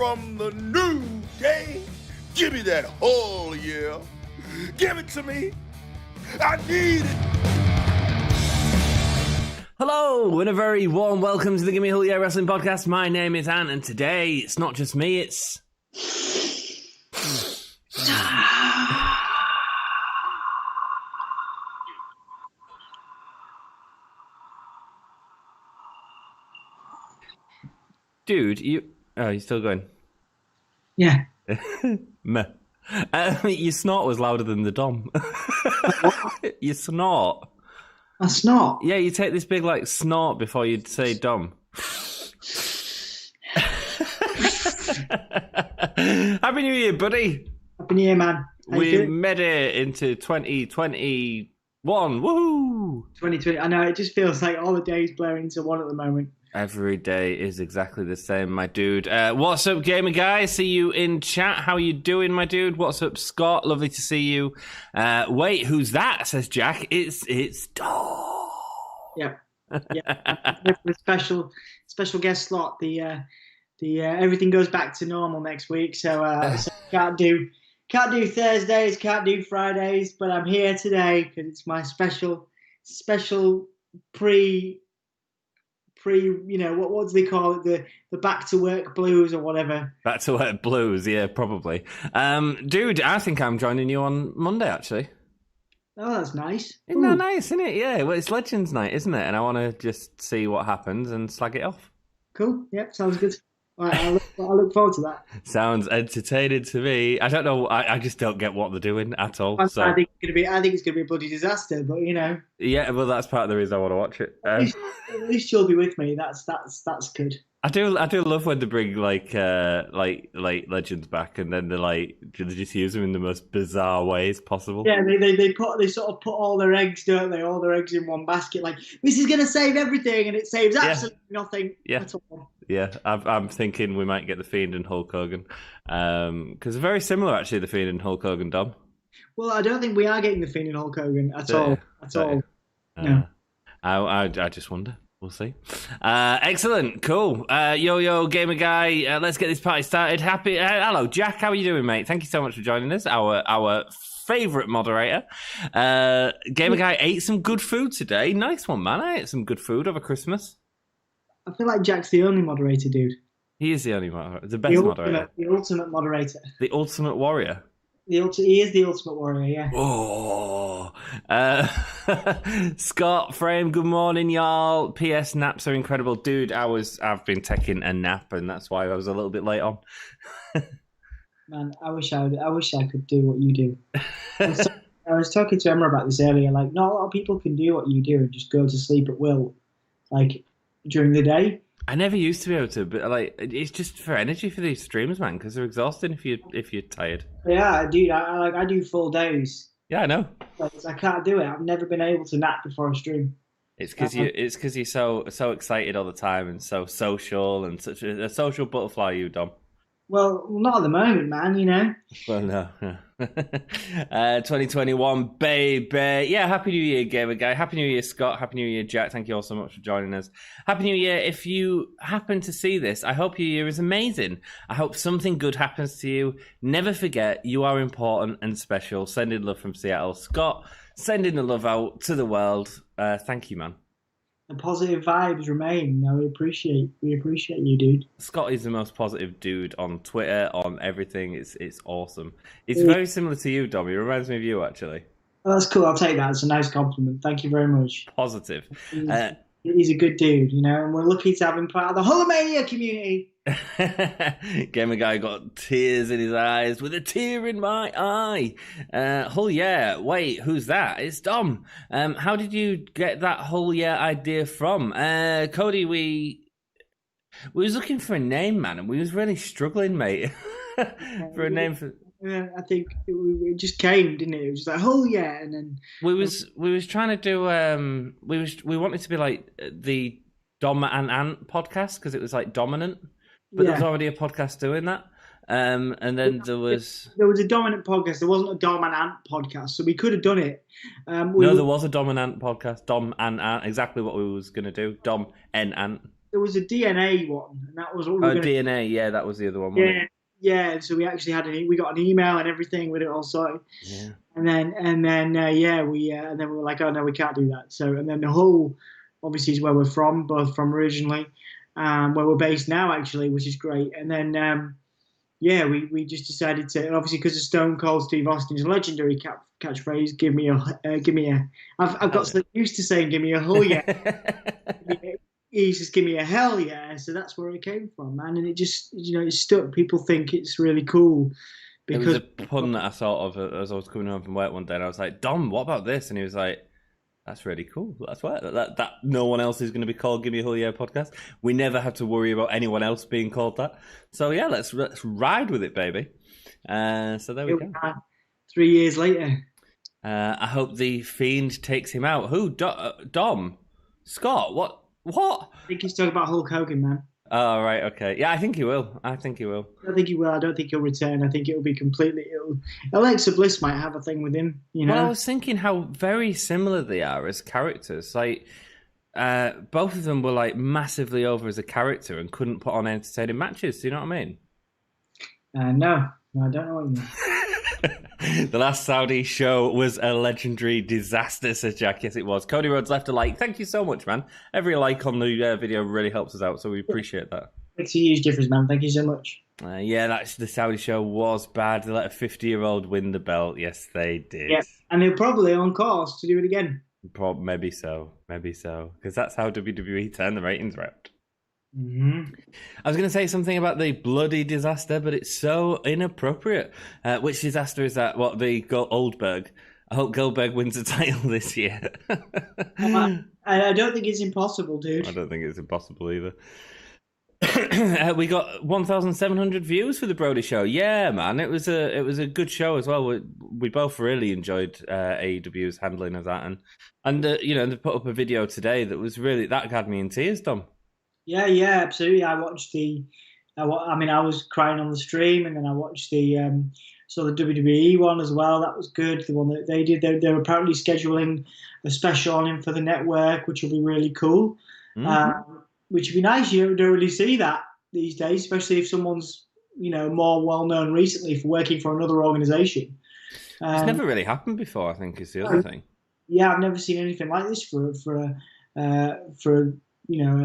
from the new day. Give me that whole yeah. Give it to me. I need it. Hello, and a very warm welcome to the Gimme Whole Yeah Wrestling Podcast. My name is Ant, and today it's not just me, it's... Dude, you... Oh, you're still going? Yeah. Meh. Your snort was louder than the dom. Your snort. A snort? Yeah, you take this big, like, snort before you'd say dom. Happy New Year, buddy. Happy New Year, man. How We made it into 2021. Woohoo! 2020. I know, it just feels like all the days blur into one at the moment. Every day is exactly the same, my dude. What's up, gamer guy? See you in chat. How you doing, my dude? What's up, Scott? Lovely to see you. Wait, who's that? Says Jack. It's Dom. Yeah. The special guest slot. The everything goes back to normal next week. So can't do Thursdays, can't do Fridays, but I'm here today because it's my special pre, you know, what do they call it? The back to work blues or whatever. Back to work blues, yeah, probably. Dude, I think I'm joining you on Monday, actually. Oh, that's nice. Isn't that nice, isn't it? Yeah, well, it's Legends Night, isn't it? And I want to just see what happens and slag it off. Cool. Yep, sounds good. All right, I look forward to that. Sounds entertaining to me. I don't know. I just don't get what they're doing at all. I think it's gonna be a bloody disaster. But you know. Yeah, well, that's part of the reason I want to watch it. At least you'll be with me. That's good. I do love when they bring like legends back, and then they just use them in the most bizarre ways possible. Yeah, they sort of put all their eggs, don't they? All their eggs in one basket. Like, this is gonna save everything, and it saves absolutely nothing at all. Yeah, I'm thinking we might get the Fiend and Hulk Hogan, because they're very similar actually. The Fiend and Hulk Hogan, Dom. Well, I don't think we are getting the Fiend and Hulk Hogan at all. No. I just wonder. We'll see. Excellent, cool. Yo, gamer guy. Let's get this party started. Hello, Jack. How are you doing, mate? Thank you so much for joining us. Our favourite moderator. Gamer guy ate some good food today. Nice one, man. I ate some good food over Christmas. I feel like Jack's the only moderator, dude. He is the only moderator. The best moderator. The ultimate moderator. The ultimate warrior. He is the ultimate warrior, yeah. Oh. Scott Frame, good morning, y'all. PS, naps are incredible. Dude, I've been taking a nap, and that's why I was a little bit late on. Man, I wish I could do what you do. I was talking to Emma about this earlier. Like, not a lot of people can do what you do and just go to sleep at will, like, during the day. I never used to be able to, but like, it's just for energy for these streams, man, because they're exhausting if you're tired. Yeah, dude, I do full days. Yeah, I know. I can't do it. I've never been able to nap before a stream. It's because you're so excited all the time and so social and such a social butterfly, you Dom. Well, not at the moment, man, you know. Well, no. 2021, baby. Yeah, Happy New Year, gamer guy. Happy New Year, Scott. Happy New Year, Jack. Thank you all so much for joining us. Happy New Year. If you happen to see this, I hope your year is amazing. I hope something good happens to you. Never forget, you are important and special. Sending love from Seattle. Scott, sending the love out to the world. Thank you, man. The positive vibes remain. No, we appreciate you, dude. Scott is the most positive dude on Twitter, on everything. It's awesome. It's very similar to you, Dom. He reminds me of you, actually. Oh, that's cool. I'll take that. It's a nice compliment. Thank you very much. Positive. He's a good dude, you know, and we're lucky to have him part of the Hulkamania community. Gamer guy got tears in his eyes with a tear in my eye. Hull yeah. Wait, who's that? It's Dom. How did you get that Hull yeah idea from? Cody, we was looking for a name, man, and we was really struggling, mate, for a name for. Yeah, I think it just came, didn't it? It was just like, oh yeah, and then we was trying to do we wanted to be like the Dom and Ant podcast because it was like dominant, but there was already a podcast doing that. And then there was a dominant podcast. There wasn't a Dom and Ant podcast, so we could have done it. No, there was a dominant podcast, Dom and Ant. Exactly what we was gonna do, Dom and Ant. there was a DNA one, and that was what we were Oh, going to. DNA. Yeah, that was the other one. Wasn't Yeah, it? yeah. So we actually we got an email and everything with it all sorted. Yeah. And then and then we were like, oh no, we can't do that. So and then the Hull, obviously, is where we're from, both from originally, where we're based now actually, which is great. And then we just decided to, and obviously because of Stone Cold Steve Austin's legendary catchphrase, give me a. I've got so used to saying give me a hull yeah. He says give me a hell yeah. So that's where it came from, man. And it just it stuck. People think it's really cool. It was a pun that I thought of as I was coming home from work one day, and I was like, "Dom, what about this?" And he was like, "That's really cool. That's why that no one else is going to be called Gimme a Hull Yeah podcast. We never have to worry about anyone else being called that. So yeah, let's ride with it, baby." So there we go. 3 years later. I hope the Fiend takes him out. Who? Dom? Scott? What? I think he's talking about Hulk Hogan, man. Oh, right, okay. Yeah, I think he will. I think he will. I think he will. I don't think he'll return. I think it'll be completely. Alexa Bliss might have a thing with him. Well, I was thinking how very similar they are as characters. Like, both of them were like massively over as a character and couldn't put on entertaining matches. Do you know what I mean? No, I don't know what you mean. The last Saudi show was a legendary disaster, says Jack. Yes, it was. Cody Rhodes left a like. Thank you so much, man. Every like on the video really helps us out, so we appreciate that. Makes a huge difference, man. Thank you so much. The Saudi show was bad. They let a 50-year-old win the belt. Yes, they did. Yeah, and they're probably on course to do it again. Maybe so. Because that's how WWE turn the ratings around. Mm-hmm. I was going to say something about the bloody disaster, but it's so inappropriate. Which disaster is that? What, the Goldberg? I hope Goldberg wins the title this year. I don't think it's impossible, dude. I don't think it's impossible either. We got 1,700 views for the Brody show. Yeah, man, it was a good show as well. We both really enjoyed AEW's handling of that, and they put up a video today that was really that had me in tears, Dom. Yeah, absolutely. I watched I was crying on the stream, and then I watched saw the WWE one as well. That was good. The one that they did. They're apparently scheduling a special on him for the network, which will be really cool. Mm-hmm. Which would be nice. You don't really see that these days, especially if someone's more well known recently for working for another organization. It's never really happened before, I think, is the other thing. Yeah, I've never seen anything like this for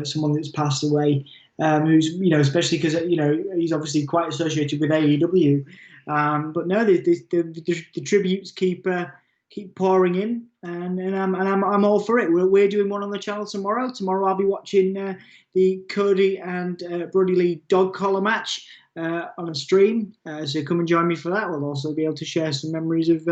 someone that's passed away, who's especially because he's obviously quite associated with AEW. But no, the tributes keep pouring in, and I'm all for it. We're doing one on the channel tomorrow. Tomorrow I'll be watching the Cody and Brody Lee dog collar match on a stream. So come and join me for that. We'll also be able to share some memories and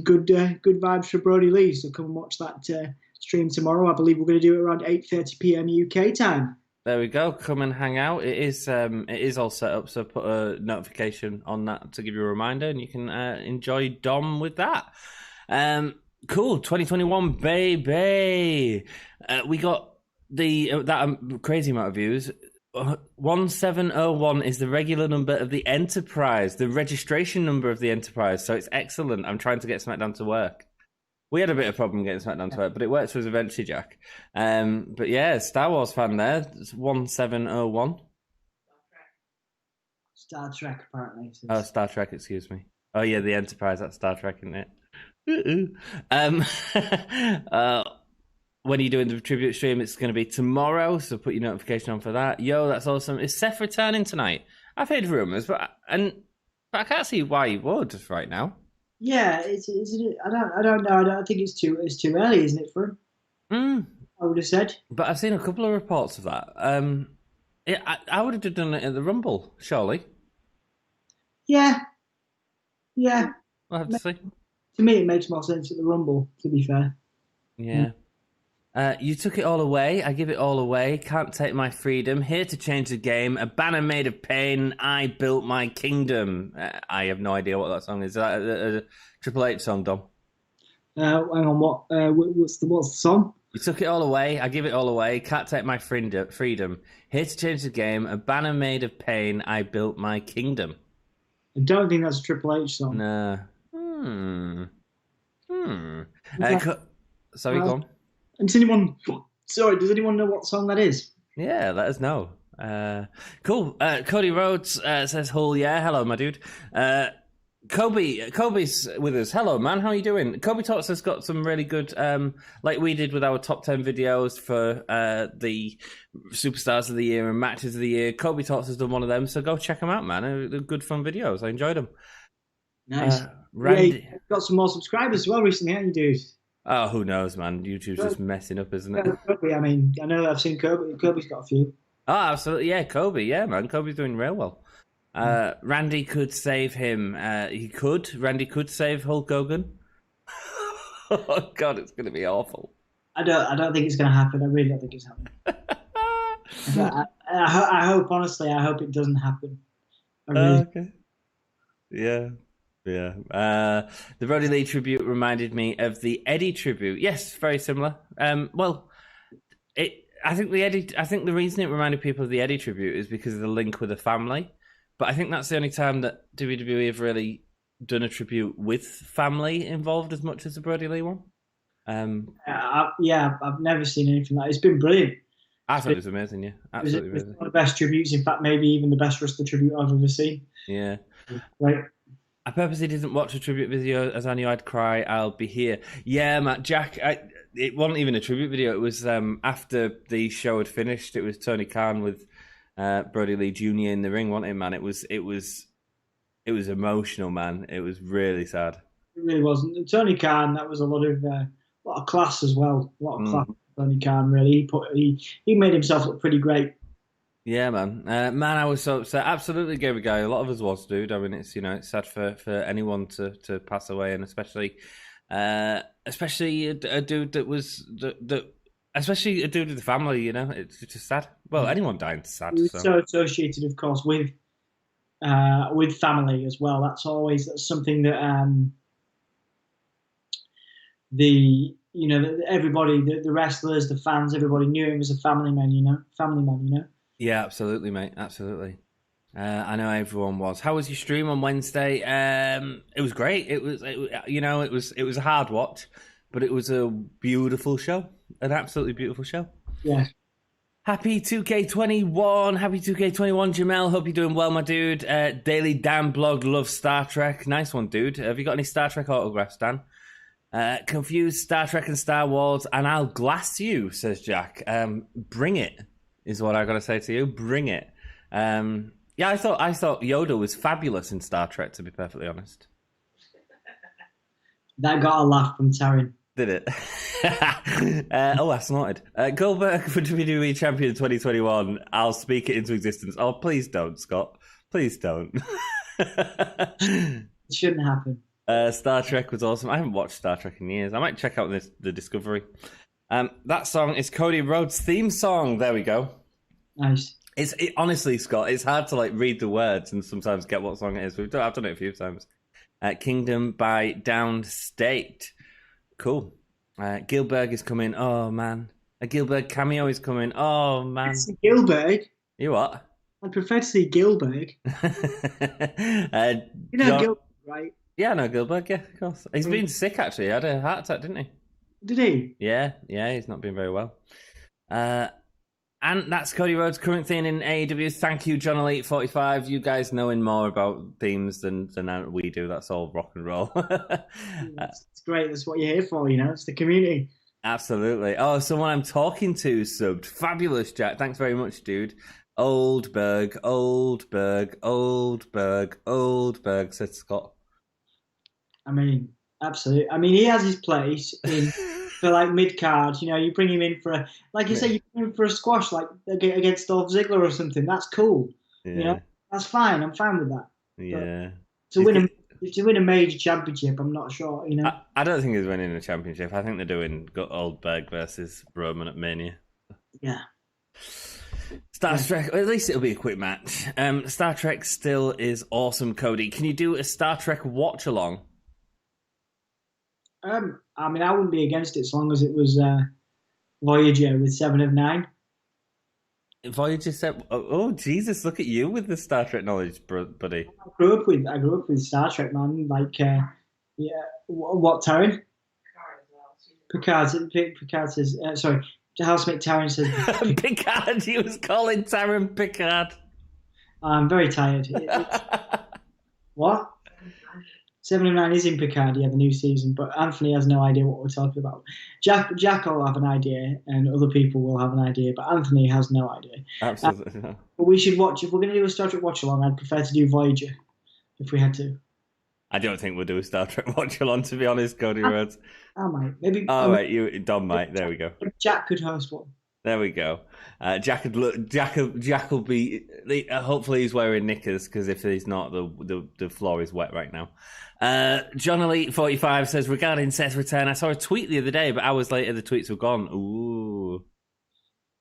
good vibes for Brody Lee. So come and watch that stream tomorrow. I believe we're going to do it around 8:30 p.m. UK time. There we go. Come and hang out. It is all set up, so put a notification on that to give you a reminder, and you can enjoy Dom with that. Cool. 2021, baby. We got that crazy amount of views. 1701 is the regular number of the Enterprise, the registration number of the Enterprise. So it's excellent. I'm trying to get Smackdown to work. We had a bit of problem getting Smackdown to work, but it worked for us eventually, Jack. But yeah, Star Wars fan there. It's 1701. Star Trek, apparently. Oh, Star Trek, excuse me. Oh yeah, the Enterprise, that's Star Trek, isn't it? When are you doing the tribute stream? It's going to be tomorrow, so put your notification on for that. Yo, that's awesome. Is Seth returning tonight? I've heard rumours, but I can't see why he would right now. Yeah, I don't know. I don't think it's too early, isn't it, for him? I would have said. But I've seen a couple of reports of that. I would have done it at the Rumble, surely. Yeah. We'll have to see. To me, it makes more sense at the Rumble, to be fair. Yeah. You took it all away. I give it all away. Can't take my freedom. Here to change the game. A banner made of pain. I built my kingdom. I have no idea what that song is. Is that a Triple H song, Dom? Hang on. What's the song? You took it all away. I give it all away. Can't take my freedom. Here to change the game. A banner made of pain. I built my kingdom. I don't think that's a Triple H song. No. Sorry, go on. Does anyone know what song that is? Yeah, let us know. Cool. Cody Rhodes says, "Hull, yeah, hello, my dude." Kobe's with us. Hello, man. How are you doing? Kobe Talks has got some really good, like we did with our top 10 videos for the Superstars of the Year and Matches of the Year. Kobe Talks has done one of them, so go check them out, man. They're good, fun videos. I enjoyed them. Nice. Randy, yeah, got some more subscribers as well recently, haven't you, dude? oh, who knows, man? YouTube's just messing up, isn't it? Kobe, I mean, I know I've seen Kobe. Kobe's got a few. Oh, absolutely. Yeah, Kobe. Yeah, man. Kobe's doing real well. Randy could save him. Randy could save Hulk Hogan. Oh, God, it's going to be awful. I don't think it's going to happen. I really don't think it's happening. I hope, honestly, I hope it doesn't happen. Okay. Yeah. The Roddy Lee tribute reminded me of the Eddie tribute. Yes, very similar. I think the reason it reminded people of the Eddie tribute is because of the link with the family. But I think that's the only time that WWE have really done a tribute with family involved as much as the Brody Lee one. I've never seen anything like it. It's been brilliant. I thought it was amazing, yeah. Absolutely amazing. One of the best tributes, in fact, maybe even the best wrestler tribute I've ever seen. Yeah. Right. I purposely didn't watch a tribute video as I knew I'd cry. I'll be here. Yeah, Matt, Jack, it wasn't even a tribute video. It was after the show had finished. It was Tony Khan with Brody Lee Jr. in the ring, wasn't it, man? It was emotional, man. It was really sad. It really wasn't. And Tony Khan, that was a lot of class as well. A lot of class. Tony Khan, really. He made himself look pretty great. Yeah, man. I was so upset. Absolutely gave a guy. A lot of us was, dude. I mean, it's it's sad for anyone to pass away, and especially a dude that was especially a dude with the family. It's just sad. Well, anyone dying is sad. So associated, of course, with family as well. That's something that everybody, the wrestlers, the fans, everybody knew him as a family man. Yeah, absolutely, mate. Absolutely. I know everyone was. How was your stream on Wednesday? It was great. It was a hard watch, but it was a beautiful show. An absolutely beautiful show. Yeah. Happy 2K21. Happy 2K21, Jamel. Hope you're doing well, my dude. Daily Dan blog loves Star Trek. Nice one, dude. Have you got any Star Trek autographs, Dan? Confused Star Trek and Star Wars, and I'll glass you, says Jack. Bring it. Is what I got to say to you. Bring it. I thought Yoda was fabulous in Star Trek, to be perfectly honest. That got a laugh from Taryn. Did it? I snorted. Goldberg for WWE Champion 2021. I'll speak it into existence. Oh, please don't, Scott. Please don't. It shouldn't happen. Star Trek was awesome. I haven't watched Star Trek in years. I might check out the Discovery. That song is Cody Rhodes' theme song. There we go. Nice. Honestly, Scott, it's hard to read the words and sometimes get what song it is. I've done it a few times. Kingdom by Downstate. Cool. Gilbert is coming. Oh man, a Gilbert cameo is coming. Oh man. Gilbert. You what? I prefer to see Gilbert. Gilbert, right? Yeah, no, Gilbert. Yeah, of course. He's been sick actually. He had a heart attack, didn't he? Did he? Yeah. He's not been very well. And that's Cody Rhodes' current thing in AEW. Thank you, John Elite 45. You guys knowing more about themes than we do. That's all rock and roll. It's great. That's what you're here for, It's the community. Absolutely. Oh, someone I'm talking to subbed. Fabulous, Jack. Thanks very much, dude. Oldberg, said Scott. I mean, absolutely. I mean, he has his place for mid-card. You bring him in for you say, you bring him for a squash against Dolph Ziggler or something. That's cool. Yeah. That's fine. I'm fine with that. Yeah. To win a major championship, I'm not sure. I don't think he's winning a championship. I think they're doing Oldberg versus Roman at Mania. Yeah. Star Trek, at least it'll be a quick match. Star Trek still is awesome, Cody. Can you do a Star Trek watch along? I wouldn't be against it as long as it was Voyager with 7 of 9. Voyager said, "Oh Jesus, look at you with the Star Trek knowledge, buddy." I grew up with Star Trek, man. What Taryn? Picard says, sorry. Housemate Taryn says Picard. He was calling Taryn Picard. I'm very tired. What? 7 and 9 is in Picard, the new season, but Anthony has no idea what we're talking about. Jack will have an idea, and other people will have an idea, but Anthony has no idea. Absolutely. But we should watch, if we're going to do a Star Trek watch along, I'd prefer to do Voyager, if we had to. I don't think we'll do a Star Trek watch along, to be honest, Cody Rhodes. I might. Maybe. All right, Dom might. There we go. Jack could host one. There we go. Jack will be. Hopefully, he's wearing knickers because if he's not, the floor is wet right now. John Elite 45 says regarding Seth's return, I saw a tweet the other day, but hours later the tweets were gone. Ooh,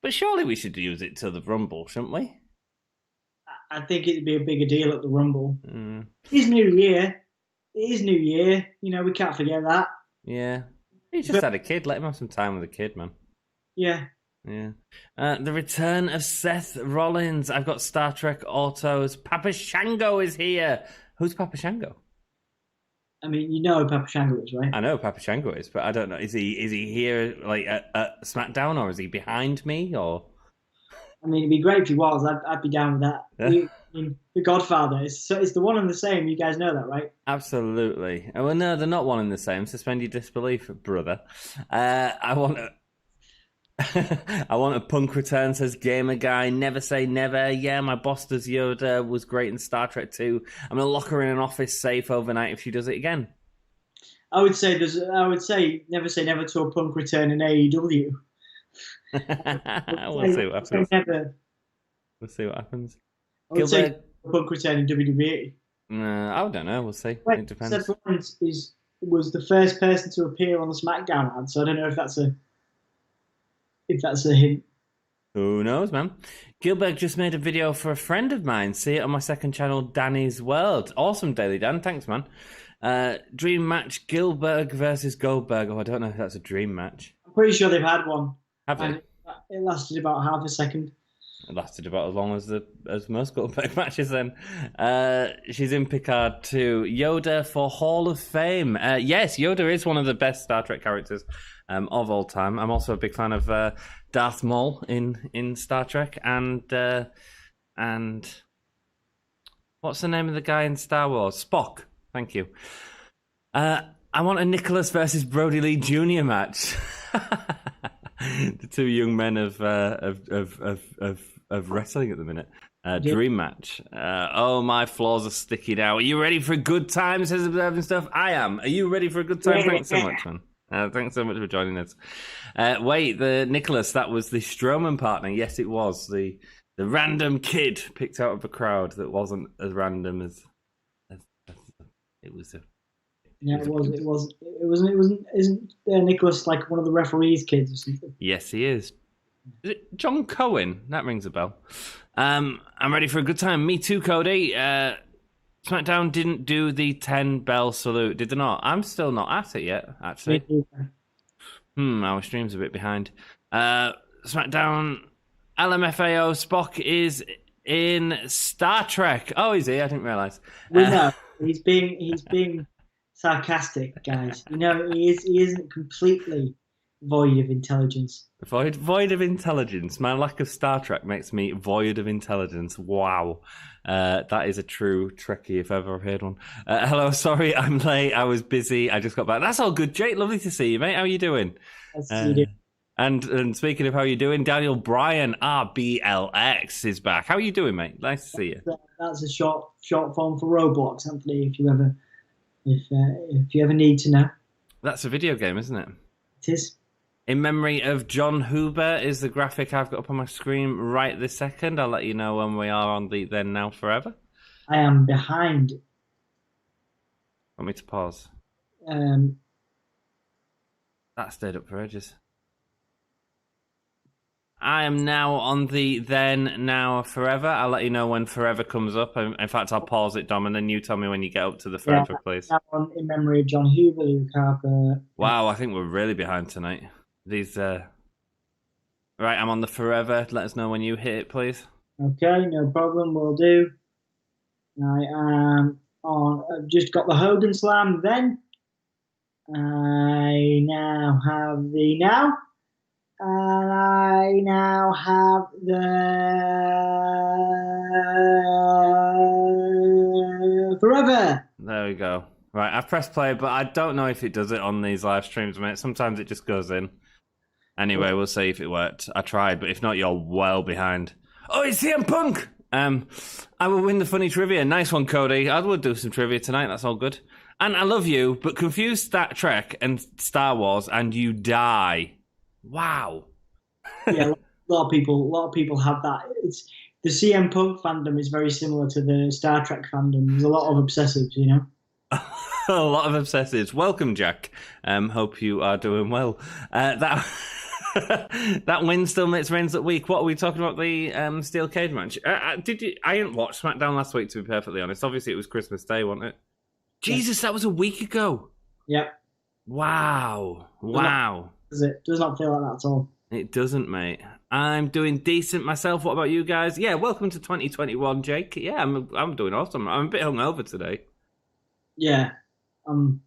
but surely we should use it to the Rumble, shouldn't we? I think it'd be a bigger deal at the Rumble. It's New Year. It is New Year. You know, we can't forget that. Yeah, he just had a kid. Let him have some time with the kid, man. Yeah. Yeah. The return of Seth Rollins. I've got Star Trek Autos. Papa Shango is here. Who's Papa Shango? I mean, you know who Papa Shango is, right? I know who Papa Shango is, but I don't know. Is he here like at Smackdown, or is he behind me? Or I mean, it'd be great if he was. I'd be down with that. Yeah. The Godfather. It's the one and the same. You guys know that, right? Absolutely. Well, no, they're not one and the same. Suspend your disbelief, brother. I want a Punk return, says Gamer Guy. Never say never. Yeah, my boss does Yoda. Was great in Star Trek 2. I'm going to lock her in an office safe overnight if she does it again. I would say never say never to a Punk return in AEW. We'll see what happens. We'll see what happens. I would say Punk return in WWE. I don't know. We'll see. Wait, it depends. Seth Rollins was the first person to appear on the Smackdown ad, so I don't know if that's a hint. Who knows, man? Gilbert just made a video for a friend of mine. See it on my second channel, Danny's World. Awesome, Daily Dan. Thanks, man. Dream match, Gilbert versus Goldberg. Oh, I don't know if that's a dream match. I'm pretty sure they've had one. Have they? It lasted about half a second. It lasted about as long as most Goldberg matches then. She's in Picard too. Yoda for Hall of Fame. Yes, Yoda is one of the best Star Trek characters of all time. I'm also a big fan of Darth Maul in Star Trek. And what's the name of the guy in Star Wars? Spock. Thank you. I want a Nicholas versus Brody Lee Jr. match. The two young men of wrestling at the minute. Dream match. Oh, my floors are sticky now. Are you ready for a good time? Says Observing Stuff. I am. Are you ready for a good time? Thanks so much, man. Thanks so much for joining us. Wait, the Nicholas, that was the Strowman partner. Yes, it was the random kid picked out of a crowd that wasn't as random as it was. Yeah, it wasn't. Isn't Nicholas like one of the referees' kids or something? Yes, he is. Is it John Cohen? That rings a bell. I'm ready for a good time. Me too, Cody. SmackDown didn't do the 10 bell salute, did they not? I'm still not at it yet, actually. Our stream's a bit behind. SmackDown LMFAO Spock is in Star Trek. Oh, is he? I didn't realise. No, he's being sarcastic, guys. You know, he isn't completely void of intelligence. Void of intelligence. My lack of Star Trek makes me void of intelligence. Wow. That is a true Trekkie if ever I've heard one. Hello, sorry I'm late. I was busy. I just got back. That's all good, Jake. Lovely to see you, mate. How are you doing? And speaking of how you're doing, Daniel Bryan RBLX is back. How are you doing, mate? Nice to see you. That's a short form for Roblox, Anthony, if you ever need to know. That's a video game, isn't it? It is. In memory of John Huber is the graphic I've got up on my screen right this second. I'll let you know when we are on the Then Now Forever. I am behind. Want me to pause? That stayed up for ages. I am now on the Then Now Forever. I'll let you know when Forever comes up. In fact, I'll pause it, Dom, and then you tell me when you get up to the Forever, please. In memory of John Huber, Luke Harper. Wow, I think we're really behind tonight. Right, I'm on the Forever. Let us know when you hit it, please. Okay, no problem. Will do. I am on. I've just got the Hogan Slam. Then I now have the now. and I now have the Forever. There we go. Right, I've pressed play, but I don't know if it does it on these live streams, mate. Sometimes it just goes in. Anyway, we'll see if it worked. I tried, but if not, you're well behind. Oh, it's CM Punk! I will win the funny trivia. Nice one, Cody. I will do some trivia tonight. That's all good. And I love you, but confuse Star Trek and Star Wars, and you die. Wow. Yeah, a lot of people have that. It's the CM Punk fandom is very similar to the Star Trek fandom. There's a lot of obsessives, you know. A lot of obsessives. Welcome, Jack. Hope you are doing well. That that win still makes Reigns that week. What are we talking about? The steel cage match. Did you? I didn't watch SmackDown last week, to be perfectly honest. Obviously, it was Christmas Day, wasn't it? Jesus, that was a week ago. Yep. Wow. Does not feel like that at all. It doesn't, mate. I'm doing decent myself. What about you guys? Yeah, welcome to 2021, Jake. Yeah, I'm doing awesome. I'm a bit hungover today. Yeah. You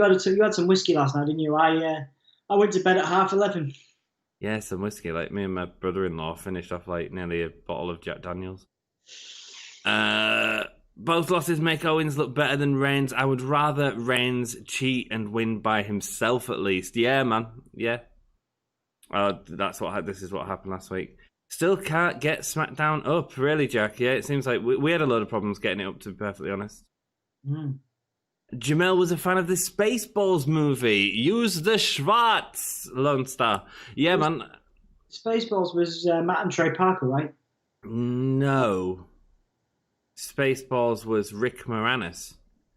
had some whiskey last night, didn't you? I went to bed at 11:30. Yeah, some whiskey. Like me and my brother-in-law finished off like nearly a bottle of Jack Daniels. Both losses make Owens look better than Reigns. I would rather Reigns cheat and win by himself at least. Yeah, man. Yeah. This is what happened last week. Still can't get SmackDown up, really, Jack. Yeah, it seems like we had a lot of problems getting it up, to be perfectly honest. Jamel was a fan of the Spaceballs movie. Use the Schwartz, Lone Star. Yeah, man. Spaceballs was Matt and Trey Parker, right? No. Spaceballs was Rick Moranis.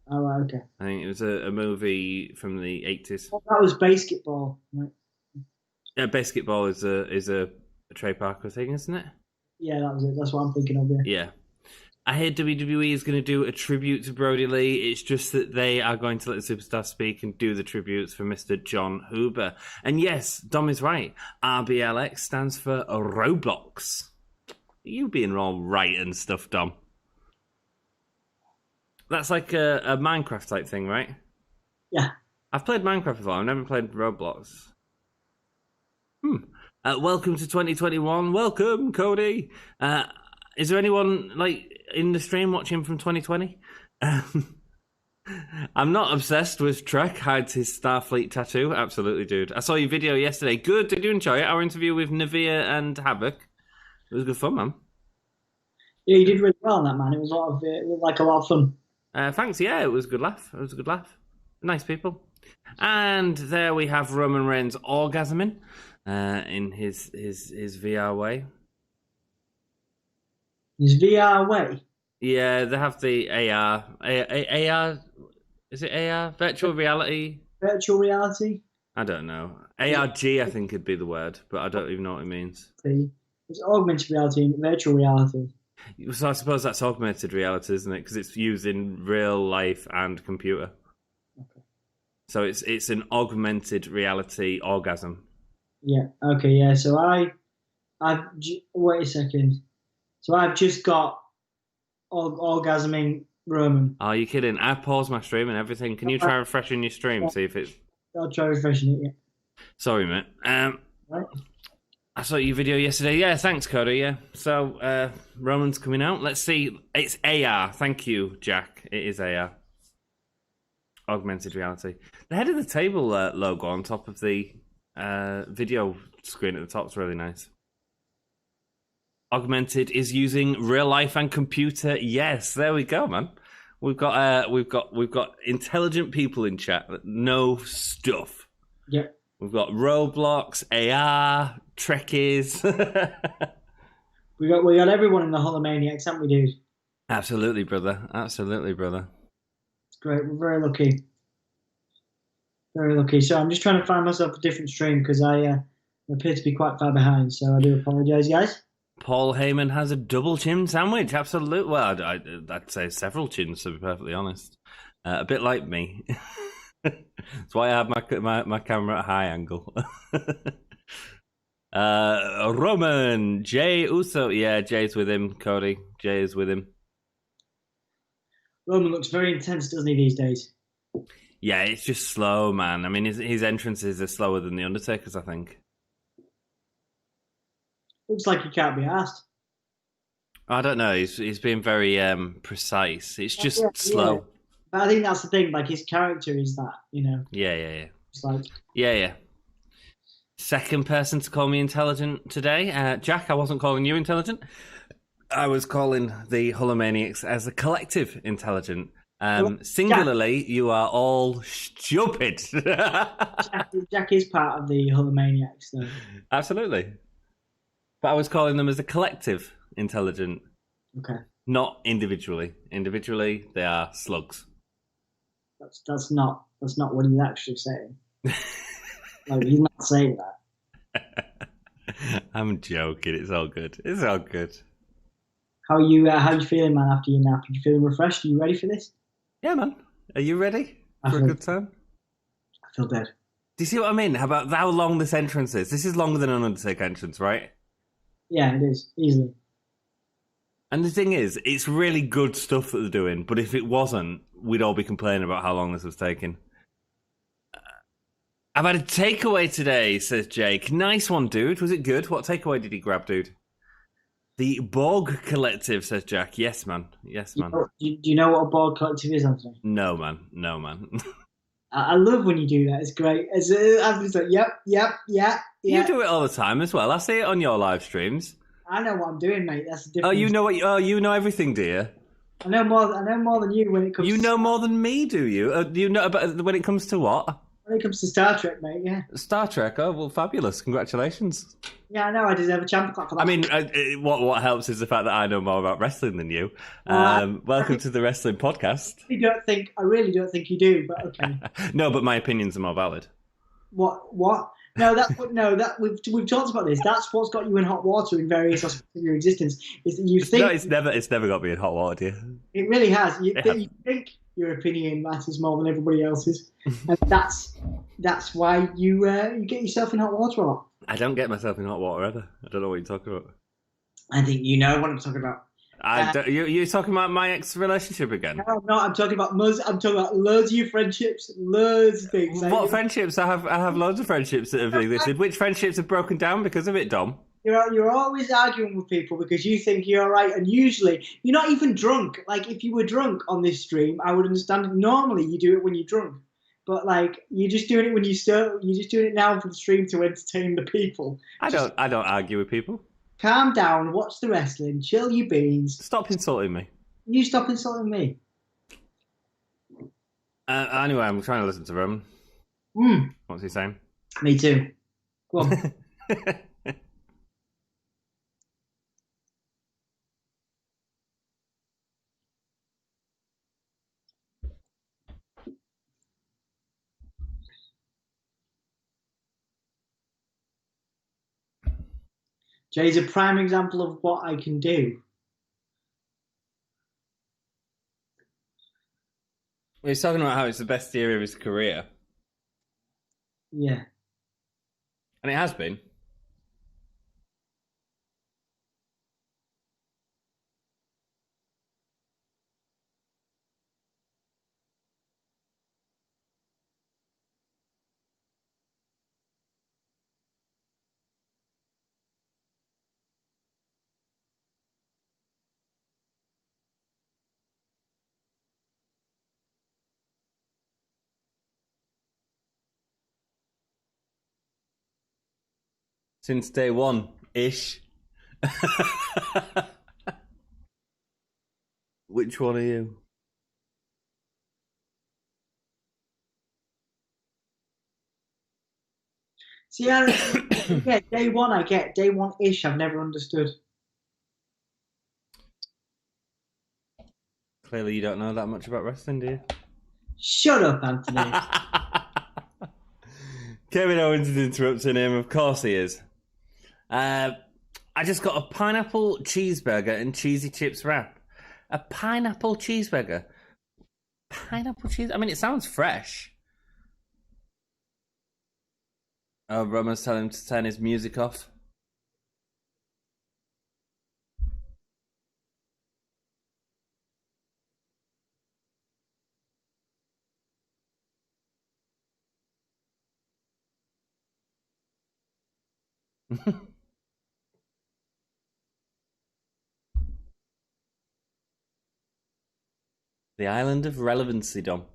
Oh, right, okay. I think it was a movie from the 80s. Well, that was Basketball, right? Yeah, Basketball is a Trey Parker thing, isn't it? Yeah, that was it. That's what I'm thinking of, Yeah. I hear WWE is going to do a tribute to Brody Lee. It's just that they are going to let the superstar speak and do the tributes for Mr. John Huber. And yes, Dom is right. RBLX stands for Roblox. You being all right and stuff, Dom. That's like a Minecraft type thing, right? Yeah. I've played Minecraft before. I've never played Roblox. Welcome to 2021. Welcome, Cody. Is there anyone like in the stream watching from 2020? I'm not obsessed with Trek. Hides his Starfleet tattoo. Absolutely, dude. I saw your video yesterday. Good. Did you enjoy it? Our interview with Navia and Havoc. It was good fun, man. Yeah, you did really well on that, man. It was a lot of fun. Thanks. Yeah, it was a good laugh. It was a good laugh. Nice people. And there we have Roman Reigns orgasming in his VR way. His VR way? Yeah, they have the AR. AR? Is it AR? Virtual reality? Virtual reality? I don't know. ARG, I think, would be the word, but I don't even know what it means. It's augmented reality and virtual reality. So I suppose that's augmented reality, isn't it? Because it's used in real life and computer. Okay. So it's an augmented reality orgasm. Yeah. Okay. Yeah. So wait a second. So I've just got orgasming Roman. Oh, you kidding? I paused my stream and everything. Can you try refreshing your stream? See if it's. I'll try refreshing it. Yeah. Sorry, mate. Right. I saw your video yesterday. Yeah, thanks, Cody. Yeah. So Roman's coming out. Let's see. It's AR. Thank you, Jack. It is AR. Augmented reality. The head of the table logo on top of the video screen at the top is really nice. Augmented is using real life and computer. Yes, there we go, man. We've got intelligent people in chat that know stuff. Yep. We've got Roblox, AR, Trekkies. we got everyone in the Hall of Maniacs, haven't we, dude? Absolutely, brother. Absolutely, brother. It's great. We're very lucky. Very lucky. So I'm just trying to find myself a different stream because I appear to be quite far behind. So I do apologise, guys. Paul Heyman has a double chin sandwich. Absolutely. Well, I'd say several chins, to be perfectly honest. A bit like me. That's why I have my camera at high angle. Roman, Jay Uso. Yeah, Jay's with him, Cody. Jay is with him. Roman looks very intense, doesn't he, these days? Yeah, it's just slow, man. I mean, his entrances are slower than the Undertaker's, I think. Looks like he can't be asked. I don't know. He's being very precise. It's Yeah, just yeah. slow. But I think that's the thing. Like his character is that, Yeah. It's like Yeah. Second person to call me intelligent today. Jack, I wasn't calling you intelligent. I was calling the Hulomaniacs as a collective intelligent. Singularly, you are all stupid. Jack is part of the Hulkamaniacs, though. Absolutely. But I was calling them as a collective intelligent, Okay, not individually. Individually, they are slugs. that's not what he's actually saying. Like he's not saying that. I'm joking. It's all good. It's all good. How you feeling, man? After your nap, are you feeling refreshed? Are you ready for this? Yeah, man. Are you ready for a good time? I feel dead. Do you see what I mean? How long this entrance is? This is longer than an Undertaker entrance, right? Yeah, it is easily. And the thing is, it's really good stuff that they're doing. But if it wasn't, we'd all be complaining about how long this was taking. I've had a takeaway today, says Jake. Nice one, dude. Was it good? What takeaway did he grab, dude? The Borg Collective, says Jack. Yes, man. Yes, man. Do you know what a Borg Collective is, Anthony? No, man. No, man. I love when you do that. It's great. Anthony's like, yeah. You do it all the time as well. I see it on your live streams. I know what I'm doing, mate. That's the difference. You know everything, do you? I know more than you when it comes. You know more than me, do you? Do you know about when it comes to what? When it comes to Star Trek, mate. Yeah. Star Trek. Oh, well, fabulous! Congratulations. Yeah, I know. I deserve a champion clap for that. I mean, what helps is the fact that I know more about wrestling than you. Welcome to the wrestling podcast. I really don't think you do, but okay. No, but my opinions are more valid. What? No, we've talked about this. That's what's got you in hot water in various aspects of your existence. Is that you think it's never got me in hot water, dear. It really has. You think your opinion matters more than everybody else's, and that's why you get yourself in hot water a lot. I don't get myself in hot water ever. I don't know what you're talking about. I think you know what I'm talking about. You're talking about my ex-relationship again? No, I'm not. I'm talking about loads of your friendships, loads of things. What friendships? I have loads of friendships that have existed. Which friendships have broken down because of it, Dom? You're always arguing with people because you think you're right, and usually you're not even drunk. Like if you were drunk on this stream, I would understand it. Normally you do it when you're drunk, but like you're just doing it when you're just doing it now for the stream to entertain the people. I don't argue with people. Calm down, watch the wrestling, chill your beans. Stop insulting me. You stop insulting me. Anyway, I'm trying to listen to Roman. What's he saying? Me too. Go on. Jay's a prime example of what I can do. He's talking about how it's the best year of his career. Yeah. And it has been. Since day one-ish. Which one are you? See, yeah, day one I get. Day one-ish I've never understood. Clearly you don't know that much about wrestling, do you? Shut up, Anthony. Kevin Owens is interrupting him. Of course he is. I just got a pineapple cheeseburger and cheesy chips wrap. A pineapple cheeseburger? Pineapple cheese? I mean, it sounds fresh. Oh, Roman's telling him to turn his music off. The island of relevancy, Dom.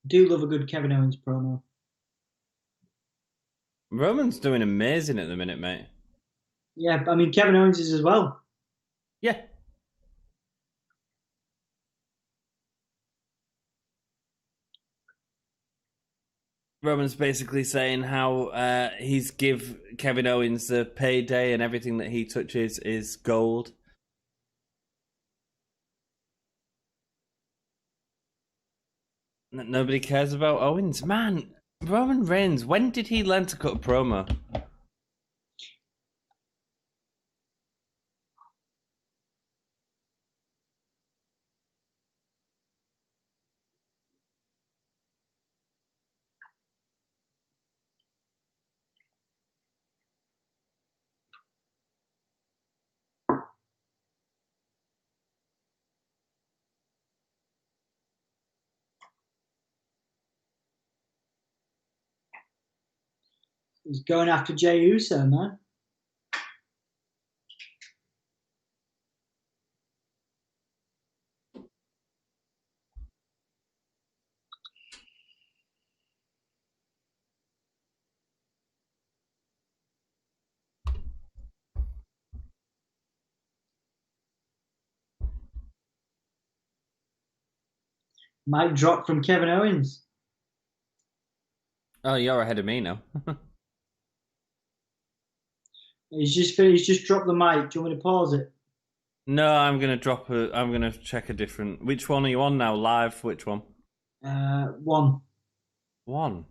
Do love a good Kevin Owens promo. Roman's doing amazing at the minute, mate. Yeah, I mean Kevin Owens is as well. Yeah. Roman's basically saying how he's give Kevin Owens the payday and everything that he touches is gold. Nobody cares about Owens. Man, Roman Reigns, when did he learn to cut a promo? He's going after Jey Uso, man. Mic drop from Kevin Owens. Oh, you're ahead of me now. He's just dropped the mic. Do you want me to pause it? No, I'm gonna check a different. Which one are you on now? Live? Which one? One. One.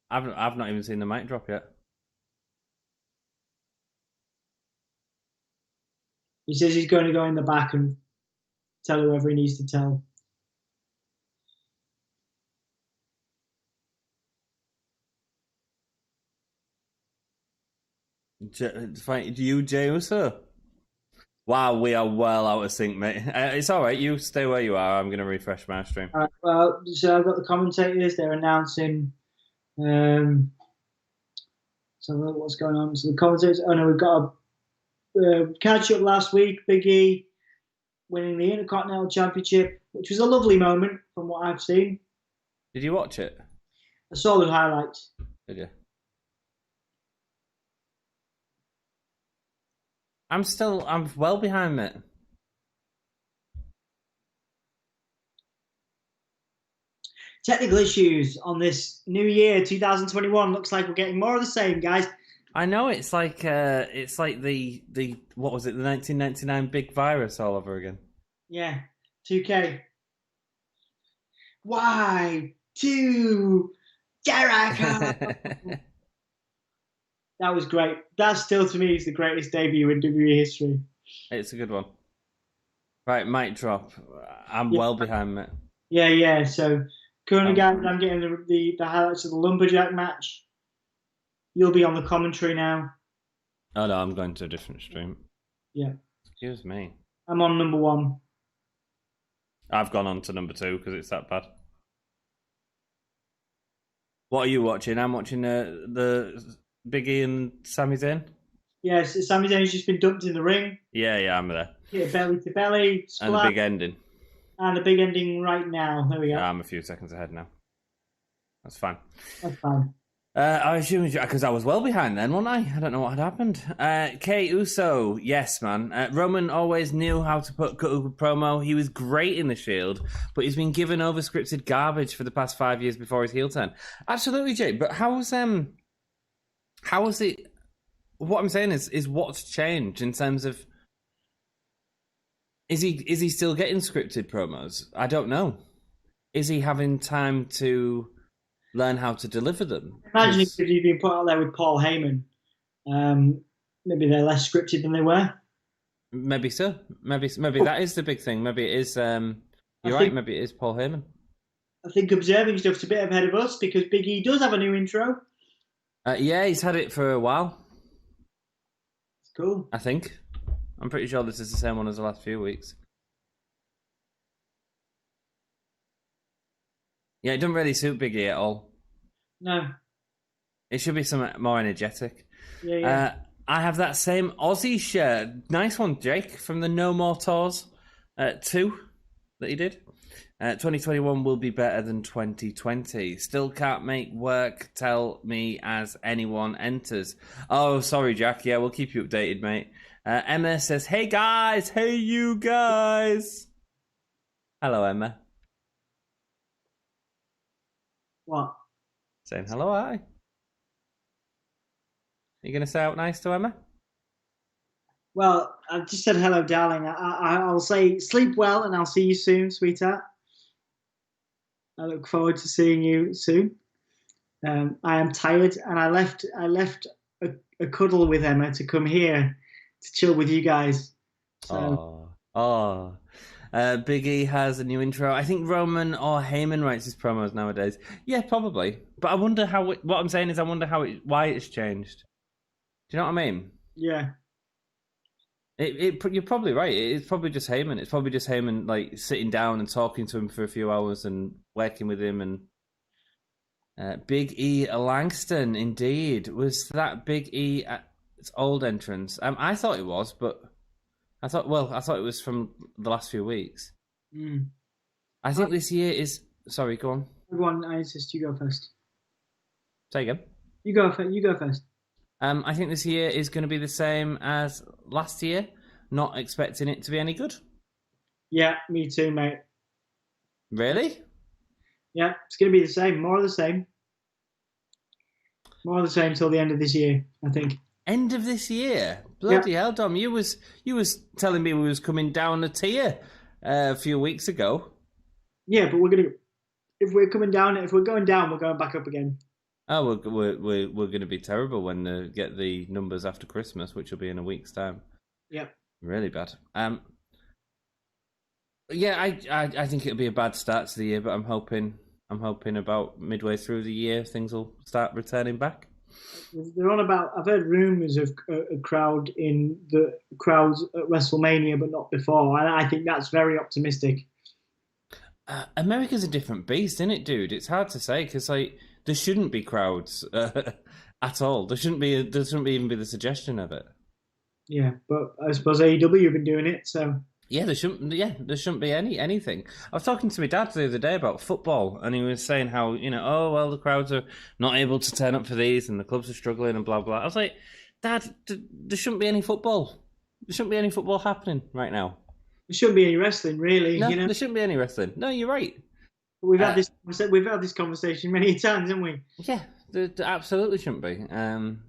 I've not even seen the mic drop yet. He says he's going to go in the back and tell whoever he needs to tell. Fight you, Jey Uso. Wow, we are well out of sync, mate. It's all right. You stay where you are. I'm going to refresh my stream. All right, well, so I've got the commentators. They're announcing. So what's going on? So the commentators. Oh no, we've got a catch up last week. Big E winning the Intercontinental Championship, which was a lovely moment from what I've seen. Did you watch it? I saw the highlights. Did you? I'm well behind, mate. Technical issues on this new year, 2021. Looks like we're getting more of the same, guys. I know it's like the what was it, the 1999 big virus all over again. Yeah, 2K. Y2 Jericho. That was great. That still to me is the greatest debut in WWE history. It's a good one. Right, mic drop. I'm well behind, mate. Yeah. So currently, guys, I'm getting the highlights of the lumberjack match. You'll be on the commentary now. Oh no, I'm going to a different stream. Yeah. Excuse me. I'm on number 1. I've gone on to number 2 because it's that bad. What are you watching? I'm watching the Big E and Sami Zayn. Yes, Sami Zayn's just been dumped in the ring. Yeah, I'm there. Yeah, belly to belly. Splat, and the big ending. And the big ending right now. There we go. I'm a few seconds ahead now. That's fine. That's fine. I assume because I was well behind then, wasn't I? I don't know what had happened. Kay Uso, yes, man. Roman always knew how to cut a promo. He was great in the Shield, but he's been given over scripted garbage for the past 5 years before his heel turn. Absolutely, Jay. But how was it? What I'm saying is what's changed in terms of is he still getting scripted promos? I don't know. Is he having time to learn how to deliver them? Imagine if you'd been put out there with Paul Heyman. Maybe they're less scripted than they were. Maybe so. Maybe that is the big thing. Maybe it is. You're right. Maybe it is Paul Heyman. I think observing stuff's a bit ahead of us because Big E does have a new intro. Yeah, he's had it for a while. It's cool. I think. I'm pretty sure this is the same one as the last few weeks. Yeah, it doesn't really suit Big E at all. No. It should be something more energetic. Yeah. I have that same Aussie shirt. Nice one, Jake, from the No More Tours 2 that he did. 2021 will be better than 2020. Still can't make work. Tell me as anyone enters. Oh, sorry, Jack. Yeah, we'll keep you updated, mate. Emma says, hey, guys. Hey, you guys. Hello, Emma. What? Saying hello, hi. Are you going to say out nice to Emma? Well, I've just said hello, darling. I'll say sleep well, and I'll see you soon, sweetheart. I look forward to seeing you soon. I am tired, and I left a cuddle with Emma to come here to chill with you guys. So. Big E has a new intro. I think Roman or Heyman writes his promos nowadays. Yeah, probably. But I wonder what I'm saying is I wonder why it's changed. Do you know what I mean? Yeah. You're probably right. It's probably just Heyman. It's probably just Heyman, like, sitting down and talking to him for a few hours and working with him. And Big E Langston, indeed. Was that Big E at its old entrance? I thought it was, but I thought it was from the last few weeks. Mm. I think this year is... Sorry, go on. Go on, I insist you go first. Say again. You go first. I think this year is going to be the same as last year. Not expecting it to be any good. Yeah, me too, mate. Really? Yeah, it's going to be the same. More of the same. More of the same till the end of this year, I think. End of this year? Bloody hell, Dom. You was telling me we was coming down a tier a few weeks ago. Yeah, but if we're going down, we're going back up again. Oh, we're going to be terrible when they get the numbers after Christmas, which will be in a week's time. Yeah. Really bad. Yeah, I think it'll be a bad start to the year, but I'm hoping about midway through the year things will start returning back. They're on about. I've heard rumours of a crowd in the crowds at WrestleMania, but not before. And I think that's very optimistic. America's a different beast, isn't it, dude? It's hard to say because there shouldn't be crowds at all. There shouldn't even be the suggestion of it. Yeah, but I suppose AEW have been doing it, so. Yeah, there shouldn't be anything. I was talking to my dad the other day about football, and he was saying how, the crowds are not able to turn up for these, and the clubs are struggling, and blah blah. I was like, Dad, there shouldn't be any football. There shouldn't be any football happening right now. There shouldn't be any wrestling, really. No, there shouldn't be any wrestling. No, you're right. We've had this conversation many times, haven't we? Yeah, there absolutely shouldn't be.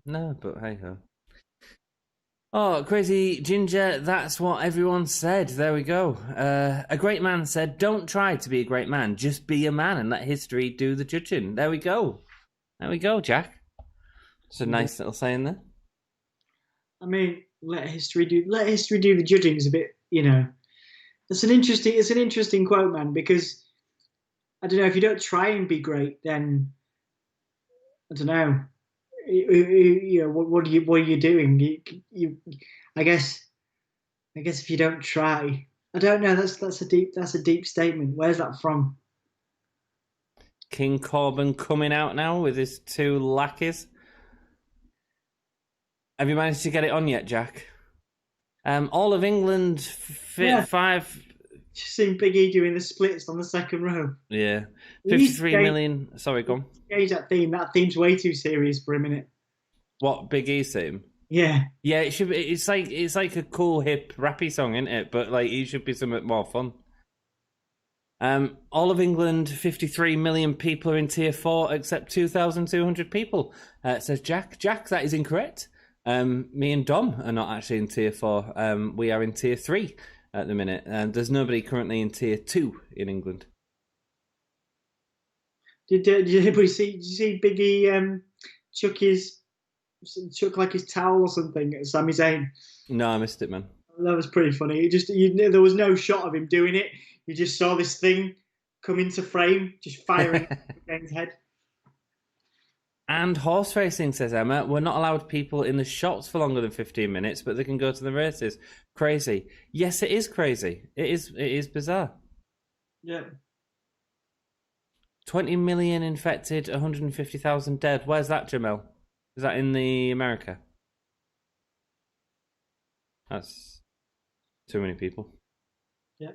No, but hey ho. Oh, Crazy Ginger, that's what everyone said. There we go. A great man said, don't try to be a great man. Just be a man and let history do the judging. There we go. There we go, Jack. It's a nice little saying there. I mean, let history do the judging is a bit, It's an interesting quote, man, because I don't know, if you don't try and be great, then I don't know. What are you doing? I guess if you don't try, I don't know. That's a deep statement. Where's that from? King Corbin coming out now with his 2 lackeys. Have you managed to get it on yet, Jack? All of England, 5. Just seen Big E doing the splits on the second row. Yeah, 53 million. Sorry, go on. Change that theme. That theme's way too serious for a minute. What, Big E's theme? Yeah. Yeah, it should be. It's like a cool hip rappy song, isn't it? But it should be something more fun. All of England, 53 million people are in Tier 4, except 2,200 people. Says Jack. Jack, that is incorrect. Me and Dom are not actually in Tier 4. We are in Tier 3 at the minute. There's nobody currently in Tier 2 in England. Did anybody see? Did you see Big E chuck like his towel or something at Sami Zayn? No, I missed it, man. That was pretty funny. There was no shot of him doing it. You just saw this thing come into frame, just firing Zayn's head. And horse racing, says Emma. We're not allowed people in the shops for longer than 15 minutes, but they can go to the races. Crazy. Yes, it is crazy. It is bizarre. Yeah. 20 million infected, 150,000 dead. Where's that, Jamel? Is that in the America? That's too many people. Yeah.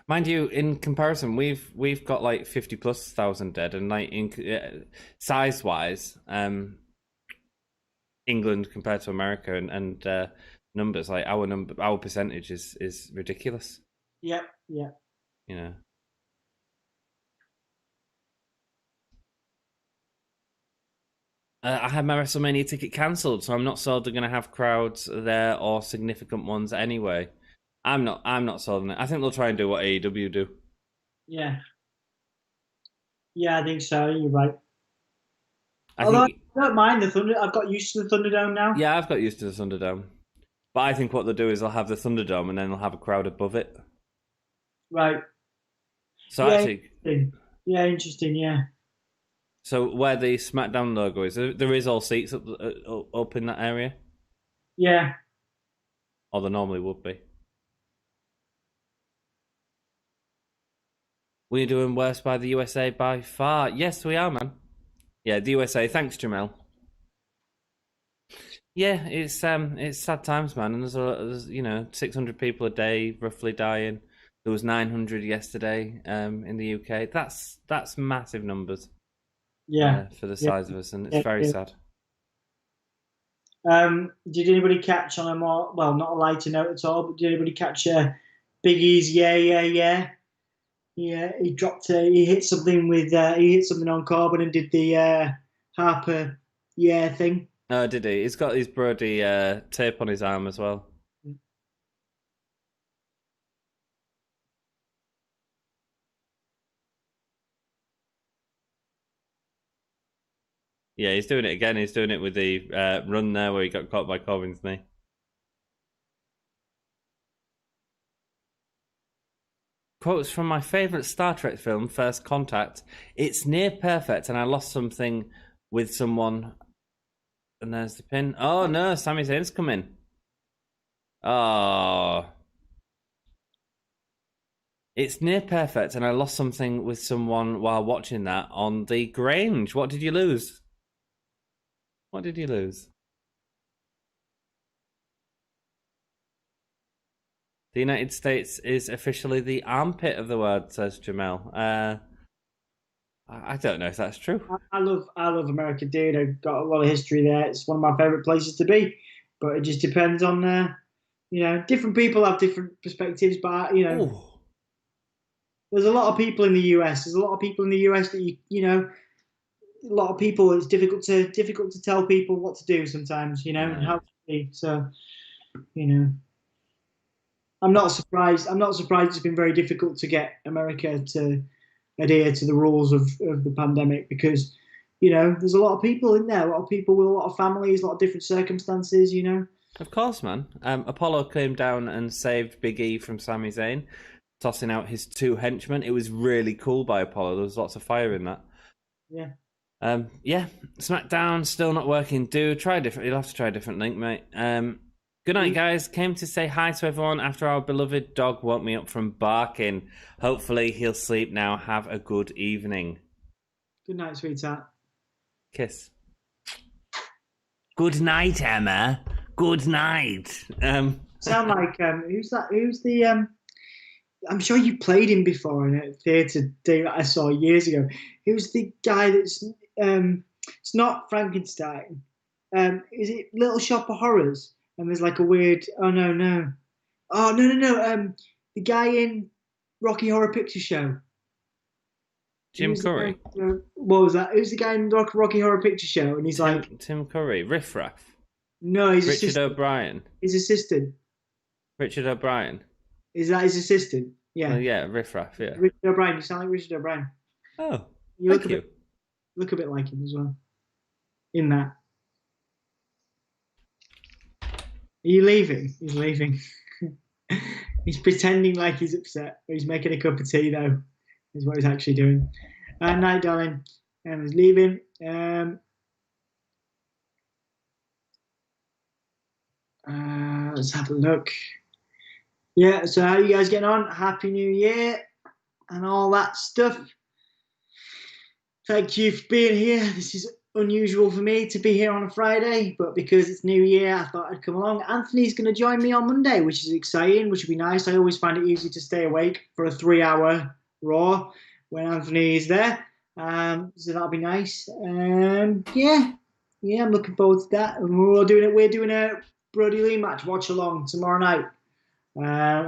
Mind you, in comparison, we've got like 50 plus thousand dead, and like size wise, England compared to America and numbers, like our percentage is ridiculous. Yeah. Yeah. You know. I had my WrestleMania ticket cancelled, so I'm not sold they're going to have crowds there or significant ones anyway. I'm not sold on it. I think they'll try and do what AEW do. Yeah. Yeah, I think so. You're right. I don't mind the Thunder. I've got used to the Thunderdome now. Yeah, I've got used to the Thunderdome. But I think what they'll do is they'll have the Thunderdome and then they'll have a crowd above it. Right. So yeah, actually... Interesting, yeah. So where the Smackdown logo is, there is all seats up in that area? Yeah. Or there normally would be. We're doing worse by the USA by far. Yes, we are, man. Yeah, the USA. Thanks, Jamel. Yeah, it's sad times, man. And there's 600 people a day roughly dying. There was 900 yesterday in the UK. That's massive numbers. Yeah. For the size of us, and it's very sad. Did anybody catch on a more, well, not a lighter note at all, but did anybody catch Big E's yeah? Yeah, he hit something on Corbin and did the Harper thing. Oh, did he? He's got his Brody tape on his arm as well. Yeah, he's doing it again. He's doing it with the run there where he got caught by Corbin's knee. Quotes from my favourite Star Trek film, First Contact. It's near perfect, and I lost something with someone. And there's the pin. Oh, no, Sami Zayn's coming. Oh. It's near perfect, and I lost something with someone while watching that on the Grange. What did you lose? What did you lose? The United States is officially the armpit of the world, says Jamel. I don't know if that's true. I love America, dude. I've got a lot of history there. It's one of my favourite places to be. But it just depends on, different people have different perspectives. But, Ooh. There's a lot of people in the US. There's a lot of people in the US that a lot of people. It's difficult to tell people what to do sometimes. And how to be. So, I'm not surprised. It's been very difficult to get America to adhere to the rules of the pandemic because, there's a lot of people in there. A lot of people with a lot of families, a lot of different circumstances. Of course, man. Apollo came down and saved Big E from Sami Zayn, tossing out his two henchmen. It was really cool by Apollo. There was lots of fire in that. Yeah. Smackdown still not working. You'll have to try a different link, mate. Good night, guys. Came to say hi to everyone after our beloved dog woke me up from barking. Hopefully he'll sleep now. Have a good evening. Good night, sweetheart. Kiss. Good night, Emma. Good night. Sound like who's that? Who's the I'm sure you played him before in a theatre day that I saw years ago. Who's the guy that's it's not Frankenstein. Is it Little Shop of Horrors? And there's like a weird no. The guy in Rocky Horror Picture Show. Jim Curry. What was that? Who's the guy in Rocky Horror Picture Show? And he's Tim Curry. Riff Raff. No, he's Richard O'Brien. His assistant. Richard O'Brien. Is that his assistant? Yeah. Yeah, Riff Raff, yeah. Richard O'Brien. You sound like Richard O'Brien. Oh, Look a bit like him as well. In that. Are you leaving? He's leaving. He's pretending like he's upset. He's making a cup of tea, though, is what he's actually doing. Night, darling. He's leaving. Let's have a look. Yeah, so how are you guys getting on? Happy New Year and all that stuff. Thank you for being here. This is unusual for me to be here on a Friday, but because it's New Year, I thought I'd come along. Anthony's going to join me on Monday, which is exciting, which would be nice. I always find it easy to stay awake for a 3-hour Raw when Anthony is there. So that'll be nice. Yeah, I'm looking forward to that. And we're doing a Brody Lee match watch along tomorrow night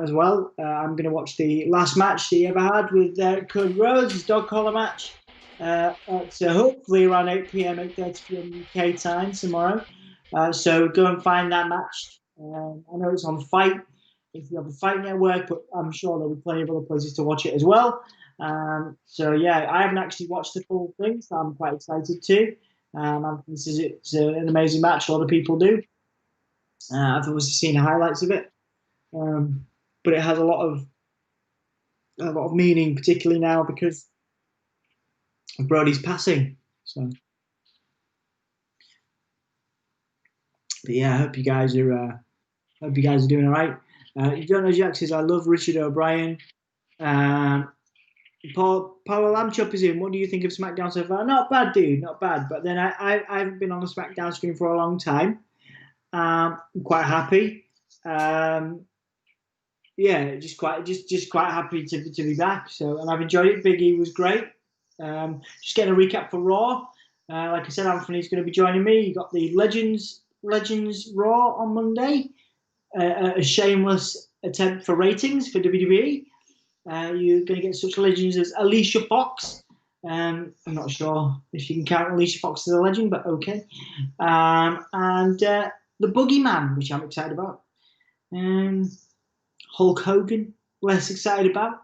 as well. I'm going to watch the last match he ever had with Cody Rhodes, his dog collar match. At hopefully around 8 p.m., 8:30 p.m. UK time tomorrow. So go and find that match. I know it's on Fight if you have a Fight network, but I'm sure there'll be plenty of other places to watch it as well. So yeah, I haven't actually watched the full thing, so I'm quite excited too. This is it's an amazing match. A lot of people do. I've obviously seen highlights of it, but it has a lot of meaning, particularly now because of Brody's passing. So, but yeah, I hope you guys are doing all right. You don't know Jack says I love Richard O'Brien. Paul Lamchop is in. What do you think of SmackDown so far? Not bad, dude. Not bad. But then I haven't been on the SmackDown stream for a long time. I'm quite happy. Yeah, just quite happy to be back. So, and I've enjoyed it. Big E was great. Just getting a recap for Raw. Like I said, Anthony's going to be joining me. You got the Legends Raw on Monday. A shameless attempt for ratings for WWE. You're going to get such legends as Alicia Fox. I'm not sure if you can count Alicia Fox as a legend, but okay. And the Boogeyman, which I'm excited about. Hulk Hogan, less excited about.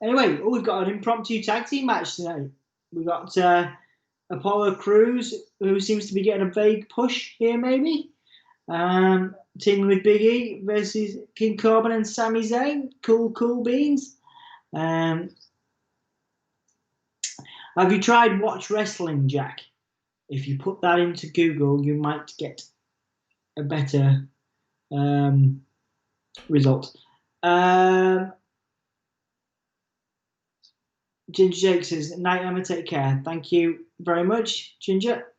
Anyway, we've got an impromptu tag team match tonight. We've got Apollo Crews, who seems to be getting a vague push here, maybe. Teaming with Big E versus King Corbin and Sami Zayn. Cool beans. Have you tried Watch Wrestling, Jack? If you put that into Google, you might get a better result. Ginger Jake says, "Night Emma, take care." Thank you very much, Ginger.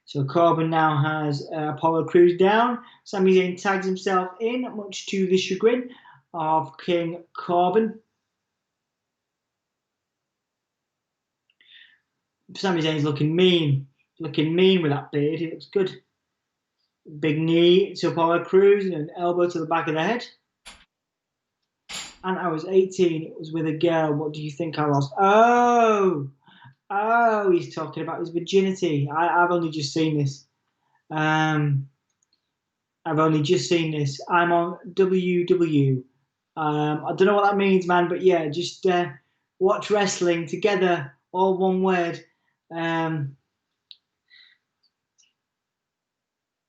So Corbin now has Apollo Crews down. Sami Zayn tags himself in, much to the chagrin of King Corbin. Sami Zayn's looking mean with that beard. He looks good. Big knee to Apollo Crews and an elbow to the back of the head. And I was 18. It was with a girl. What do you think I lost? Oh, he's talking about his virginity. I've only just seen this. I'm on WW. I don't know what that means, man, but yeah, just watch wrestling together, all one word.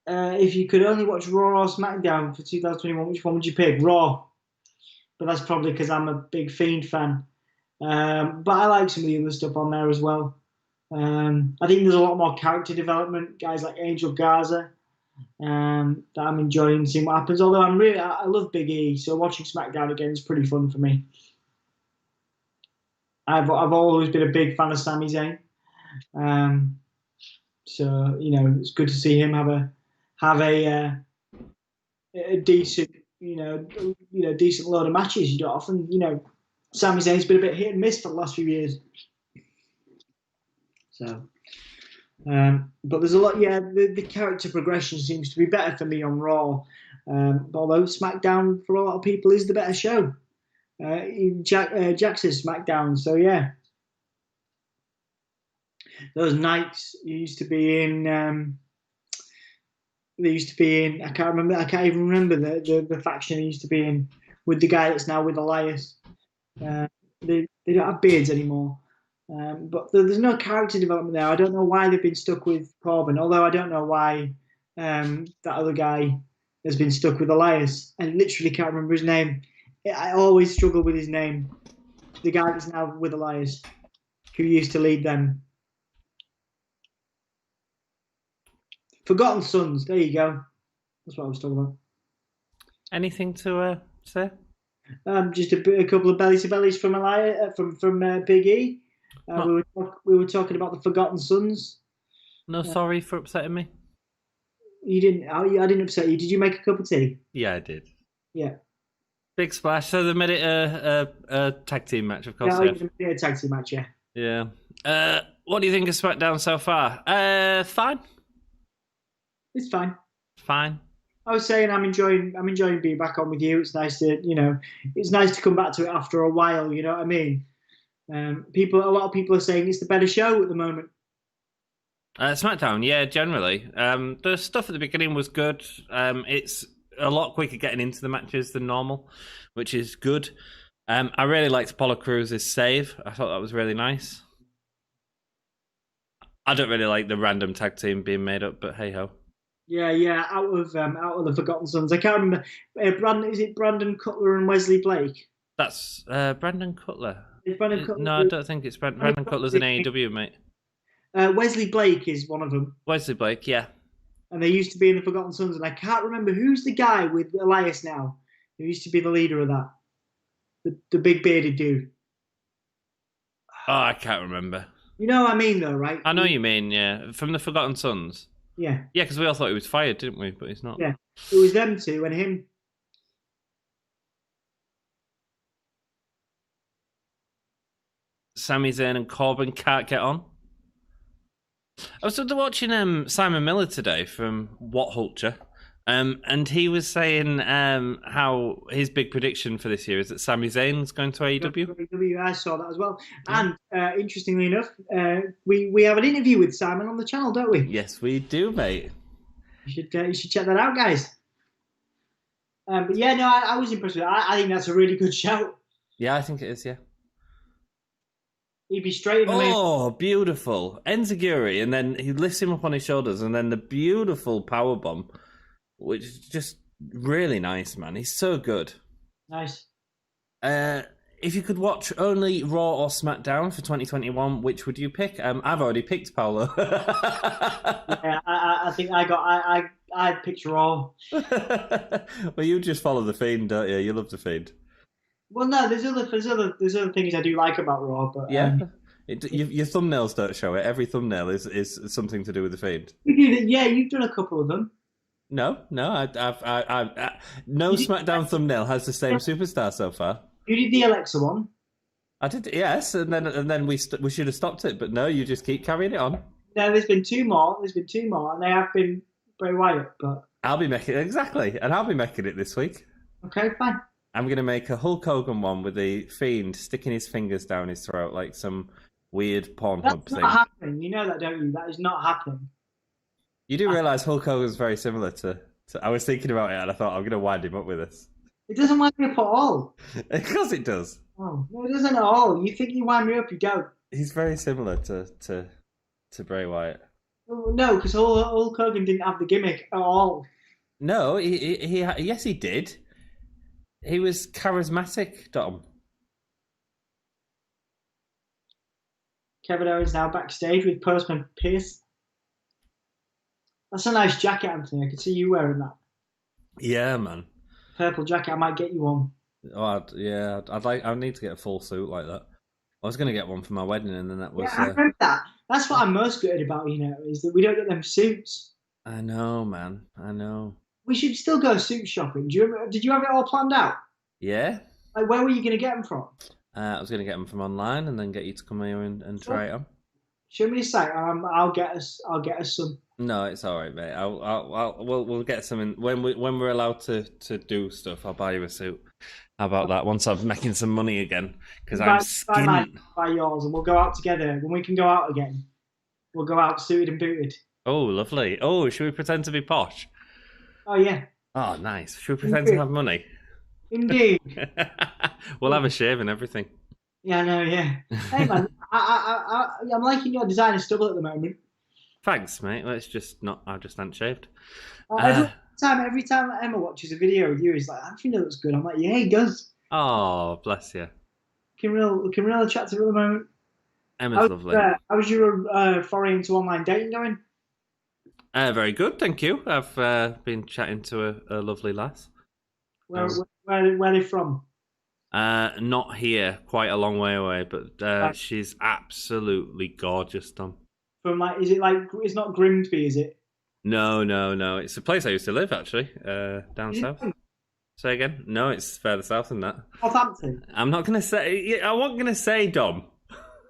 If you could only watch Raw or SmackDown for 2021, which one would you pick? Raw. But that's probably because I'm a big Fiend fan. But I like some of the other stuff on there as well. I think there's a lot more character development. Guys like Angel Garza that I'm enjoying seeing what happens. Although I love Big E, so watching SmackDown again is pretty fun for me. I've always been a big fan of Sami Zayn. So it's good to see him have a decent decent load of matches. You don't often Sami Zayn's been a bit hit and miss for the last few years. So, but there's a lot. Yeah, the character progression seems to be better for me on Raw. Although SmackDown for a lot of people is the better show. Jack says SmackDown. So yeah, those nights used to be in. They used to be in. I can't even remember the faction they used to be in with the guy that's now with Elias. They don't have beards anymore. But there's no character development there. I don't know why they've been stuck with Corbin, although I don't know why that other guy has been stuck with Elias. I literally can't remember his name. I always struggle with his name. The guy that's now with Elias, who used to lead them. Forgotten Sons. There you go. That's what I was talking about. Anything to say? Just a couple of belly to bellies from Big E. We were talking about the Forgotten Sons. No, sorry for upsetting me. You didn't. I didn't upset you. Did you make a cup of tea? Yeah, I did. Yeah. Big splash. So they made it a tag team match, of course. Yeah, a tag team match. Yeah. Yeah. What do you think of SmackDown so far? Fine. It's fine. Fine. I was saying I'm enjoying being back on with you. It's nice to it's nice to come back to it after a while. You know what I mean? A lot of people are saying it's the better show at the moment. SmackDown, yeah, generally. The stuff at the beginning was good. It's a lot quicker getting into the matches than normal, which is good. I really liked Apollo Crews' save. I thought that was really nice. I don't really like the random tag team being made up, but hey ho. Yeah. Out of the Forgotten Sons, I can't remember. Is it Brandon Cutler and Wesley Blake? That's Brandon Cutler. Brandon Cutler. No, I don't think it's Brandon Cutler's in AEW, mate. Wesley Blake is one of them. Wesley Blake, yeah. And they used to be in the Forgotten Sons, and I can't remember who's the guy with Elias now, who used to be the leader of that. The big bearded dude. Oh, I can't remember. You know what I mean, though, right? I know you mean, yeah. From the Forgotten Sons. Yeah. Yeah, because we all thought he was fired, didn't we? But he's not. Yeah. It was them two and him. Sami Zayn and Corbin can't get on. I was watching Simon Miller today from What Culture, and he was saying how his big prediction for this year is that Sami Zayn's going to AEW. I saw that as well. And interestingly enough, we have an interview with Simon on the channel, don't we? Yes, we do, mate. You should check that out, guys. But yeah, no, I was impressed with it. I think that's a really good shout. Yeah, I think it is, yeah. He'd be straight in the main. Oh, beautiful. Enziguri, and then he lifts him up on his shoulders, and then the beautiful powerbomb, which is just really nice, man. He's so good. Nice. If you could watch only Raw or SmackDown for 2021, which would you pick? I've already picked Paolo. Yeah, I think I picked Raw. Well, you just follow the Fiend, don't you? You love the Fiend. Well, no, there's other things I do like about Raw, but yeah, your thumbnails don't show it. Every thumbnail is something to do with the Fiend. Yeah, you've done a couple of them. No, I've no SmackDown thumbnail has the same superstar so far. You did the Alexa one. I did, yes, and then we should have stopped it, but no, you just keep carrying it on. No, there's been two more, and they have been Bray Wyatt, but I'll be making it this week. Okay, fine. I'm going to make a Hulk Hogan one with the Fiend sticking his fingers down his throat like some weird Pornhub thing. That's not happening. You know that, don't you? That is not happening. You do realise Hulk Hogan's very similar to... I was thinking about it and I thought, I'm going to wind him up with this. It doesn't wind me up at all. Of course it does. Oh, no, it doesn't at all. You think you wind me up, you don't. He's very similar to Bray Wyatt. No, because Hulk Hogan didn't have the gimmick at all. No, yes, he did. He was charismatic, Dom. Kevin Owens now backstage with Postman Pierce. That's a nice jacket, Anthony. I can see you wearing that. Yeah, man. Purple jacket. I might get you one. Oh, I need to get a full suit like that. I was going to get one for my wedding, and then that was. Yeah, I remember that. That's what I'm most gutted about. Is that we don't get them suits. I know, man. I know. We should still go suit shopping. Did you have it all planned out? Yeah. Like, where were you going to get them from? I was going to get them from online, and then get you to come here and try it on. Show me the site. I'll get us some. No, it's all right, mate. We'll get some in when we're allowed to do stuff. I'll buy you a suit. How about that? Once I'm making some money again, because I'm skint. Buy yours, and we'll go out together. When we can go out again, we'll go out suited and booted. Oh, lovely. Oh, should we pretend to be posh? Oh yeah. Oh, nice. Should we pretend to have money? Indeed. We'll have a shave and everything. Yeah, I know. Yeah. Hey man, I'm liking your designer stubble at the moment. Thanks, mate. Let's just not. I just haven't shaved. Every time Emma watches a video of you, he's like, "Anthony looks good." I'm like, "Yeah, he does." Oh, bless you. Looking real attractive at the moment. Emma's lovely. How was your foray into online dating going? Very good, thank you. I've been chatting to a lovely lass. Where are they from? Not here, quite a long way away, but Right. she's absolutely gorgeous, Tom. From like, is it like it's not Grimsby, is it? No. It's a place I used to live, actually, down Is it south. Say again? No, it's further south than that. Northampton? I'm not going to say... I wasn't going to say, Dom.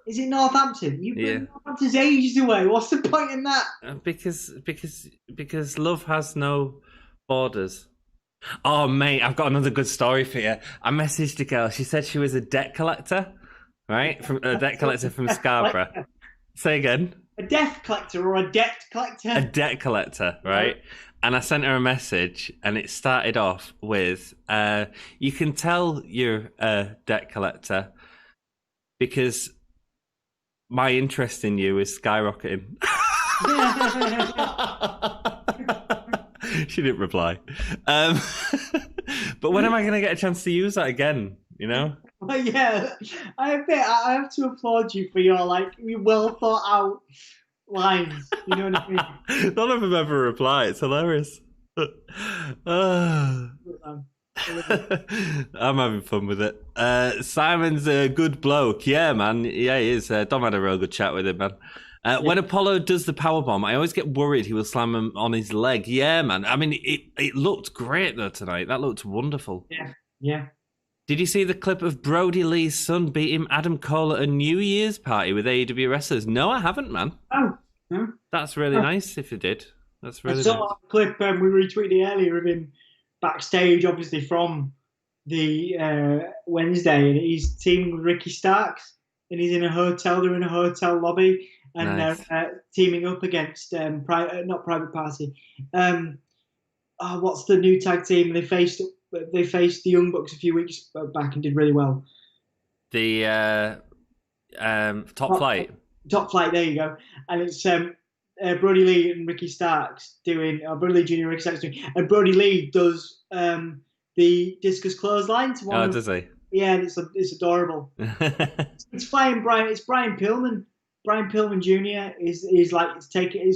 Is it Northampton? Yeah. Northampton's ages away. What's the point in that? Because love has no borders. Oh, mate, I've got another good story for you. I messaged a girl. She said she was a debt collector, right? From a debt collector from Scarborough. Say again. A death collector or a debt collector? A debt collector, right? And I sent her a message, and it started off with, you can tell you're a debt collector because my interest in you is skyrocketing. She didn't reply. But when am I going to get a chance to use that again, you know? Well, yeah, I have to applaud you for your well thought out lines. You know what I mean? None of them ever reply. It's hilarious. I'm having fun with it. Simon's a good bloke. Yeah, man. Yeah, he is. Dom had a real good chat with him, man. When Apollo does the powerbomb, I always get worried he will slam him on his leg. Yeah, man. I mean, it looked great, though, tonight. That looked wonderful. Yeah. Did you see the clip of Brody Lee's son beating Adam Cole at a New Year's party with AEW wrestlers? No, I haven't, man. Oh, no. That's really nice if you did. That's really I saw nice. a clip we retweeted earlier of him backstage, obviously from the Wednesday, and he's teaming with Ricky Starks, and he's in a hotel. They're in a hotel lobby, and Nice. they're teaming up against not Private Party. What's the new tag team? They faced the Young Bucks a few weeks back and did really well. The Top Flight. Top Flight, there you go. And it's Brody Lee and Ricky Starks doing, Brody Lee Jr. and Ricky Starks doing, and Brody Lee does the discus clothesline to one. Oh, does he? Yeah, it's adorable. It's flying Brian. It's Brian Pillman. Brian Pillman Jr. is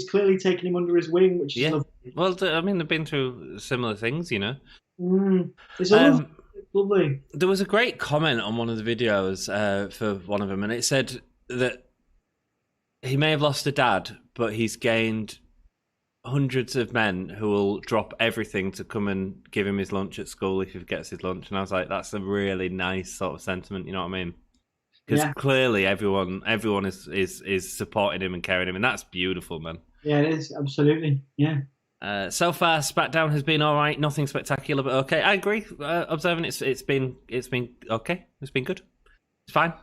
clearly taking him under his wing, which is lovely. Well, I mean, they've been through similar things, you know. It's lovely. There was a great comment on one of the videos for one of them, and it said that he may have lost a dad, but he's gained hundreds of men who will drop everything to come and give him his lunch at school if he gets his lunch. And I was like, that's a really nice sort of sentiment, you know what I mean? Because clearly everyone is supporting him and carrying him, and that's beautiful, man. Yeah, it is, absolutely. Yeah. So far, Smackdown has been all right. Nothing spectacular, but okay. I agree. Observing it's been okay. It's been good. It's fine.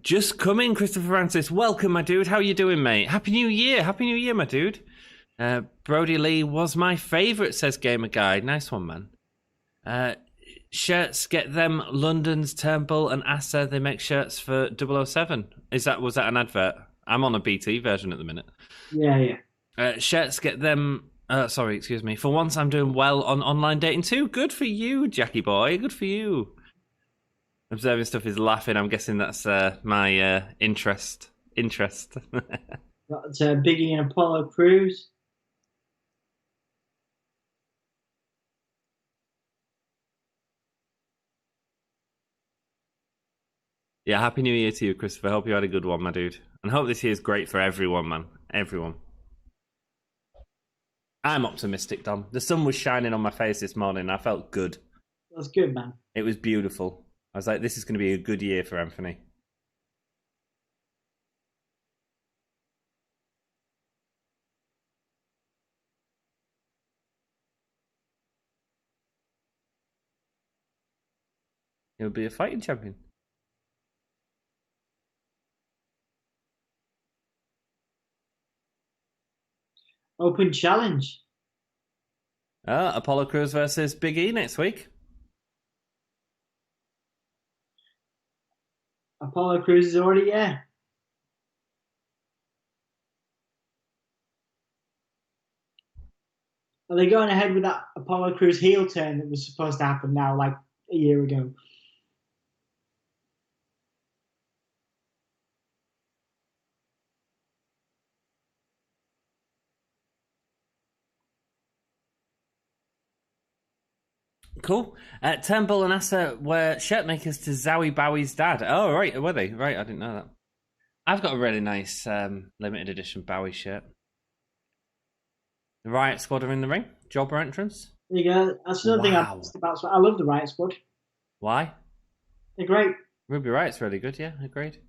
Just coming, Christopher Francis. Welcome, my dude. How you doing, mate? Happy New Year. Happy New Year, my dude. Brody Lee was my favourite, says Gamer Guy. Nice one, man. Shirts, get them. London's Turnbull and Asa, they make shirts for 007. Was that an advert? I'm on a BT version at the minute. Yeah. Shirts, get them. Sorry, excuse me. For once, I'm doing well on online dating too. Good for you, Jackie boy. Good for you. Observing stuff is laughing. I'm guessing that's my interest. Got Biggie and Apollo Crews. Yeah, Happy New Year to you, Christopher. Hope you had a good one, my dude. And hope this year is great for everyone, man. Everyone. I'm optimistic, Dom. The sun was shining on my face this morning. I felt good. That's good, man. It was beautiful. I was like, this is going to be a good year for Anthony. He'll be a fighting champion. Open challenge. Apollo Crews versus Big E next week. Apollo Crews is already Are they going ahead with that Apollo Crews heel turn that was supposed to happen now, like a year ago? Cool. Turnbull and Asa were shirt makers to Zowie Bowie's dad. Oh, right, were they? Right, I didn't know that. I've got a really nice limited edition Bowie shirt. The Riot Squad are in the ring. Jobber entrance. There you go. That's another thing I'm about. I love the Riot Squad. Why? They're great. Ruby Riot's really good, yeah, agreed.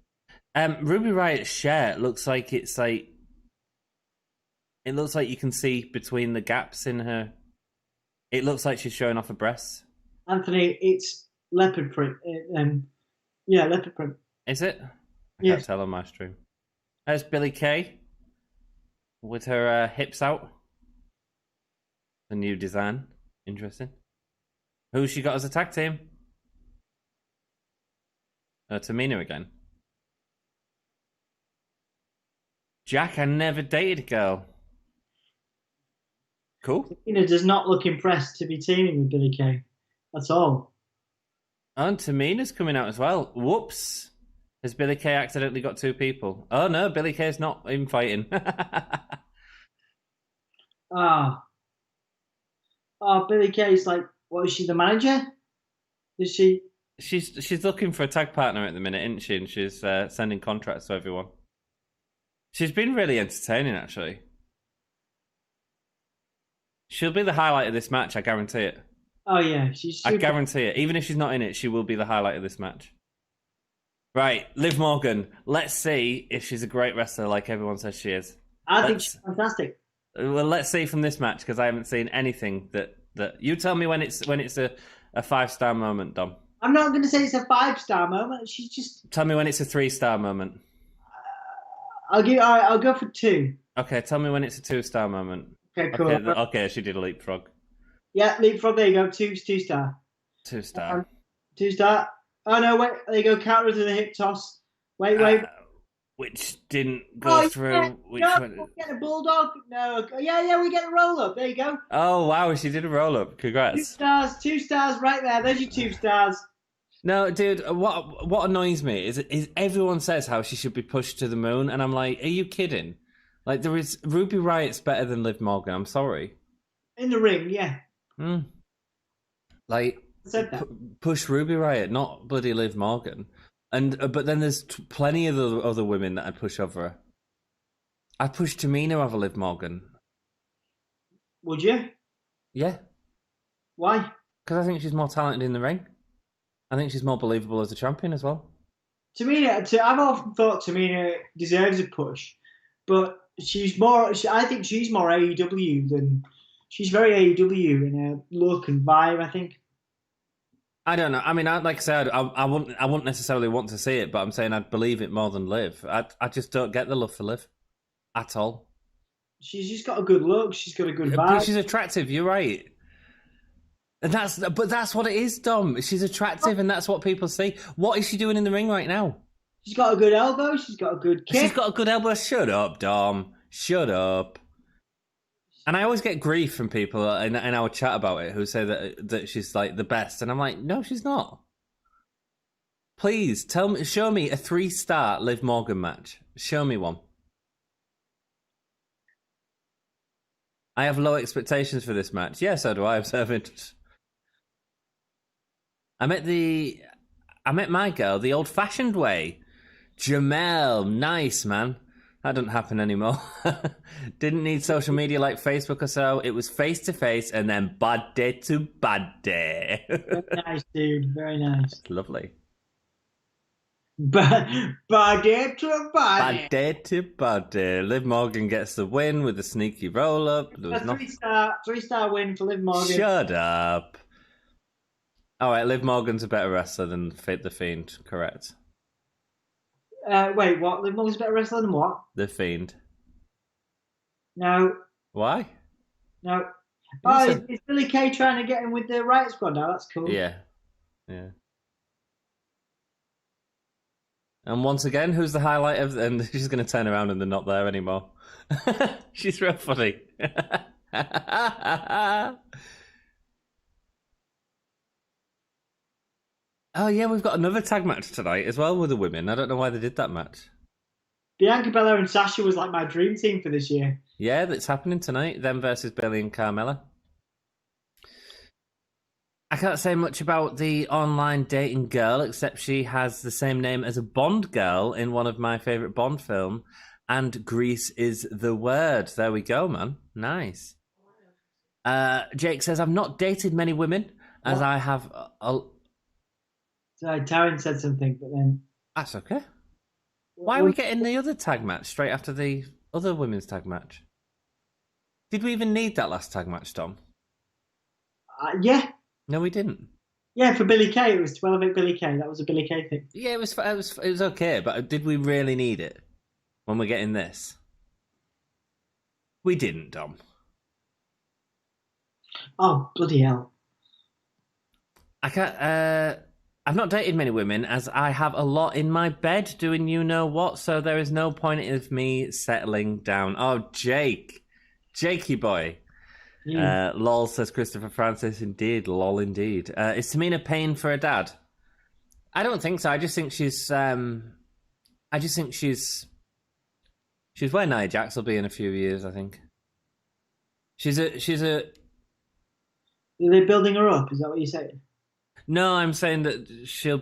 Ruby Riot's shirt looks like it's like... It looks like you can see between the gaps in her... It looks like she's showing off her breasts. Anthony, it's leopard print. Yeah, leopard print. Is it? I Yes. can't tell on my stream. There's Billie Kay with her hips out. The new design. Interesting. Who's she got as a tag team? Tamina again. Jack, I never dated a girl. Cool. Tamina does not look impressed to be teaming with Billie Kay at all. And Tamina's coming out as well. Whoops. Has Billie Kay accidentally got two people? Oh no, Billie Kay's not in fighting. Billie Kay's like, what is she, the manager? Is she? She's looking for a tag partner at the minute, isn't she? And she's sending contracts to everyone. She's been really entertaining, actually. She'll be the highlight of this match, I guarantee it. Oh yeah, she's super. I guarantee it. Even if she's not in it, she will be the highlight of this match. Right, Liv Morgan. Let's see if she's a great wrestler like everyone says she is. I think she's fantastic. Well, let's see from this match, because I haven't seen anything that... You tell me when it's a 5-star moment, Dom. I'm not going to say it's a 5-star moment. She's just... Tell me when it's a 3-star moment. I'll go for 2. Okay, tell me when it's a 2-star moment. Okay, cool. Okay, she did a leapfrog. Yeah, leapfrog, there you go. 2-star. 2-star. 2-star. Oh, no, wait. There you go. Counter to the hip toss. Wait. Which didn't go through. Yeah. Which No, went... we get a bulldog. No. Yeah, we get a roll up. There you go. Oh, wow, she did a roll up. Congrats. 2 stars right there. There's your 2 stars. No, dude, what annoys me is everyone says how she should be pushed to the moon, and I'm like, are you kidding? Like, there is... Ruby Riot's better than Liv Morgan, I'm sorry. In the ring, yeah. Like, push Ruby Riot, not bloody Liv Morgan. And but then there's plenty of the other women that I'd push over her. I'd push Tamina over Liv Morgan. Would you? Yeah. Why? Because I think she's more talented in the ring. I think she's more believable as a champion as well. Tamina, I've often thought Tamina deserves a push, but she's more. I think she's more AEW than she's very AEW in her look and vibe. I think. I don't know. I mean, like I said, I wouldn't necessarily want to see it, but I'm saying I'd believe it more than Liv. I just don't get the love for Liv at all. She's just got a good look. She's got a good vibe. But she's attractive. You're right. And that's what it is, Dom. She's attractive, and that's what people see. What is she doing in the ring right now? She's got a good elbow. She's got a good kick. She's got a good elbow. Shut up, Dom. Shut up. And I always get grief from people in our chat about it who say that she's like the best, and I'm like, no, she's not. Please show me a 3-star Liv Morgan match. Show me one. I have low expectations for this match. Yeah, so do I. Observant. I met my girl the old-fashioned way. Jamel, nice man. That doesn't happen anymore. Didn't need social media like Facebook or so. It was face-to-face and then body to body. Very nice, dude. Very nice. Lovely. Body to body. Body to body. Liv Morgan gets the win with a sneaky roll-up. A 3-star win for Liv Morgan. Shut up. All right, Liv Morgan's a better wrestler than The Fiend, correct? Wait, what? Liv Morgan's a better wrestler than what? The Fiend. No. Why? No. Oh, is Billie Kay trying to get in with the Riot Squad now? That's cool. Yeah. And once again, who's the highlight of... And she's going to turn around and they're not there anymore. She's real funny. Oh, yeah, we've got another tag match tonight as well with the women. I don't know why they did that match. Bianca, Belair and Sasha was like my dream team for this year. Yeah, that's happening tonight. Them versus Bayley and Carmella. I can't say much about the online dating girl, except she has the same name as a Bond girl in one of my favourite Bond film, and Grease is the word. There we go, man. Nice. Jake says, I've not dated many women, as What? I have... Sorry, Taryn said something, but then... That's okay. Why are we getting the other tag match straight after the other women's tag match? Did we even need that last tag match, Tom? Yeah. No, we didn't. Yeah, for Billy Kay, it was 12-8 Billy Kay. That was a Billy Kay thing. Yeah, it was okay, but did we really need it when we're getting this? We didn't, Dom. Oh, bloody hell. I can't. I've not dated many women, as I have a lot in my bed doing you know what, so there is no point of me settling down. Oh, Jakey boy. Lol, says Christopher Francis. Indeed, lol, indeed. Is Tamina paying for a dad? I don't think so. I just think she's where Nia Jax will be in a few years. I think she's a. Are they building her up? Is that what you're saying? No, I'm saying that she'll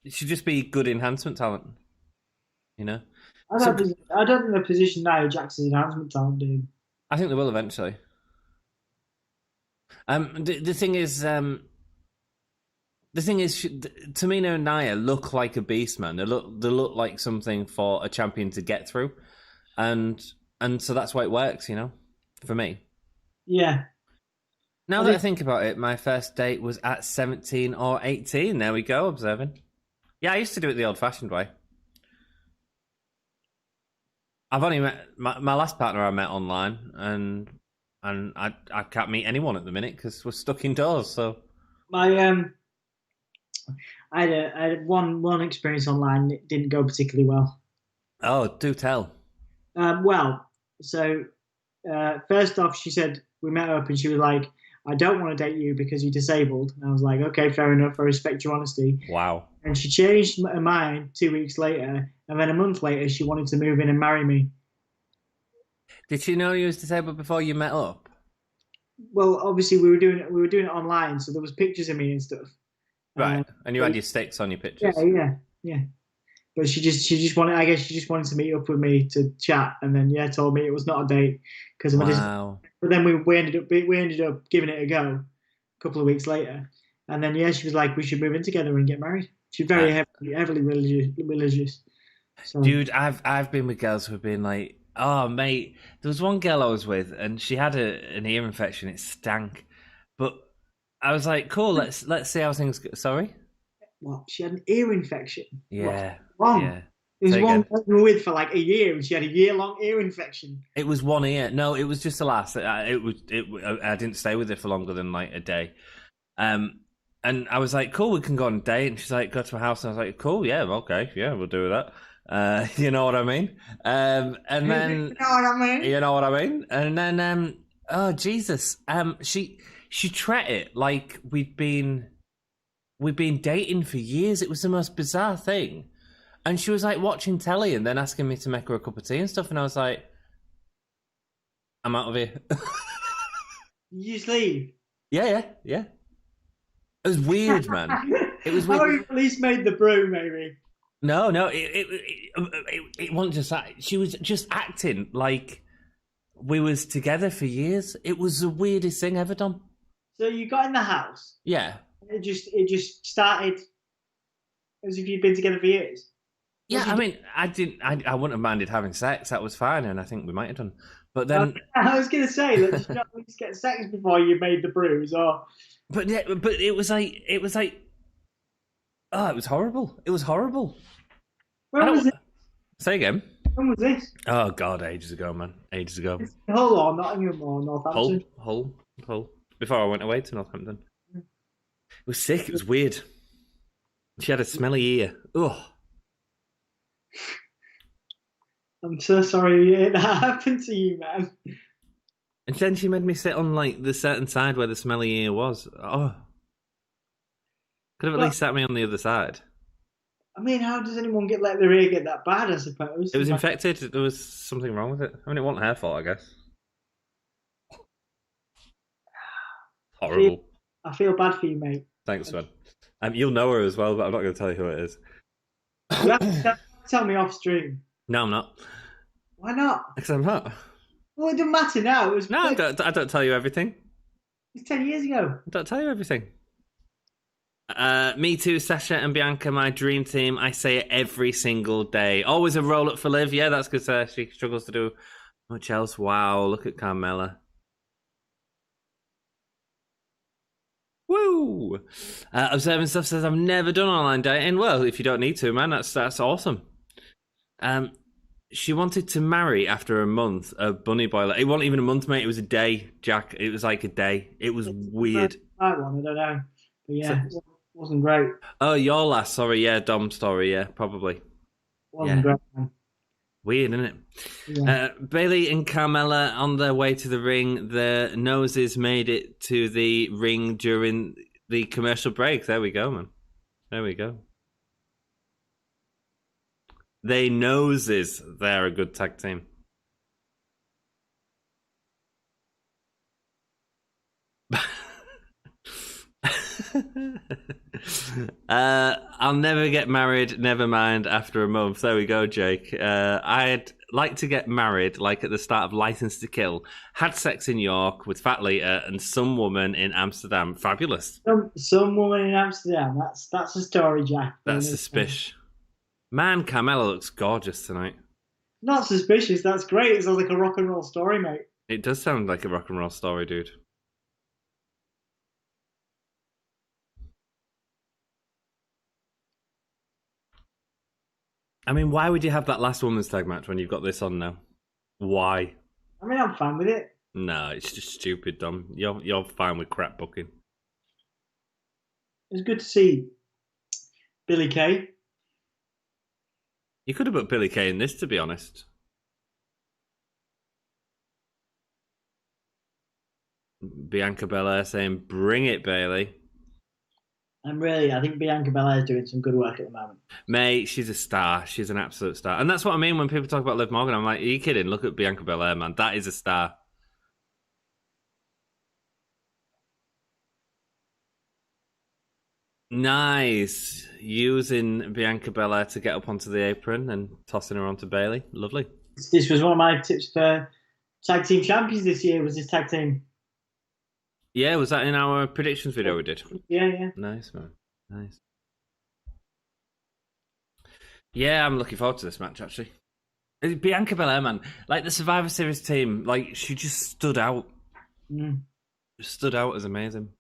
just be good enhancement talent. You know. I don't think the position Nia Jax is enhancement talent, dude. I think they will eventually. The thing is, Tamina and Nia look like a beast, man. They look like something for a champion to get through, and so that's why it works, you know, for me. Yeah. Now that I think about it, my first date was at 17 or 18. There we go, observing. Yeah, I used to do it the old-fashioned way. I've only met my last partner I met online, and I can't meet anyone at the minute because we're stuck indoors. So I had one experience online. It didn't go particularly well. Oh, do tell. First off, she said we met up, and she was like, "I don't want to date you because you're disabled." And I was like, "Okay, fair enough. I respect your honesty." Wow. And she changed her mind 2 weeks later, and then a month later, she wanted to move in and marry me. Did she know you was disabled before you met up? Well, obviously we were doing it online, so there was pictures of me and stuff. Right, and you had your sticks on your pictures. Yeah. But she just wanted. I guess she just wanted to meet up with me to chat, and then told me it was not a date because of wow. But then we ended up giving it a go a couple of weeks later, and then she was like, we should move in together and get married. She's very heavily religious. So. Dude, I've been with girls who've been like, oh mate, there was one girl I was with, and she had an ear infection. It stank, but I was like, cool, let's see how things go. Sorry. What? She had an ear infection. Yeah. What's wrong? Yeah. It was one we were with for like a year, and she had a year-long ear infection. It was one ear. No, it was just the last. I didn't stay with her for longer than like a day. And I was like, cool, we can go on a date. And she's like, go to my house. And I was like, cool, yeah, okay, yeah, we'll do that. You know what I mean? And then you know what I mean? You know what I mean? And then oh Jesus, she treated it like we'd been dating for years. It was the most bizarre thing. And she was like watching telly and then asking me to make her a cup of tea and stuff. And I was like, I'm out of here. You just leave? Yeah. It was weird, man. It was weird. Oh, you at least made the brew, maybe. No, it wasn't just that. She was just acting like we was together for years. It was the weirdest thing ever done. So you got in the house. Yeah. It just started as if you'd been together for years. Yeah, I mean, I wouldn't have minded having sex. That was fine, and I think we might have done. But then I was going to say, did you not at least get sex before you made the brews, or? But it was like, oh, it was horrible. It was horrible. When was it? Say again. When was this? Oh God, ages ago, man. Ages ago. Hull or Nottingham or Northampton? Hull. Before I went away to Northampton. It was sick. It was weird. She had a smelly ear. Ugh. I'm so sorry that happened to you, man. And then she made me sit on like the certain side where the smelly ear was. Oh. Could have at least sat me on the other side. I mean, how does anyone let their ear get that bad, I suppose? It was infected. There was something wrong with it. I mean, it wasn't her fault, I guess. Horrible. I feel bad for you, mate. Thanks, man. You'll know her as well, but I'm not going to tell you who it is. You have to tell me off stream. No, I'm not. Why not? Because I'm not. Well, it doesn't matter now. No, I don't tell you everything. It's 10 years ago. I don't tell you everything. Me too, Sasha and Bianca, my dream team. I say it every single day. Always a roll up for Liv. Yeah, that's because she struggles to do much else. Wow, look at Carmella. Woo! Observing Stuff says, I've never done online dating. Well, if you don't need to, man, that's awesome. She wanted to marry after a month of Bunny Boiler. It wasn't even a month, mate. It was a day, Jack. It was like a day. It was weird. I don't know. But yeah, it wasn't great. Oh, your last, sorry, yeah, Dom story, yeah, probably. Wasn't great, man. Weird, isn't it? Yeah. Bayley and Carmella on their way to the ring. Their noses made it to the ring during the commercial break. There we go, man. There we go. They noses. They're a good tag team. I'll never get married, never mind, after a month. There we go, Jake. I'd like to get married, like at the start of License to Kill. Had sex in York with Fat Lita and some woman in Amsterdam. Fabulous. Some woman in Amsterdam. That's a story, Jack. That's suspicious. Man, Carmella looks gorgeous tonight. Not suspicious. That's great. It sounds like a rock and roll story, mate. It does sound like a rock and roll story, dude. I mean, why would you have that last women's tag match when you've got this on now? Why? I mean, I'm fine with it. No, it's just stupid, Dom. You're fine with crap booking. It was good to see Billy Kay. You could have put Billy Kay in this, to be honest. Bianca Belair saying, bring it, Bayley. I think Bianca Belair is doing some good work at the moment. Mate, she's a star. She's an absolute star. And that's what I mean when people talk about Liv Morgan. I'm like, are you kidding? Look at Bianca Belair, man. That is a star. Nice. Using Bianca Belair to get up onto the apron and tossing her onto Bayley. Lovely. This was one of my tips for tag team champions this year, was this tag team. Yeah, was that in our predictions video we did? Yeah. Nice, man. Nice. Yeah, I'm looking forward to this match, actually. Bianca Belair, man. Like, the Survivor Series team, like, she just stood out. Stood out as amazing.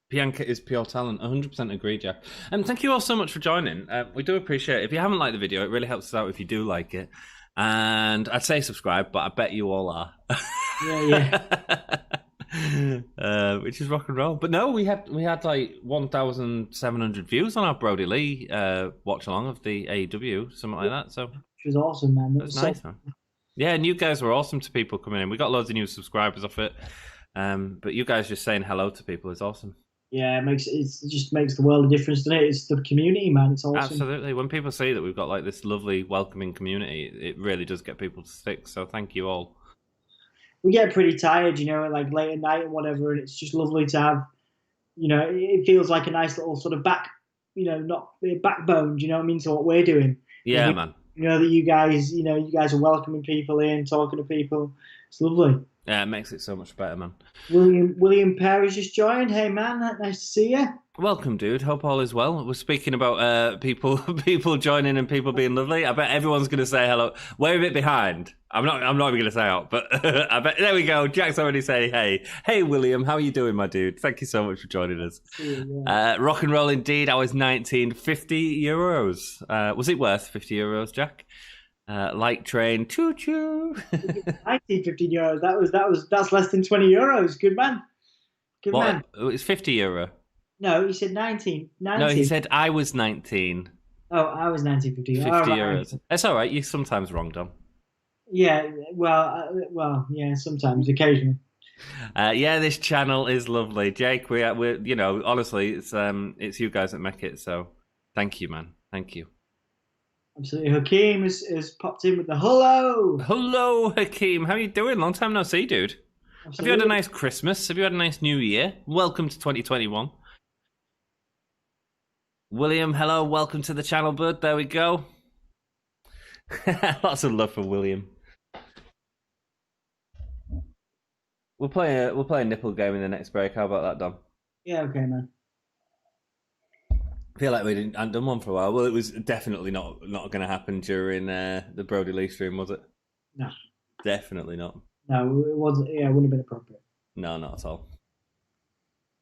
Bianca is pure talent. 100% agree, Jack. And thank you all so much for joining. We do appreciate it. If you haven't liked the video, it really helps us out if you do like it. And I'd say subscribe, but I bet you all are. Yeah. Which is rock and roll. But no, we had like 1,700 views on our Brody Lee watch along of the AEW, something like that. So which was awesome, man. That was nice, man. Yeah, and you guys were awesome to people coming in. We got loads of new subscribers off it. But you guys just saying hello to people is awesome. Yeah, it just makes the world a difference, doesn't it? It's the community, man. It's awesome. Absolutely. When people see that we've got like this lovely, welcoming community, it really does get people to stick. So thank you all. We get pretty tired, like late at night and whatever, and it's just lovely to have, it feels like a nice little sort of not backbone, do you know what I mean, to what we're doing. Yeah, man. That you guys are welcoming people in, talking to people. It's lovely. Yeah, it makes it so much better, man. William Perry's just joined. Hey, man, nice to see you. Welcome, dude. Hope all is well. We're speaking about people joining and people being lovely. I bet everyone's going to say hello. We're a bit behind. I'm not even going to say out, but I bet there we go. Jack's already saying hey. Hey, William, how are you doing, my dude? Thank you so much for joining us. Rock and roll indeed. I was 19. 50 euros. Was it worth 50 euros, Jack? Light train, choo choo. 15 euros. That's less than 20 euros. Good man. Good man. It's 50 euro. No, he said 19. No, he said I was 19. Oh, I was 19. 50 euros. That's all right. You're sometimes wrong, Dom. Yeah. Well, yeah. Sometimes, occasionally. Yeah, this channel is lovely, Jake. We're honestly, it's you guys that make it. So, thank you, man. Thank you. Absolutely. Hakeem has popped in with the hello. Hello, Hakeem. How you doing? Long time no see, dude. Have you had a nice Christmas? Have you had a nice New Year? Welcome to 2021. William, hello. Welcome to the channel, bud. There we go. Lots of love for William. We'll play a nipple game in the next break. How about that, Dom? Yeah, okay, man. I feel like we hadn't done one for a while. Well, it was definitely not going to happen during the Brody Lee stream, was it? No. Definitely not. No, it wasn't. Yeah, it wouldn't have been appropriate. No, not at all.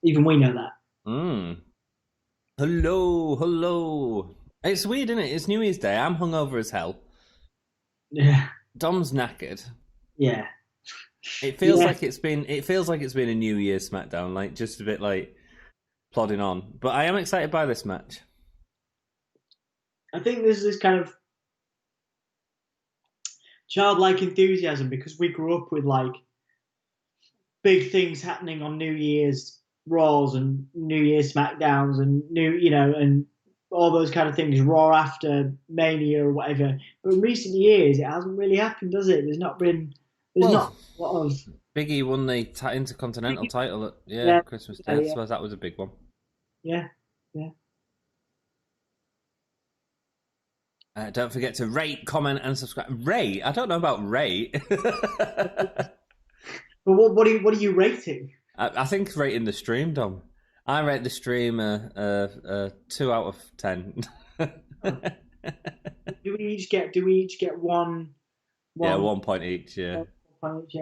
Even we know that. Hello. It's weird, isn't it? It's New Year's Day. I'm hungover as hell. Yeah. Dom's knackered. Yeah. It feels like it's been a New Year's Smackdown, like just a bit like plodding on. But I am excited by this match. I think there's this kind of childlike enthusiasm because we grew up with like big things happening on New Year's Raws and New Year's Smackdowns and and all those kind of things, Raw after Mania or whatever. But in recent years, it hasn't really happened, does it? There's not a lot of... Big E won the Intercontinental title at Christmas Day. Yeah. I suppose that was a big one. Yeah. Don't forget to rate, comment, and subscribe. Rate? I don't know about rate. But what are you rating? I think rating the stream, Dom. I rate the stream a 2 out of 10. Do we each get one? Yeah, 1 point each. Yeah. 1 point each,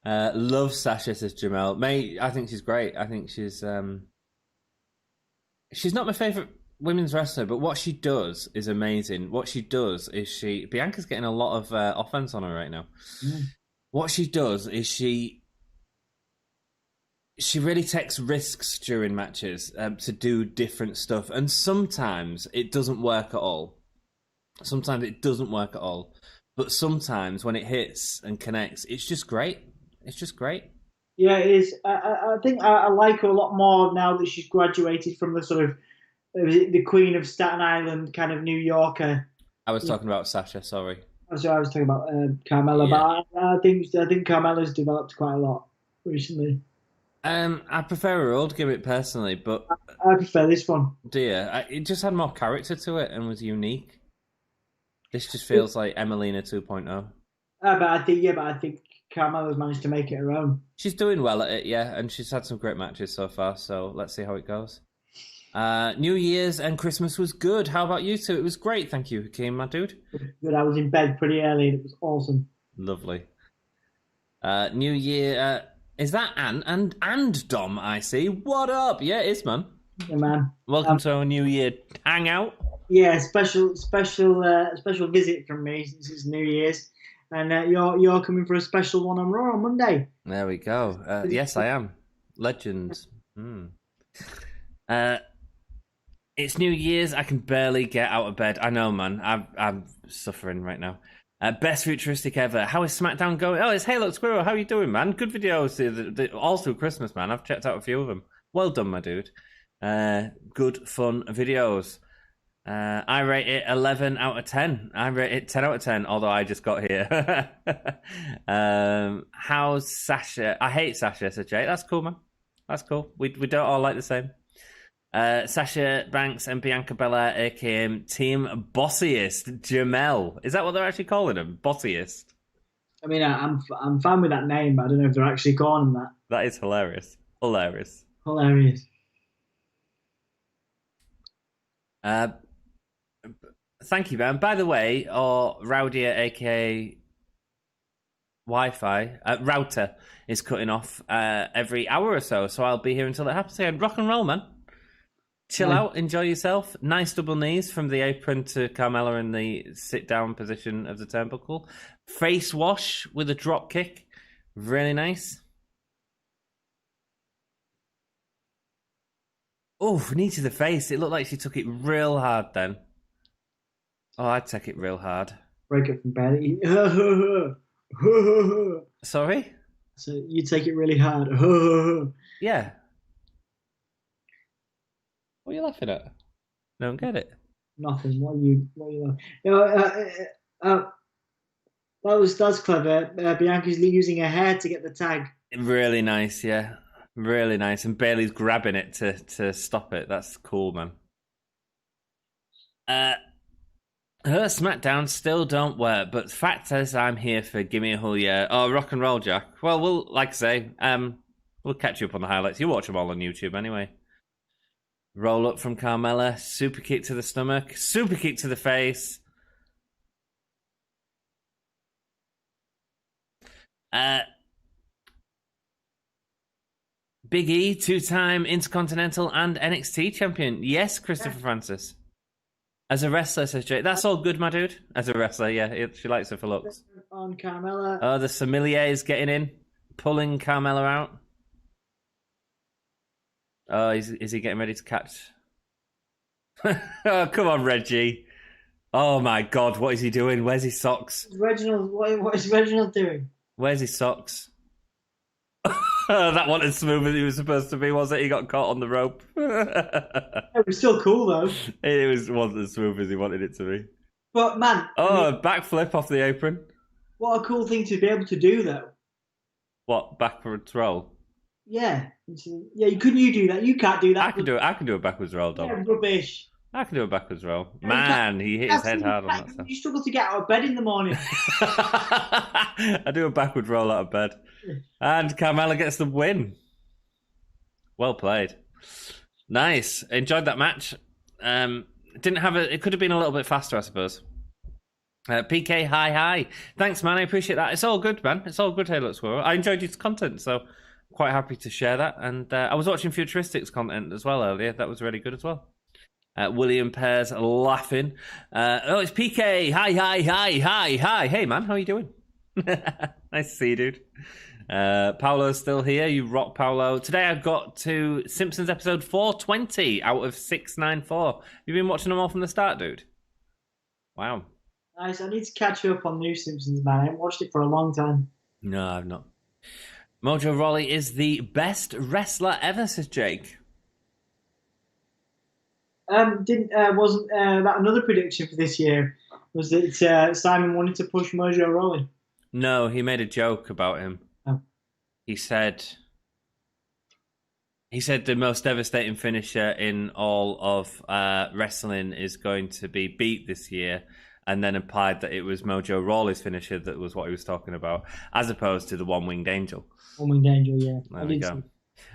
yeah. Love Sasha, says Jamel. Mate, I think she's great. I think she's not my favourite women's wrestler, but what she does is amazing. What she does is Bianca's getting a lot of offense on her right now. What she does is she really takes risks during matches to do different stuff, and sometimes it doesn't work at all. But sometimes when it hits and connects, it's just great. Yeah, it is. I think I like her a lot more now that she's graduated from the sort of the Queen of Staten Island kind of New Yorker. I was talking about Sasha, sorry. So I was talking about Carmella, yeah. But I think Carmella's developed quite a lot recently. I prefer her old gimmick personally, but I prefer this one. Dear, it just had more character to it and was unique. This just feels like Emelina 2.0. But I think Carmella's managed to make it her own. She's doing well at it, yeah, and she's had some great matches so far. So let's see how it goes. New Year's and Christmas was good. How about you two? It was great, thank you, Hakeem, my dude. Good. I was in bed pretty early and it was awesome. Lovely. New Year. Is that Anne and Dom? I see. What up? Yeah, it is, man. Yeah, man. Welcome to our New Year hangout. Yeah, special visit from me since it's New Year's, and you're coming for a special one on Raw on Monday. There we go. Yes, I am. Legends. It's New Year's. I can barely get out of bed. I know, man. I'm suffering right now. Best futuristic ever. How is Smackdown going? Oh, it's Halo Squirrel. How are you doing, man? Good videos. All through Christmas, man. I've checked out a few of them. Well done, my dude. Good, fun videos. I rate it 11 out of 10. I rate it 10 out of 10, although I just got here. How's Sasha? I hate Sasha, said Jay. That's cool, man. That's cool. We don't all like the same. Sasha Banks and Bianca Belair, aka Team Bossiest Jamel. Is that what they're actually calling him? Bossiest? I mean, I'm fine with that name, but I don't know if they're actually calling him that. That is hilarious. Hilarious. Thank you, man. By the way, our Rowdier, aka Wi-Fi router, is cutting off every hour or so I'll be here until that happens again. Rock and roll, man. Chill out, enjoy yourself. Nice double knees from the apron to Carmella in the sit-down position of the turnbuckle. Face wash with a drop kick. Really nice. Oh, knee to the face. It looked like she took it real hard then. Oh, I'd take it real hard. Break it from Bayley. Sorry? So you take it really hard. Yeah. What are you laughing at? Don't get it. Nothing. What are you laughing? That's clever. Bianca's using her hair to get the tag. Really nice, yeah. Really nice. And Bayley's grabbing it to stop it. That's cool, man. Her Smackdown still don't work, but the fact is I'm here for Gimme a Whole Year. Oh, rock and roll, Jack. Well, we'll, like I say, we'll catch you up on the highlights. You watch them all on YouTube anyway. Roll up from Carmella. Super kick to the stomach. Super kick to the face. Big E, 2-time Intercontinental and NXT champion. Yes, Christopher Francis. As a wrestler, says Jake. That's all good, my dude. As a wrestler, yeah. She likes her for looks. On Carmella. Oh, the sommelier is getting in. Pulling Carmella out. Oh, is he getting ready to catch? Oh, come on, Reggie. Oh, my God. What is he doing? Where's his socks? Reginald, what is Reginald doing? Where's his socks? That wasn't as smooth as he was supposed to be, was it? He got caught on the rope. It was still cool, though. Wasn't as smooth as he wanted it to be. But, man. Oh, a backflip off the apron. What a cool thing to be able to do, though. What, backwards roll? Yeah. Yeah, couldn't you do that? You can't do that. I can do a backwards roll, Dom. Yeah, rubbish. I can do a backwards roll. Man, he hit his head hard on that stuff. You struggle to get out of bed in the morning. I do a backward roll out of bed. And Carmella gets the win. Well played. Nice. Enjoyed that match. It could have been a little bit faster, I suppose. PK, hi. Thanks, man. I appreciate that. It's all good, man. It's all good, Halo Squirrel. I enjoyed your content, so quite happy to share that. And I was watching Futuristics content as well earlier. That was really good as well. William Pear's laughing. It's PK. Hi. Hey, man. How are you doing? Nice to see you, dude. Paolo's still here. You rock, Paolo. Today I've got to Simpsons episode 420 out of 694. You've been watching them all from the start, dude? Wow. Nice. I need to catch up on New Simpsons, man. I haven't watched it for a long time. No, I've not. Mojo Rawley is the best wrestler ever, says Jake. Wasn't that another prediction for this year? Was that Simon wanted to push Mojo Rawley? No, he made a joke about him. Oh. He said the most devastating finisher in all of wrestling is going to be beat this year, and then implied that it was Mojo Rawley's finisher that was what he was talking about, as opposed to the One-Winged Angel. One-Winged Angel, yeah. There we go.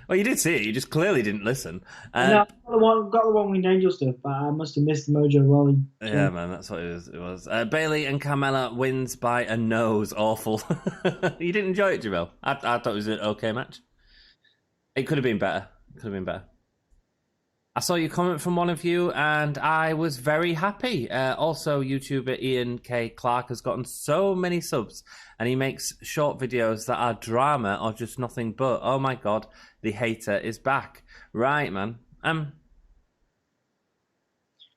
Well, you did see it. You just clearly didn't listen. No, I've got the One-Winged Angel stuff, but I must have missed the Mojo Rawley. Yeah, man, that's what it was. Bayley and Carmella wins by a nose. Awful. You didn't enjoy it, Jamel? I thought it was an okay match. It could have been better. I saw your comment from one of you, and I was very happy. Also, YouTuber Ian K. Clark has gotten so many subs, and he makes short videos that are drama or just nothing but. Oh my God, the hater is back. Right, man. All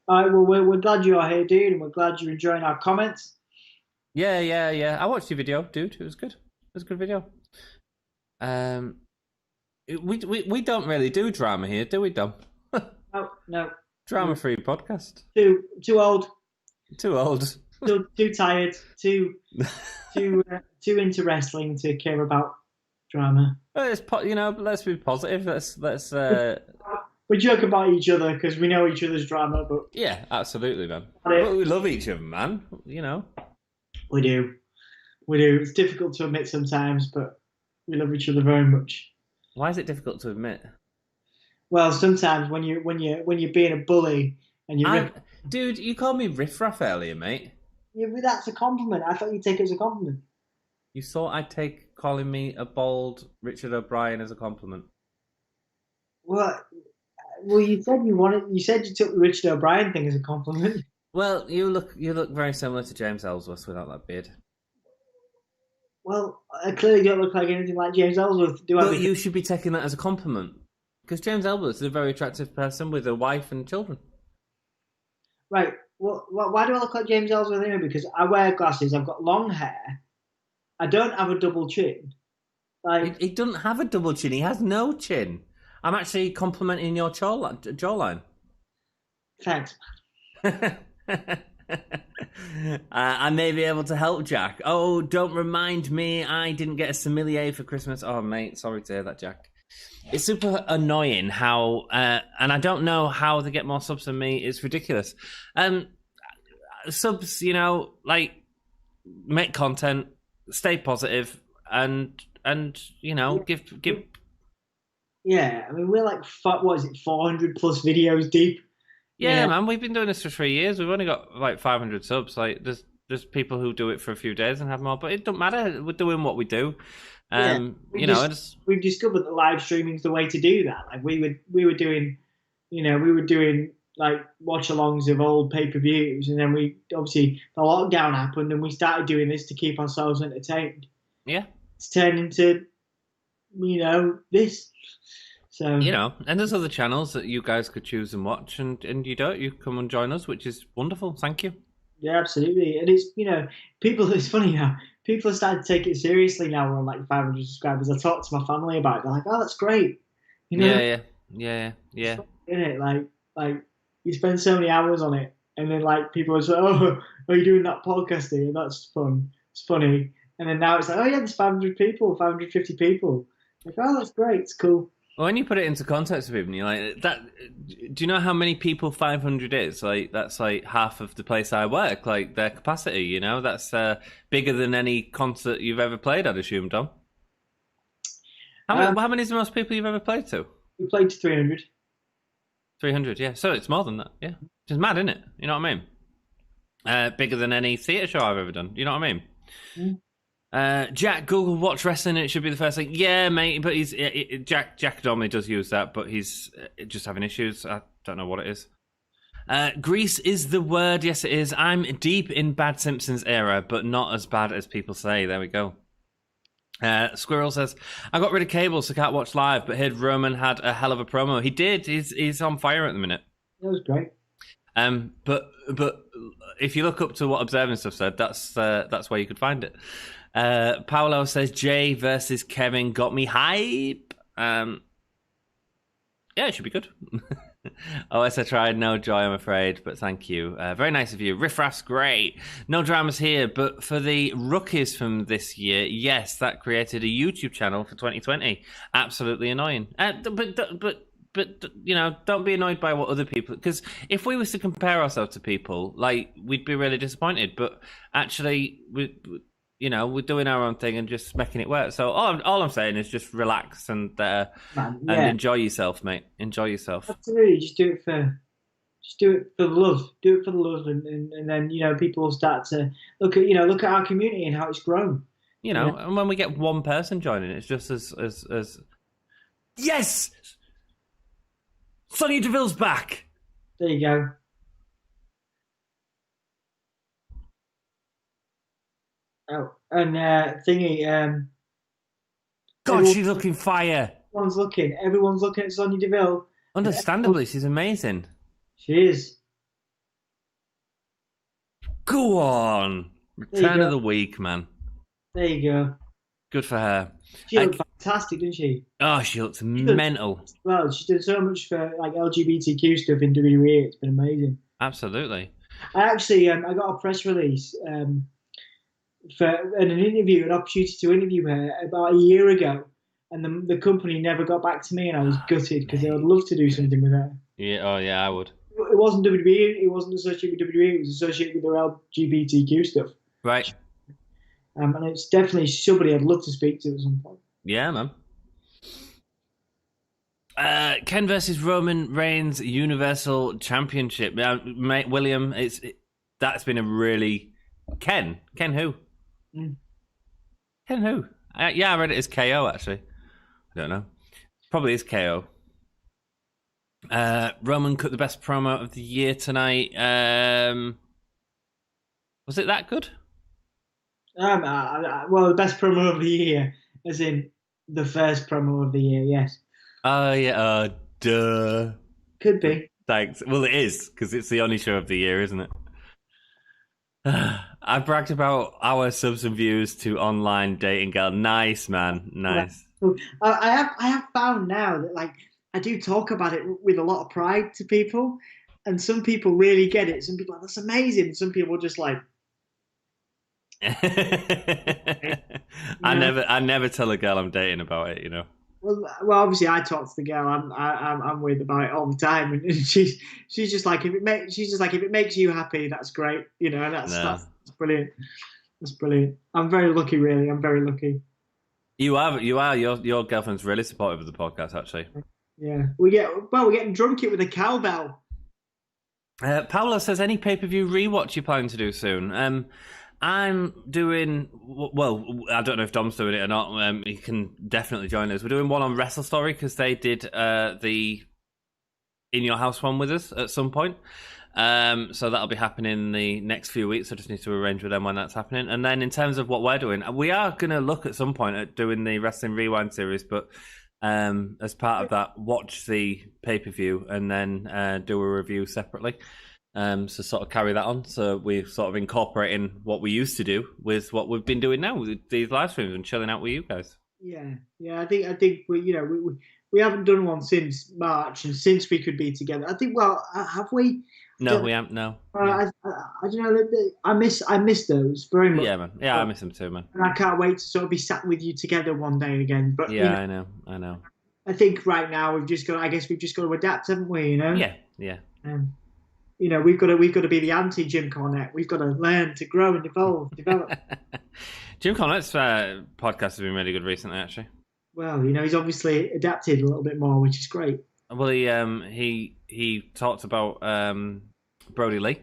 right, well, we're glad you are here, dude, and we're glad you're enjoying our comments. Yeah. I watched your video, dude. It was good. It was a good video. We don't really do drama here, do we, Dom? No. Drama-free podcast. Too old. Too old. Too tired. Too into wrestling to care about drama. Well, let's be positive. Let's. We joke about each other because we know each other's drama, but yeah, absolutely, man. But we love each other, man. You know. We do. It's difficult to admit sometimes, but we love each other very much. Why is it difficult to admit? Well, sometimes when you're being a bully and dude, you called me riffraff earlier, mate. Yeah, but that's a compliment. I thought you'd take it as a compliment. You thought I'd take calling me a bald Richard O'Brien as a compliment? Well, you said you took the Richard O'Brien thing as a compliment. Well, you look very similar to James Ellsworth without that beard. Well, I clearly don't look like anything like James Ellsworth. But you should be taking that as a compliment. Because James Ellsworth is a very attractive person with a wife and children. Right. Well, why do I look like James Ellsworth anyway? Because I wear glasses, I've got long hair, I don't have a double chin. He doesn't have a double chin, he has no chin. I'm actually complimenting your jawline. Thanks, man. I may be able to help Jack. Oh, don't remind me, I didn't get a sommelier for Christmas. Oh, mate, sorry to hear that, Jack. It's super annoying how, and I don't know how they get more subs than me. It's ridiculous. Subs, like, make content, stay positive, and give. Yeah, I mean, we're like, what is it, 400 plus videos deep? Yeah, man, we've been doing this for 3 years. We've only got like 500 subs. Like, there's people who do it for a few days and have more, but it don't matter. We're doing what we do. We've discovered that live streaming is the way to do that. Like we were doing like watch-alongs of old pay-per-views, and then we obviously the lockdown happened, and we started doing this to keep ourselves entertained. Yeah, it's turned into this. So and there's other channels that you guys could choose and watch, and you don't. You come and join us, which is wonderful. Thank you. Yeah, absolutely. And it's people. It's funny now. People have started to take it seriously now. We're on like 500 subscribers. I talked to my family about it. They're like, "Oh, that's great." Yeah. In it, like you spend so many hours on it, and then like people are like, "Oh, are you doing that podcast here? That's fun. It's funny." And then now it's like, "Oh yeah, there's 500 people, 550 people." Like, "Oh, that's great. It's cool." Well, when you put it into context of even, you're like, that. Do you know how many people 500 is? Like, that's like half of the place I work. Like their capacity, that's bigger than any concert you've ever played. I'd assume, Dom. How many is the most people you've ever played to? We played to 300. 300, yeah. So it's more than that, yeah. Which is mad, isn't it? You know what I mean? Bigger than any theatre show I've ever done. You know what I mean? Mm. Jack, Google Watch Wrestling, it should be the first thing. Yeah, mate, but Jack normally does use that, but he's just having issues. I don't know what it is. Grease is the word. Yes, it is. I'm deep in Bad Simpsons era, but not as bad as people say. There we go. Squirrel says, I got rid of cable, so can't watch live, but heard Roman had a hell of a promo. He did. He's on fire at the minute. That was great. But if you look up to what Observing Stuff said, that's where you could find it. Paolo says Jay versus Kevin got me hype. Yeah, it should be good. OS I tried, no joy, I'm afraid, but thank you. Very nice of you. Riffraff's great. No dramas here, but for the rookies from this year, yes, that created a YouTube channel for 2020. Absolutely annoying. But don't be annoyed by what other people, because if we was to compare ourselves to people, like, we'd be really disappointed. But actually, we're doing our own thing and just making it work. So all I'm saying is just relax and enjoy yourself, mate. Enjoy yourself. Absolutely, just do it for the love. Do it for the love, and then people will start to look at our community and how it's grown. And when we get one person joining, it's just as yes, Sonya Deville's back. There you go. Oh, and thingy. God, she's looking fire. Everyone's looking at Sonya Deville. Understandably, she's amazing. She is. Go on. Return of the week, man. There you go. Good for her. She looked fantastic, didn't she? Oh, she looks mental. Well, she did so much for like LGBTQ stuff in WWE. It's been amazing. Absolutely. I actually, I got a press release for an interview, an opportunity to interview her about a year ago, and the company never got back to me, and I was gutted because I would love to do something with her. Yeah, oh yeah, I would. It wasn't WWE. It wasn't associated with WWE. It was associated with their LGBTQ stuff. Right. And it's definitely somebody I'd love to speak to at some point. Yeah, man. Ken versus Roman Reigns Universal Championship. Mate, William, that's been a really Ken who? Ken who? Yeah, I read it as KO actually. I don't know. Probably is KO. Roman cut the best promo of the year tonight. Was it that good? Well, the best promo of the year, as in the first promo of the year, yes. Oh, yeah. Duh. Could be. Thanks. Well, it is, because it's the only show of the year, isn't it? I bragged about our subs and views to online dating girl. Nice, man. Nice. I have found now that, like, I do talk about it with a lot of pride to people. and some people really get it. Some people are like, that's amazing. Some people are just like, I never tell a girl I'm dating about it, you know. Well, obviously, I talk to the girl I'm with about it all the time, and she's just like, if it makes you happy, that's great, you know, and that's brilliant. That's brilliant. I'm very lucky, really. I'm very lucky. You are. Your girlfriend's really supportive of the podcast, actually. Yeah, we're getting drunk it with a cowbell. Paolo says, any pay-per-view rewatch you planning to do soon? I'm doing, well, I don't know if Dom's doing it or not. He can definitely join us. We're doing one on Wrestle Story because they did the In Your House one with us at some point. So that'll be happening in the next few weeks. I just need to arrange with them when that's happening. And then in terms of what we're doing, we are going to look at some point at doing the Wrestling Rewind series, but as part of that, watch the pay-per-view and then do a review separately. So sort of carry that on. So we're sort of incorporating what we used to do with what we've been doing now with these live streams and chilling out with you guys. Yeah. I think we haven't done one since March and since we could be together. I think. Well, have we? No, we haven't. No. I don't know. I miss those very much. Yeah, man. Yeah, I miss them too, man. And I can't wait to sort of be sat with you together one day again. But yeah, I know. I think right now we've just got to adapt, haven't we? You know. Yeah. We've got to be the anti Jim Cornette. We've got to learn to grow and develop. Jim Cornette's podcast has been really good recently, actually. Well, he's obviously adapted a little bit more, which is great. Well, he talked about Brody Lee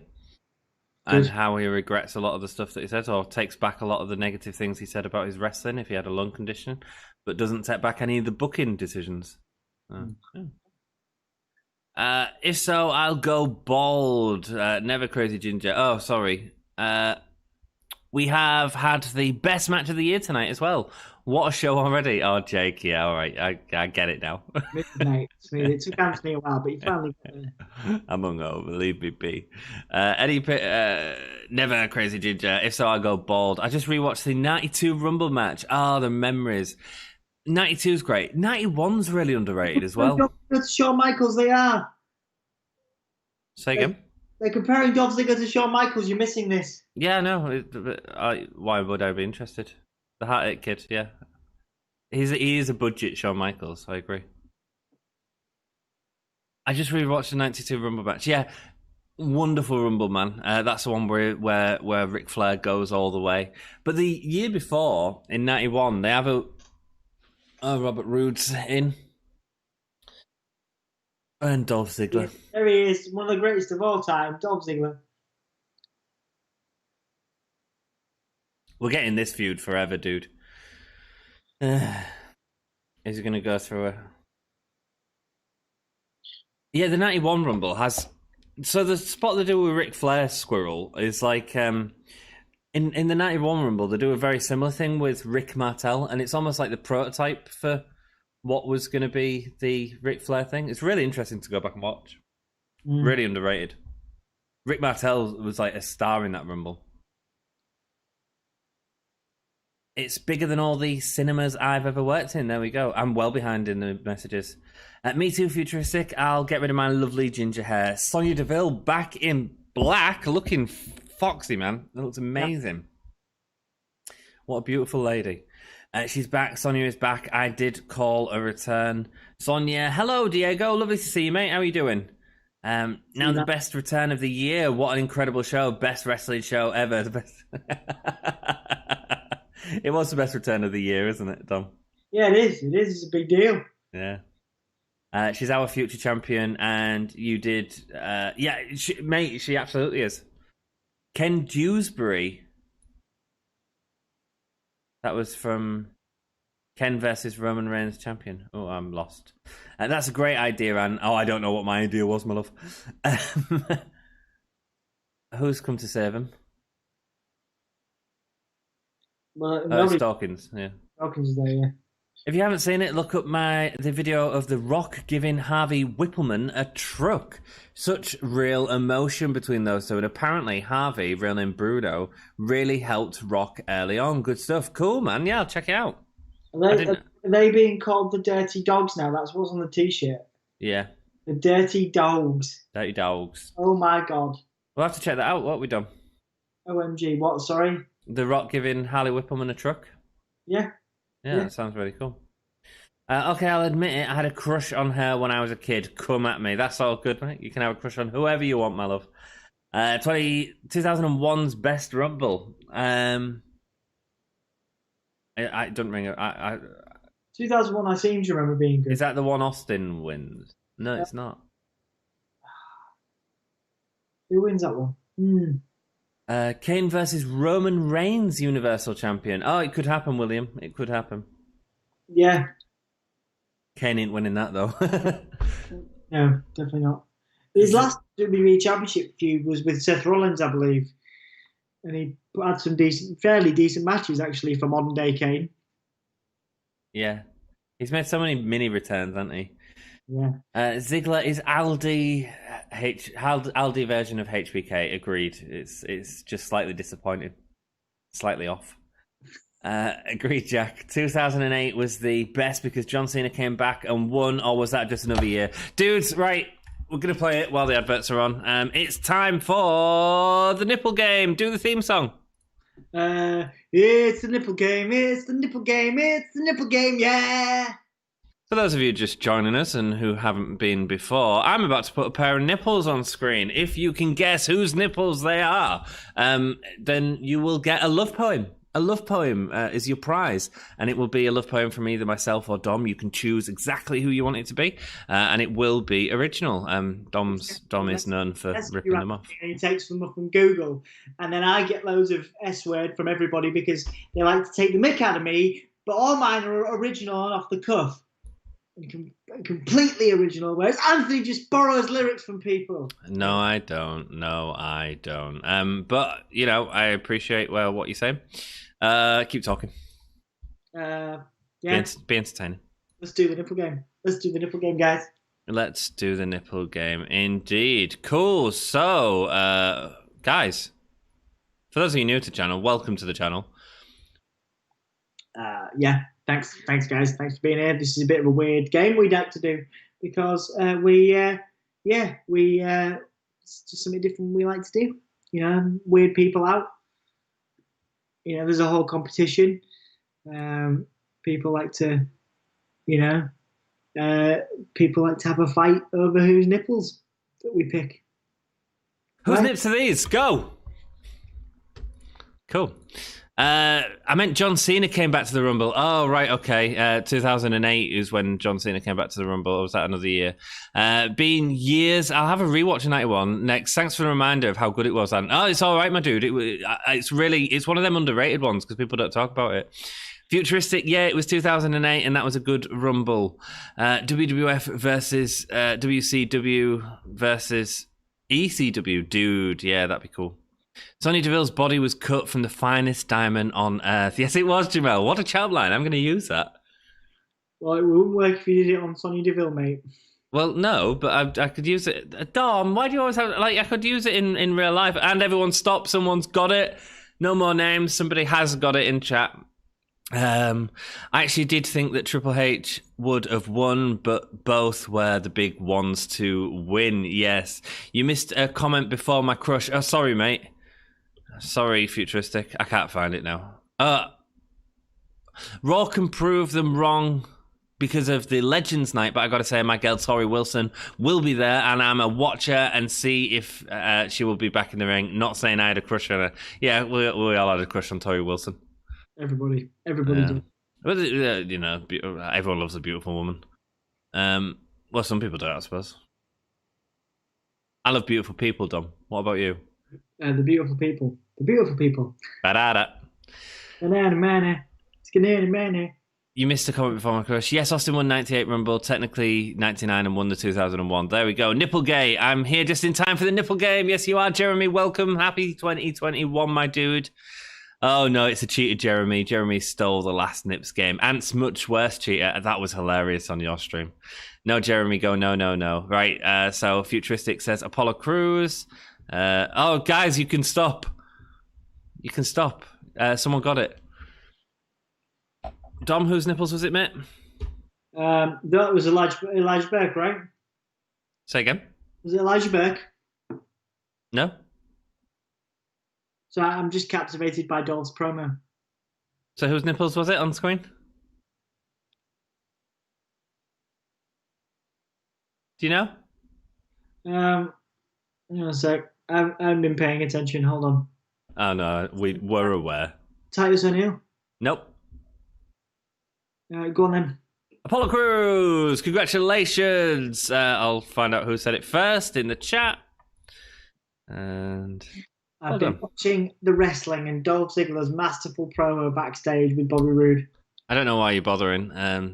and how he regrets a lot of the stuff that he said, or takes back a lot of the negative things he said about his wrestling if he had a lung condition, but doesn't take back any of the booking decisions. If so, I'll go bald. Never Crazy Ginger. Oh, sorry. We have had the best match of the year tonight as well. What a show already. Oh, Jake, yeah, all right. I get it now. Mate, it took Anthony a while, but you finally got there. I'm hungover, leave me be. Never Crazy Ginger. If so, I'll go bald. I just rewatched the 92 Rumble match. Oh, the memories. 92's great. 91's really underrated as well. That's Shawn Michaels, they are. Say again? They're comparing Dolph Ziggler to Shawn Michaels. You're missing this. Yeah, no. Why would I be interested? The Heartache Kid, yeah. He is a budget Shawn Michaels, I agree. I just rewatched the 92 Rumble match. Yeah, wonderful Rumble, man. That's the one where Ric Flair goes all the way. But the year before, in 91, they have Robert Roode's in. And Dolph Ziggler. Yeah, there he is, one of the greatest of all time, Dolph Ziggler. We're getting this feud forever, dude. Is he going to go through a... Yeah, the 91 Rumble has... So the spot they do with Ric Flair's squirrel is like... In the 91 Rumble, they do a very similar thing with Rick Martel, and it's almost like the prototype for what was going to be the Ric Flair thing. It's really interesting to go back and watch. Really underrated. Rick Martel was like a star in that Rumble. It's bigger than all the cinemas I've ever worked in. There we go. I'm well behind in the messages. Me too, futuristic. I'll get rid of my lovely ginger hair. Sonya Deville back in black, looking foxy, man. That looks amazing. Yeah. What a beautiful lady. She's back. Sonya is back. I did call a return. Sonya, hello, Diego. Lovely to see you, mate. How are you doing? Now the best return of the year. What an incredible show. Best wrestling show ever. The best. It was the best return of the year, isn't it, Dom? Yeah, it is. It is. It's a big deal. Yeah. She's our future champion, and you did... mate, she absolutely is. Ken Dewsbury. That was from Ken versus Roman Reigns champion. Oh, I'm lost. That's a great idea, Anne. Oh, I don't know what my idea was, my love. Who's come to save him? Well, it's Dawkins, yeah. Dawkins is there, yeah. If you haven't seen it, look up the video of The Rock giving Harvey Whippleman a truck. Such real emotion between those two. And apparently Harvey, real name Bruno, really helped Rock early on. Good stuff. Cool, man. Yeah, I'll check it out. Are they being called the Dirty Dogs now? That's what's on the T-shirt. Yeah. The Dirty Dogs. Dirty Dogs. Oh my God. We'll have to check that out. What have we done? OMG. What? Sorry. The Rock giving Harley Whippleman a truck. Yeah. Yeah, that sounds really cool. Okay, I'll admit it. I had a crush on her when I was a kid. Come at me. That's all good, mate. You can have a crush on whoever you want, my love. 2001's Best Rumble. I don't ring it. 2001, I seem to remember being good. Is that the one Austin wins? No, it's not. Who wins that one? Kane versus Roman Reigns, Universal Champion. Oh, it could happen, William. It could happen. Yeah. Kane ain't winning that, though. No, definitely not. His last WWE Championship feud was with Seth Rollins, I believe. And he had some fairly decent matches, actually, for modern day Kane. Yeah. He's made so many mini returns, hasn't he? Yeah. Ziggler is Aldi version of HBK. Agreed. It's just slightly disappointing. Slightly off. Agreed, Jack. 2008 was the best because John Cena came back and won, or was that just another year? Dudes, right, we're going to play it while the adverts are on. It's time for the nipple game. Do the theme song. It's the nipple game, it's the nipple game, it's the nipple game, yeah! For those of you just joining us and who haven't been before, I'm about to put a pair of nipples on screen. If you can guess whose nipples they are, then you will get a love poem. A love poem is your prize, and it will be a love poem from either myself or Dom. You can choose exactly who you want it to be, and it will be original. Dom is known for ripping them off. And he takes them up from Google, and then I get loads of S-word from everybody because they like to take the mick out of me, but all mine are original and off the cuff. And completely original, whereas Anthony just borrows lyrics from people. No, I don't. But, you know, I appreciate what you're saying. Keep talking. Yeah. Be entertaining. Let's do the nipple game. Let's do the nipple game, guys. Let's do the nipple game, indeed. Cool. So, guys, for those of you new to the channel, welcome to the channel. Yeah. Thanks, guys. Thanks for being here. This is a bit of a weird game we'd like to do because it's just something different we like to do. You know, weird people out. You know, there's a whole competition. People like to, people like to have a fight over whose nipples that we pick. Whose nips are these? Go. Cool. I meant John Cena came back to the Rumble. Oh, right, okay. 2008 is when John Cena came back to the Rumble. Or was that another year? Been years. I'll have a rewatch of 91 next. Thanks for the reminder of how good it was. And it's all right, my dude. It's one of them underrated ones because people don't talk about it. Futuristic, yeah, it was 2008, and that was a good Rumble. WWF versus WCW versus ECW. Dude, yeah, that'd be cool. Sonya Deville's body was cut from the finest diamond on earth. Yes, it was, Jamel. What a chat line. I'm going to use that. Well, it wouldn't work if you did it on Sonya Deville, mate. Well, no, but I could use it. Dom, why do you always have... I could use it in real life. And everyone stop. Someone's got it. No more names. Somebody has got it in chat. I actually did think that Triple H would have won, but both were the big ones to win. Yes. You missed a comment before my crush. Oh, sorry, mate. Sorry, Futuristic. I can't find it now. Raw can prove them wrong because of the Legends Night, but I got to say, my girl Tori Wilson will be there, and I'm a watcher and see if she will be back in the ring. Not saying I had a crush on her. Yeah, we all had a crush on Tori Wilson. Everybody did. But, everyone loves a beautiful woman. Well, some people do, I suppose. I love beautiful people, Dom. What about you? The beautiful people. The beautiful people. Ba-da-da. Banana mana. Skinny mana. You missed a comment before my crush. Yes, Austin won 98 Rumble, technically 99 and won the 2001. There we go. Nipple gay. I'm here just in time for the nipple game. Yes, you are, Jeremy. Welcome. Happy 2021, my dude. Oh, no, it's a cheater, Jeremy. Jeremy stole the last Nips game. Ant's much worse cheater. That was hilarious on your stream. No, Jeremy, go no. Right, so Futuristic says Apollo Crews. Oh, guys, you can stop. You can stop. Someone got it. Dom, whose nipples was it, mate? That was Elijah Burke, right? Say again? Was it Elijah Burke? No? So I'm just captivated by Dolph's promo. So whose nipples was it on screen? Do you know? Hang on a sec. I haven't been paying attention. Hold on. Oh, no, we were aware. Titus O'Neil. Nope. Go on then. Apollo Crews, congratulations. I'll find out who said it first in the chat. And I've been watching the wrestling and Dolph Ziggler's masterful promo backstage with Bobby Roode. I don't know why you're bothering.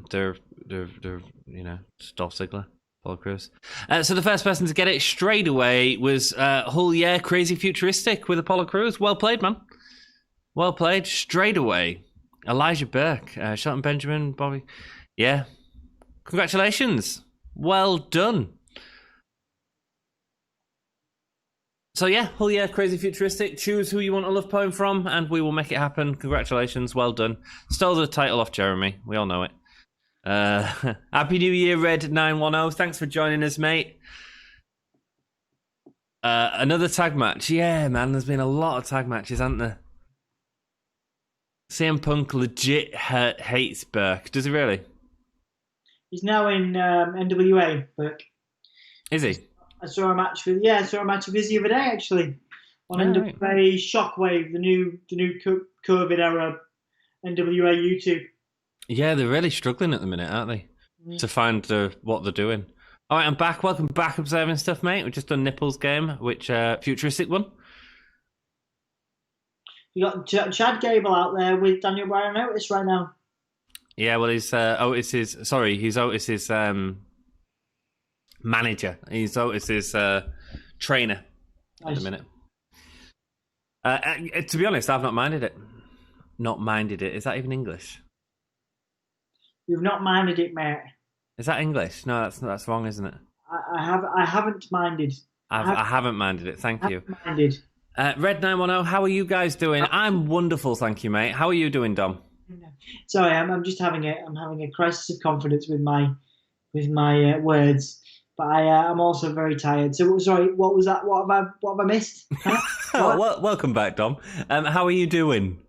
They're it's Dolph Ziggler, Apollo Crews. So the first person to get it straight away was Hull Yeah, Crazy Futuristic with Apollo Crews. Well played, man. Well played. Straight away. Elijah Burke, Shelton Benjamin, Bobby. Yeah. Congratulations. Well done. So yeah, Hull Yeah, Crazy Futuristic. Choose who you want a love poem from, and we will make it happen. Congratulations. Well done. Stole the title off Jeremy. We all know it. Happy New Year, Red910. Thanks for joining us, mate. Another tag match. Yeah, man, there's been a lot of tag matches, hasn't there? CM Punk legit hates Burke. Does he really? He's now in NWA, Burke. Is he? I saw a match with his the other day actually on NWA right. Shockwave, the new COVID era NWA YouTube. Yeah, they're really struggling at the minute, aren't they? Mm. To find what they're doing. All right, I'm back. Welcome back, Observing Stuff, mate. We've just done Nipples game, which Futuristic one. You got Chad Gable out there with Daniel Bryan Otis right now. Yeah, well, he's Otis's manager. He's Otis's trainer at the minute. To be honest, I've not minded it. Not minded it. Is that even English? You've not minded it, mate. Is that English? No, that's wrong, isn't it? I haven't minded. I haven't minded it. Thank you. Minded. Red910, how are you guys doing? I'm wonderful, thank you, mate. How are you doing, Dom? Sorry, I'm just having a crisis of confidence with my words, but I'm also very tired. So sorry, what was that? What have I missed? Huh? Well, welcome back, Dom. How are you doing,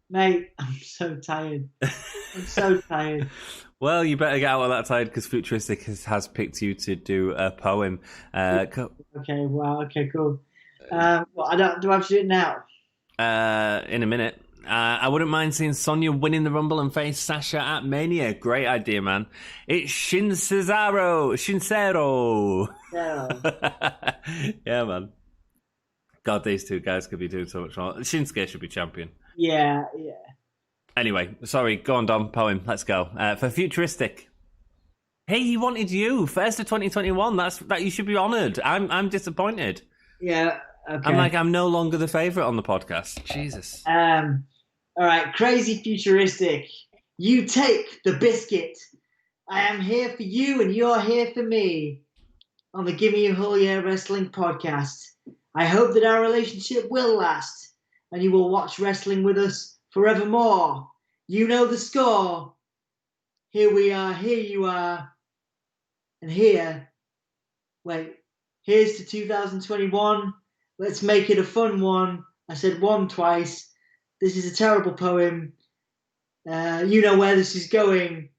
mate? I'm so tired. I'm so tired. Well, you better get out of that tired because Futuristic has picked you to do a poem. Okay, wow. Okay, cool. Do I have to do it now? In a minute. I wouldn't mind seeing Sonya winning the Rumble and face Sasha at Mania. Great idea, man. It's Shinsero. Yeah, man. God, these two guys could be doing so much more. Shinsuke should be champion. Yeah. Anyway, sorry. Go on, Dom. Poem. Let's go. For Futuristic. Hey, he wanted you. First of 2021. That you should be honoured. I'm disappointed. Yeah. Okay. I'm no longer the favourite on the podcast. Jesus. All right, Crazy Futuristic. You take the biscuit. I am here for you and you're here for me on the Gimme Hull Yeah Wrestling podcast. I hope that our relationship will last and you will watch wrestling with us forevermore. You know the score. Here we are, here you are, and here. Wait, here's to 2021. Let's make it a fun one. I said one twice. This is a terrible poem. You know where this is going.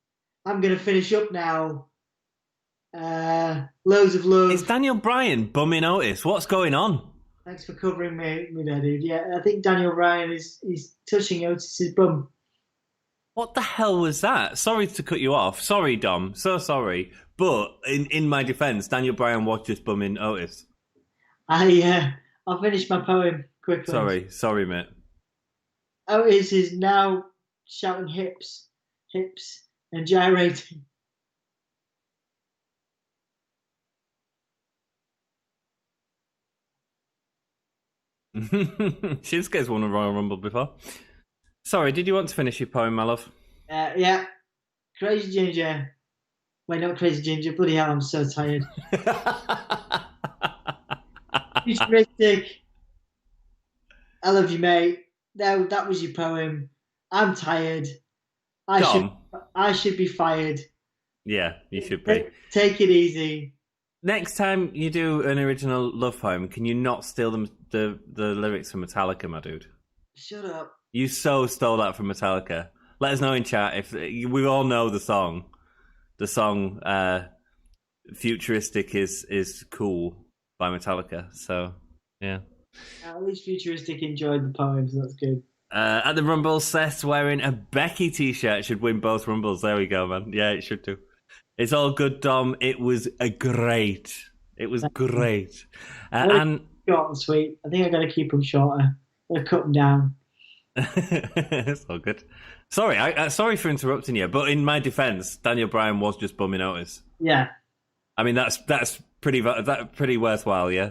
I'm going to finish up now. Loads of love. It's Daniel Bryan bumming Otis. What's going on? Thanks for covering me there, dude. Yeah, I think Daniel Bryan is touching Otis's bum. What the hell was that? Sorry to cut you off. Sorry, Dom. So sorry. But in my defence, Daniel Bryan was just bumming Otis. I'll finish my poem quickly. Sorry, mate. Otis is now shouting hips, and gyrating. Shinsuke's won a Royal Rumble before. Sorry, did you want to finish your poem, my love? Yeah. Crazy Ginger. Wait, not Crazy Ginger. Bloody hell, I'm so tired. Futuristic. I love you, mate. That was your poem. I'm tired. I should be fired. Yeah, you should be. Take it easy. Next time you do an original love poem, can you not steal the lyrics from Metallica, my dude? Shut up. You so stole that from Metallica. Let us know in chat if we all know the song. The song "Futuristic" is cool by Metallica. So yeah. At least Futuristic enjoyed the poem, so that's good. At the Rumble, Seth's wearing a Becky t-shirt. Should win both Rumbles. There we go, man. Yeah, it should do. It's all good, Dom. It was great. It was great. And short and sweet. I think I got to keep them shorter. I'll cut them down. It's all good. Sorry, sorry for interrupting you, but in my defence, Daniel Bryan was just bumming notice. Yeah. I mean, that's pretty worthwhile, yeah.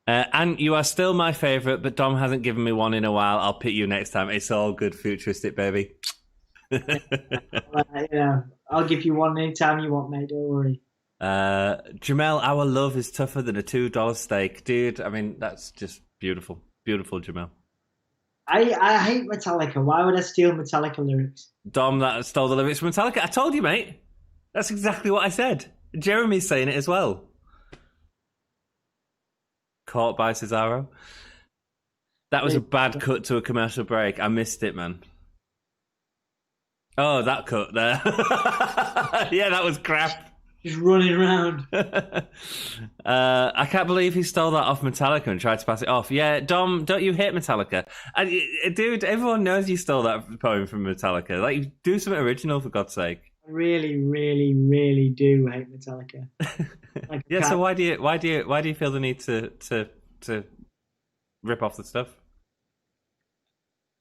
And you are still my favourite, but Dom hasn't given me one in a while. I'll pick you next time. It's all good, Futuristic, baby. I'll give you one anytime you want, mate. Don't worry. Jamel, our love is tougher than a $2 steak. Dude, I mean, that's just beautiful. Beautiful, Jamel. I hate Metallica. Why would I steal Metallica lyrics? Dom that stole the lyrics from Metallica. I told you, mate. That's exactly what I said. Jeremy's saying it as well. Caught by Cesaro. That was a bad cut to a commercial break. I missed it, man. Oh, that cut there. Yeah, that was crap. Just running around. I can't believe he stole that off Metallica and tried to pass it off. Yeah, Dom, don't you hate Metallica? Dude, everyone knows you stole that poem from Metallica. Like, do something original, for God's sake. I really, really, really do hate Metallica. Like, yeah, so why do you feel the need to rip off the stuff?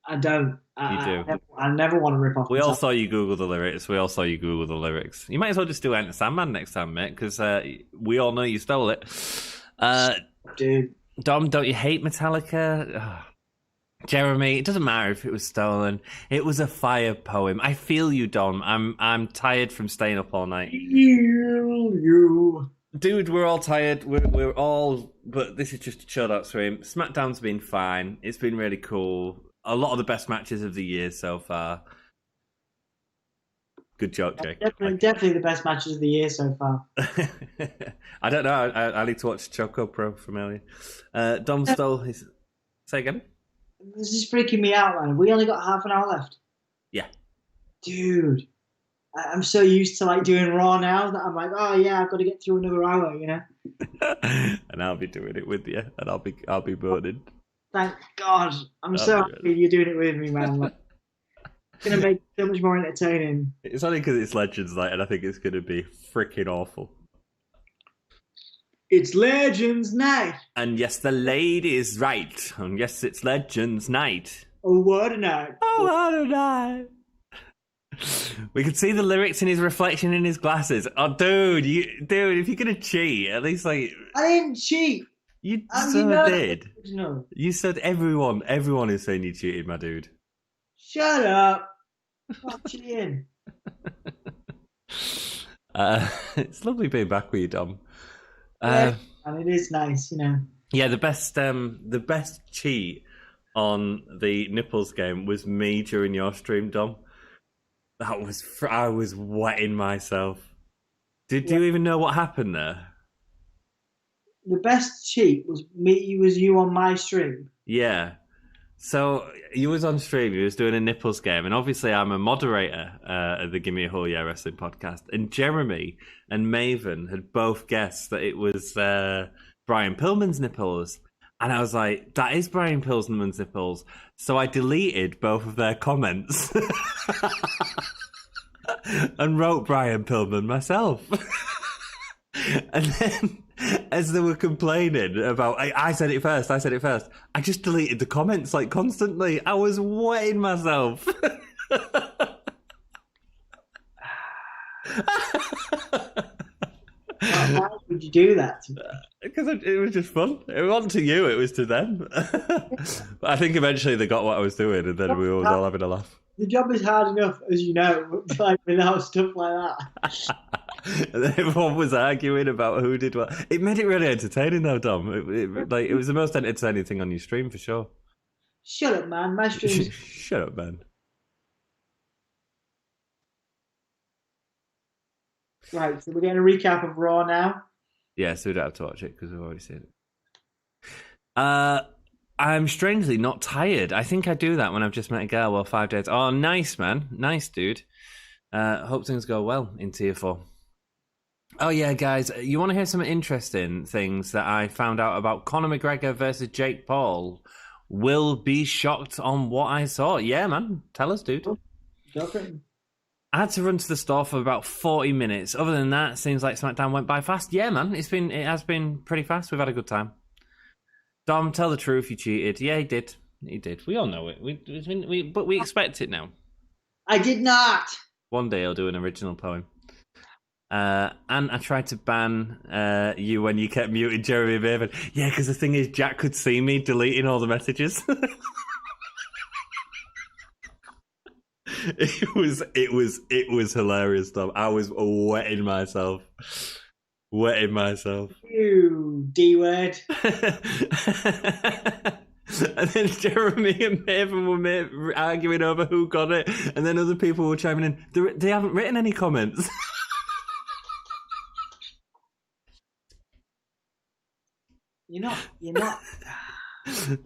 I don't. You do. I never want to rip off. We all saw you Google the lyrics. You might as well just do Enter Sandman next time, mate, because we all know you stole it. Dude. Dom, don't you hate Metallica? Oh. Jeremy, it doesn't matter if it was stolen. It was a fire poem. I feel you, Dom. I'm tired from staying up all night. You. Dude, we're all tired. We're all... But this is just a chilled out stream. Smackdown's been fine. It's been really cool. A lot of the best matches of the year so far. Good joke, Jake. Definitely the best matches of the year so far. I don't know. I need to watch Choco Pro from earlier. Dom stole his... Say again? This is freaking me out, man. We only got half an hour left. Yeah. Dude. I'm so used to like doing Raw now that I'm like, oh yeah, I've got to get through another hour, you know? And I'll be doing it with you. And I'll be burning. Thank God. I'm so happy you're doing it with me, man. Like, it's going to make it so much more entertaining. It's only because it's Legends Night, and I think it's going to be freaking awful. It's Legends Night. And yes, the lady is right. And yes, it's Legends Night. Oh, what a night. Oh, what a night. We could see the lyrics in his reflection in his glasses. Oh, dude, if you're going to cheat, at least like... I didn't cheat. You so did. No. You said everyone is saying you cheated, my dude. Shut up. Stop cheating. It's lovely being back with you, Dom. And it is nice, you know. Yeah, the best cheat on the nipples game was me during your stream, Dom. I was wetting myself. Did you even know what happened there? The best cheat was you on my stream. Yeah. So you was on stream, you was doing a nipples game, and obviously I'm a moderator at the Gimme a Whole Yeah Wrestling podcast, and Jeremy and Maven had both guessed that it was Brian Pillman's nipples. And I was like, that is Brian Pillman's nipples. So I deleted both of their comments and wrote Brian Pillman myself. And then, as they were complaining about, I said it first, I just deleted the comments like constantly. I was wetting myself. Why would you do that to me? Because it was just fun. It wasn't to you, it was to them. But I think eventually they got what I was doing, and then we were all having a laugh. The job is hard enough, as you know, like without stuff like that. And everyone was arguing about who did what. It made it really entertaining, though, Dom. It was the most entertaining thing on your stream for sure. Shut up, man. My stream. Shut up, man. Right, so we're getting a recap of Raw now. Yeah, so we don't have to watch it because we've already seen it. I'm strangely not tired. I think I do that when I've just met a girl. Well, 5 days. Oh, nice, man. Nice, dude. Hope things go well in Tier 4. Oh, yeah, guys. You want to hear some interesting things that I found out about Conor McGregor versus Jake Paul? Will be shocked on what I saw. Yeah, man. Tell us, dude. Okay. I had to run to the store for about 40 minutes. Other than that, seems like Smackdown went by fast. Yeah, man. It has been pretty fast. We've had a good time. Dom, tell the truth. You cheated. Yeah, he did. He did. We all know it. But we expect it now. I did not. One day I'll do an original poem. And I tried to ban you when you kept muting Jeremy Maven. Yeah, because the thing is, Jack could see me deleting all the messages. It was hilarious, Tom. I was wetting myself. You D word. And then Jeremy and Maven were arguing over who got it, and then other people were chiming in. They haven't written any comments. You're not.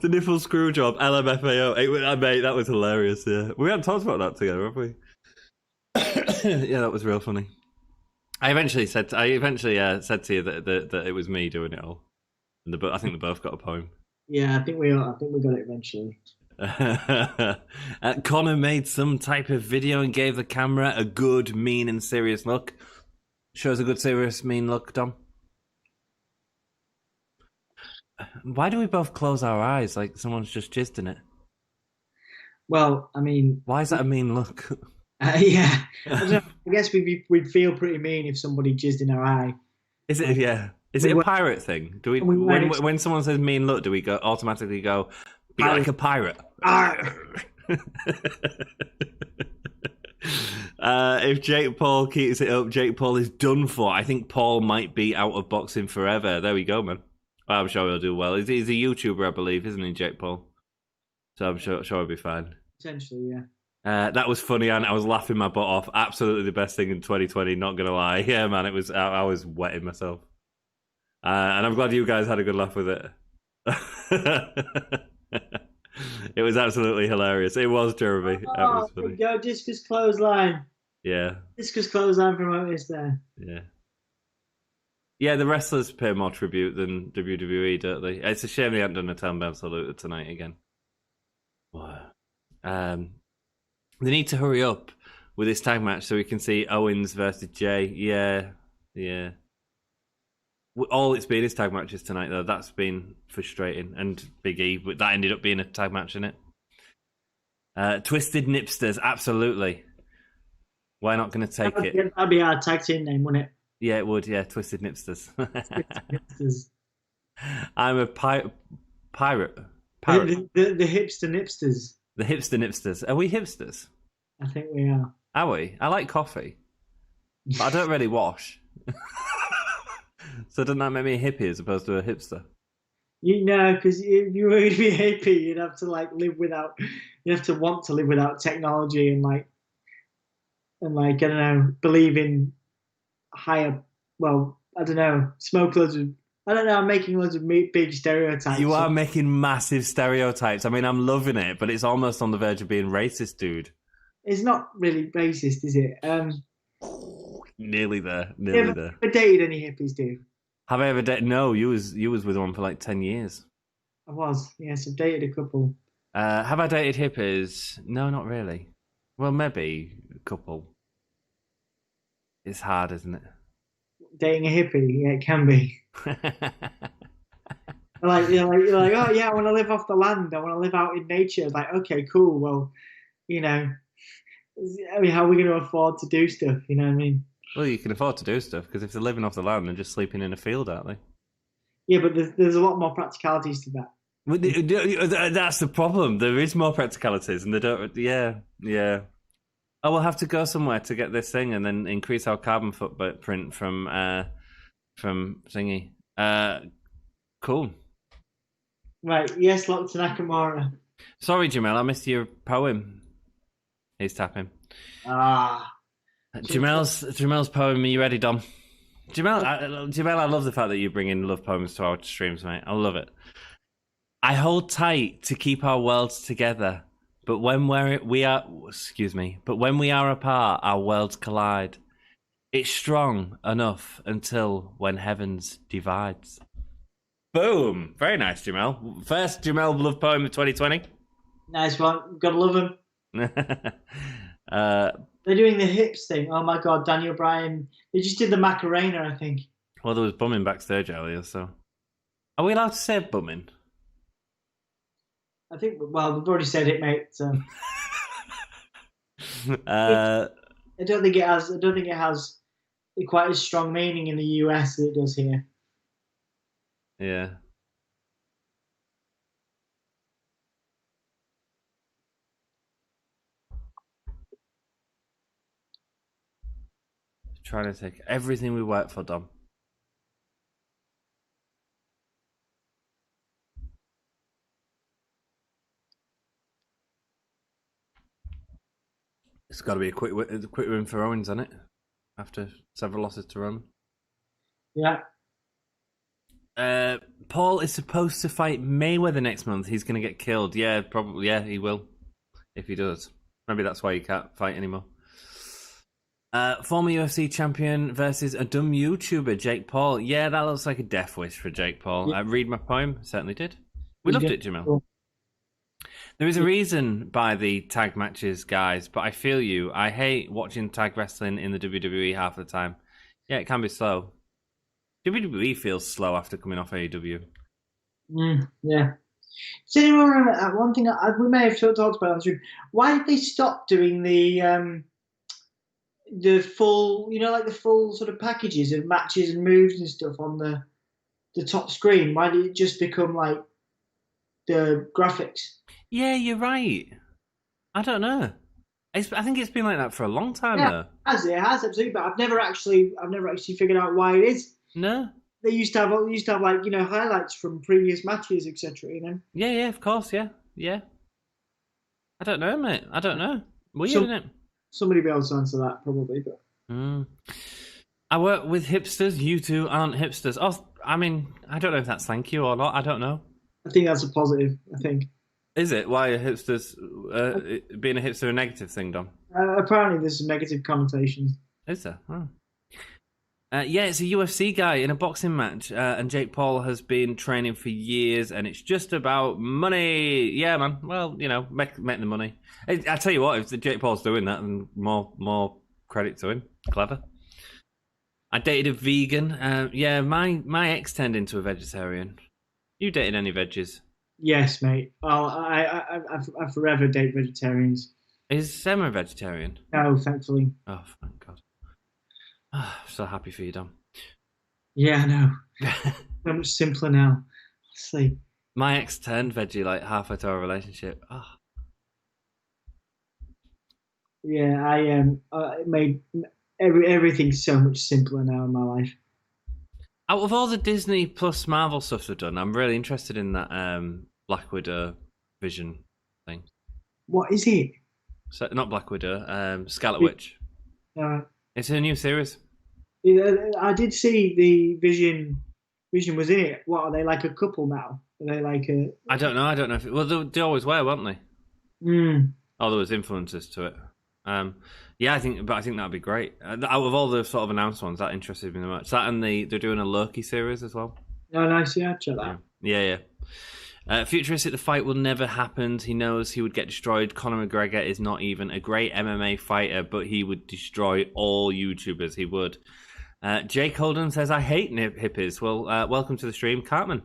The nipple screw job, LMFAO. Mate, that was hilarious. Yeah, we haven't talked about that together, have we? Yeah, that was real funny. I eventually said to you that it was me doing it all, and I think they both got a poem. Yeah, I think we got it eventually. Connor made some type of video and gave the camera a good, mean, and serious look. Shows a good, serious, mean look, Dom. Why do we both close our eyes like someone's just jizzed in it? Well, I mean, why is that a mean look? Yeah, I guess we'd feel pretty mean if somebody jizzed in our eye. Is it? Yeah. Is it a pirate thing? Do we when someone says mean look, do we automatically go be like a pirate? If Jake Paul keeps it up, Jake Paul is done for. I think Paul might be out of boxing forever. There we go, man. I'm sure he'll do well. He's a YouTuber, I believe, isn't he, Jake Paul? So I'm sure he'll be fine. Potentially, yeah. That was funny, and I was laughing my butt off. Absolutely the best thing in 2020, not going to lie. Yeah, man, I was wetting myself. And I'm glad you guys had a good laugh with it. It was absolutely hilarious. It was, Jeremy. That was funny. Go discus clothesline. Yeah. Discus clothesline from Otis there. Yeah. Yeah, the wrestlers pay more tribute than WWE, don't they? It's a shame they haven't done a 10-bell salute tonight again. Wow. They need to hurry up with this tag match so we can see Owens versus Jay. Yeah. All it's been is tag matches tonight, though. That's been frustrating. And Big E, but that ended up being a tag match, innit? Twisted Nipsters, absolutely. We're not going to take it. That'd be our tag team name, wouldn't it? Yeah, it would. Yeah, Twisted Nipsters. Nipsters. I'm a pirate. The hipster nipsters. The hipster nipsters. Are we hipsters? I think we are. Are we? I like coffee, but I don't really wash. So doesn't that make me a hippie as opposed to a hipster? You know, because if you were to be a hippie, you'd have to live without. You have to want to live without technology and I don't know, believe in higher. Well, I don't know, smoke loads of. I don't know. I'm making loads of big stereotypes. You are making massive stereotypes. I mean, I'm loving it, but it's almost on the verge of being racist, dude. It's not really racist, is it? Nearly there. Have you ever dated any hippies, dude? Have I ever dated? No, you was with one for like 10 years. I was. Yes, I've dated a couple. Have I dated hippies? No, not really. Well, maybe a couple. It's hard, isn't it? Dating a hippie, yeah, it can be. You're like, oh yeah, I want to live off the land. I want to live out in nature. It's like, okay, cool. Well, you know, I mean, how are we going to afford to do stuff? You know what I mean? Well, you can afford to do stuff because if they're living off the land, they're just sleeping in a field, aren't they? Yeah, but there's a lot more practicalities to that. That's the problem. There is more practicalities, and they don't. Yeah. Oh, we'll have to go somewhere to get this thing, and then increase our carbon footprint from thingy. Cool. Right. Yes, lock to Nakamura. Sorry, Jamel, I missed your poem. He's tapping. Ah. Jamel's poem. Are you ready, Dom? Jamel, I love the fact that you bring in love poems to our streams, mate. I love it. I hold tight to keep our worlds together, but when we are apart, our worlds collide. It's strong enough until when heavens divides. Boom! Very nice, Jamel. First Jamel love poem of 2020. Nice one. Gotta love them. They're doing the hips thing. Oh my god, Daniel Bryan. They just did the Macarena, I think. Well, there was bumming backstage earlier, so. Are we allowed to say bumming? I think, well, we've already said it, mate. So. I don't think it has quite as strong meaning in the US as it does here. Yeah. Trying to take everything we work for, Dom. It's got to be a quick win for Owens, isn't it? After several losses to Roman. Yeah. Paul is supposed to fight Mayweather next month. He's going to get killed. Yeah, probably. Yeah, he will. If he does. Maybe that's why he can't fight anymore. Former UFC champion versus a dumb YouTuber, Jake Paul. Yeah, that looks like a death wish for Jake Paul. Yeah. Read my poem. Certainly did. We loved it, Jamel. Cool. There is a reason by the tag matches, guys, but I feel you. I hate watching tag wrestling in the WWE half the time. Yeah, it can be slow. WWE feels slow after coming off AEW. Yeah. Does anyone remember one thing we may have talked about on stream? Why did they stop doing the full, like the full sort of packages of matches and moves and stuff on the top screen? Why did it just become like the graphics? Yeah, you're right. I don't know. I think it's been like that for a long time though. It has absolutely, but I've never actually figured out why it is. No. They used to have like highlights from previous matches, etc. Yeah, of course, yeah. I don't know, mate. I don't know. Weird, isn't it? Somebody will be able to answer that probably, but. I work with hipsters. You two aren't hipsters. Oh, I mean, I don't know if that's thank you or not. I don't know. I think that's a positive. I think. Is it? Why are hipsters being a hipster a negative thing, Dom? Apparently, there's some negative connotations. Is there? Oh. Yeah, it's a UFC guy in a boxing match, and Jake Paul has been training for years, and it's just about money. Yeah, man. Well, make the money. I tell you what, if Jake Paul's doing that, then more credit to him. Clever. I dated a vegan. Yeah, my ex turned into a vegetarian. You dated any veggies? Yes, mate. Well, I forever date vegetarians. Is Emma a vegetarian? No, thankfully. Oh, thank God. Oh, so happy for you, Dom. Yeah, I know. So much simpler now. Honestly. My ex turned veggie like halfway through our relationship. Oh. Yeah, it made everything so much simpler now in my life. Out of all the Disney plus Marvel stuff they've done, I'm really interested in that Black Widow Vision thing. What is it? So, not Black Widow, Scarlet Witch. It's a new series. I did see the Vision was in it. What, are they like a couple now? Are they like a... I don't know if well, they always were, weren't they? Oh, there was influences to it. Yeah, I think that'd be great. Out of all the sort of announced ones, that interested me the most. That and they're doing a Loki series as well. Oh, nice. Yeah, check that. Yeah. Futuristic, the fight will never happen. He knows he would get destroyed. Conor McGregor is not even a great MMA fighter, but he would destroy all YouTubers. He would. Jake Holden says, I hate hippies. Well, welcome to the stream, Cartman.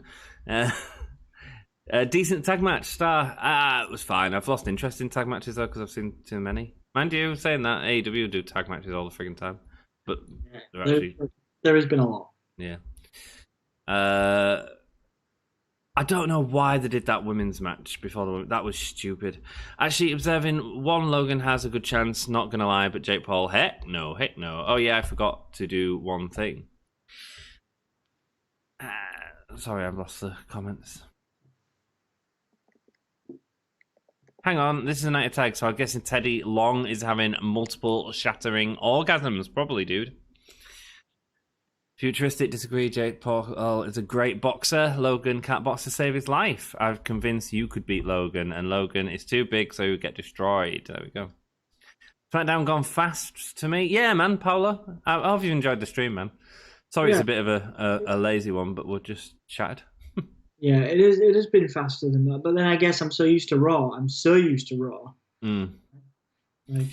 A decent tag match, Star. It was fine. I've lost interest in tag matches, though, because I've seen too many. Mind you, saying that, AEW do tag matches all the friggin' time. But there has been a lot. Yeah. I don't know why they did that women's match before the women. That was stupid. Actually, observing one, Logan has a good chance, not going to lie, but Jake Paul, heck no. Oh, yeah, I forgot to do one thing. Sorry, I've lost the comments. Hang on, this is a night of tag, so I'm guessing Teddy Long is having multiple shattering orgasms. Probably, dude. Futuristic disagree. Jake Paul is a great boxer. Logan can't box to save his life. I'm convinced you could beat Logan, and Logan is too big, so he would get destroyed. There we go. Smackdown gone fast to me. Yeah, man, Paolo. I hope you enjoyed the stream, man. Sorry, It's a bit of a lazy one, but we'll just chat. Yeah, it is. It has been faster than that, but then I guess I'm so used to Raw. Like,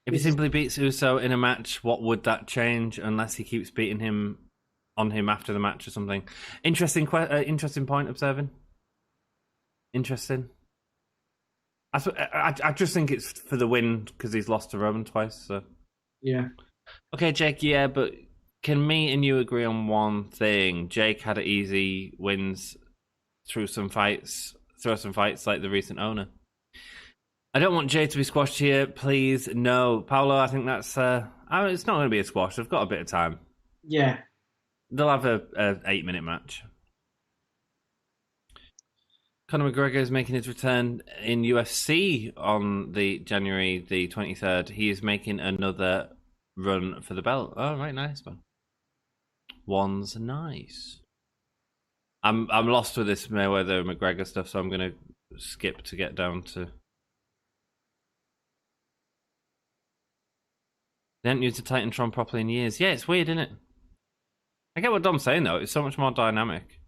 if he simply beats Uso in a match, what would that change? Unless he keeps beating him on him after the match or something. Interesting point. Observing. Interesting. I just think it's for the win because he's lost to Roman twice. So yeah. Okay, Jake. Yeah, but can me and you agree on one thing? Jake had easy wins through some fights like the recent owner. I don't want Jay to be squashed here, please. No, Paolo. I think that's. It's not going to be a squash. They've got a bit of time. Yeah. They'll have a 8-minute match. Conor McGregor is making his return in UFC on the January the 23rd. He is making another run for the belt. Oh, right, nice one. One's nice. I'm lost with this Mayweather McGregor stuff, so I'm going to skip to get down to. They haven't used the Titantron properly in years. Yeah, it's weird, isn't it? I get what Dom's saying though. It's so much more dynamic.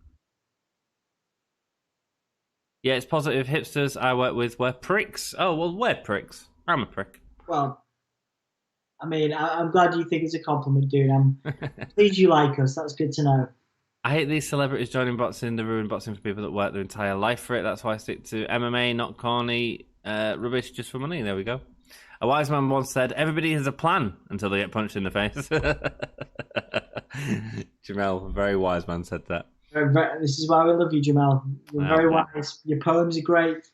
Yeah, it's positive. Hipsters I work with were pricks. Oh, well, we're pricks. I'm a prick. Well, I mean, I'm glad you think it's a compliment, dude. I'm pleased you like us. That's good to know. I hate these celebrities joining boxing. They ruin boxing for people that work their entire life for it. That's why I stick to MMA, not corny rubbish just for money. There we go. A wise man once said, everybody has a plan until they get punched in the face. Jamel, a very wise man, said that. This is why we love you, Jamel. You're very wise. Your poems are great.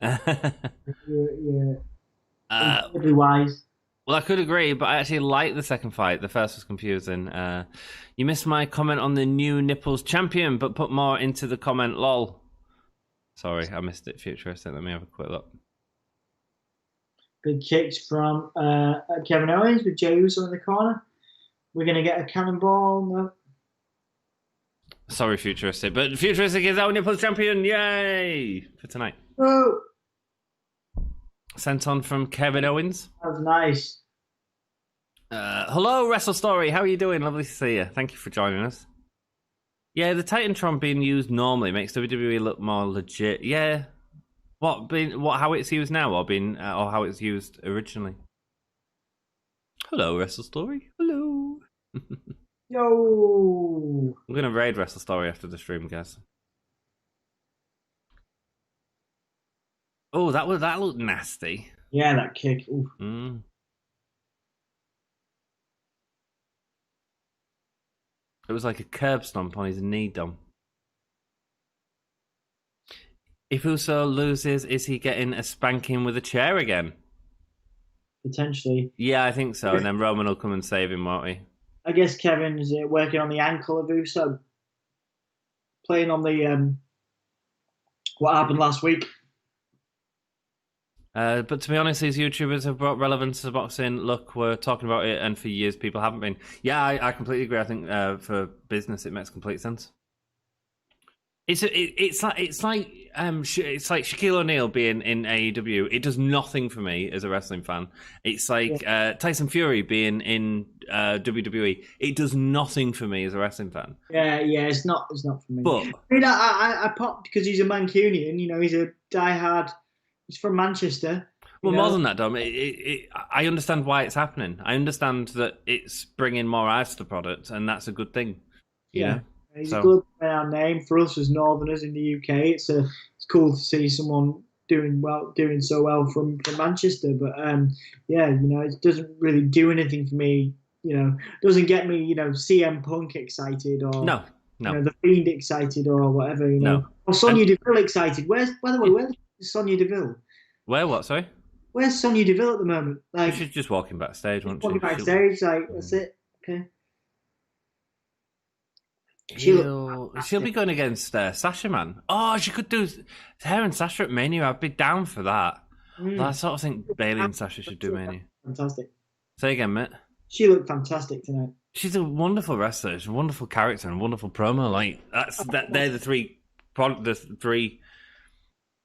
You're incredibly wise. Well, I could agree, but I actually liked the second fight. The first was confusing. You missed my comment on the new Nipples champion, but put more into the comment, lol. Sorry, I missed it, Futuristic. Let me have a quick look. Big kicks from Kevin Owens with Jey Uso in the corner. We're going to get a cannonball. No. Sorry, Futuristic. But Futuristic is our Nipples champion. Yay! For tonight. Oh. Sent on from Kevin Owens. That was nice. Hello, Wrestle Story. How are you doing? Lovely to see you. Thank you for joining us. Yeah, the Titantron being used normally makes WWE look more legit. Yeah. How it's used now, or how it's used originally? Hello, Wrestle Story. Hello. Yo. I'm gonna raid Wrestle Story after the stream, guys. Oh, that looked nasty. Yeah, that kick. It was like a curb stomp on his knee, Dom. If Uso loses, is he getting a spanking with a chair again? Potentially. Yeah, I think so. And then Roman will come and save him, won't he? I guess Kevin is working on the ankle of Uso. Playing on the what happened last week. But to be honest, these YouTubers have brought relevance to boxing. Look, we're talking about it, and for years people haven't been. Yeah, I completely agree. I think for business, it makes complete sense. It's like Shaquille O'Neal being in AEW. It does nothing for me as a wrestling fan. It's like Tyson Fury being in WWE. It does nothing for me as a wrestling fan. Yeah, it's not for me. But I mean, I popped because he's a Mancunian. You know, he's a diehard. He's from Manchester. Well, more than that, Dom. I understand why it's happening. I understand that it's bringing more eyes to the product, and that's a good thing. You know? He's a global renowned name for us as Northerners in the UK. It's cool to see someone doing so well from Manchester. But it doesn't really do anything for me. You know, doesn't get me. You know, CM Punk excited or no, you know, the Fiend excited or whatever. You know, or Sonya Deville excited. Where's Sonya Deville? Where what? Sorry. Where's Sonya Deville at the moment? Like she's just walking backstage. Walking backstage, that's it. Okay. She'll be going against Sasha, man. Oh, she could do her and Sasha at Mania. I'd be down for that. I sort of think Bayley and Sasha should do Mania. Fantastic. Say again, mate. She looked fantastic tonight. She's a wonderful wrestler. She's a wonderful character and a wonderful promo. Like they're the three,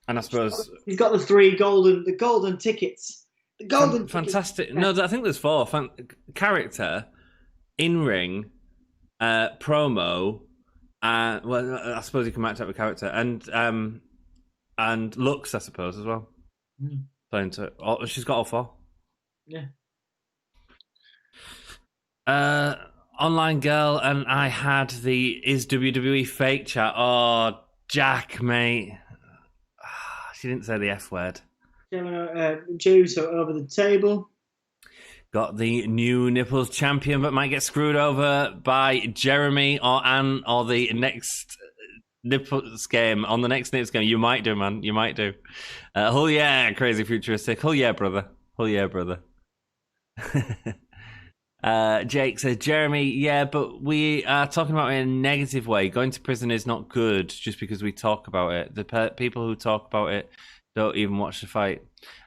and I suppose he's got the golden tickets. The golden fantastic. tickets. No, I think there's four. Character, in ring, promo, well, I suppose you can match up with character and looks, I suppose, as well. Playing to she's got all four. Yeah. Online girl and I had the is WWE fake chat. Oh, Jack, mate. She didn't say the F word. Juice over the table. Got the new Nipples champion, but might get screwed over by Jeremy or Anne or the next Nipples game. On the next Nipples game, you might do, man. You might do. Oh yeah, crazy futuristic. Oh yeah, brother. Oh yeah, brother. Jake says, Jeremy, yeah, but we are talking about it in a negative way. Going to prison is not good just because we talk about it. The people who talk about it don't even watch the fight.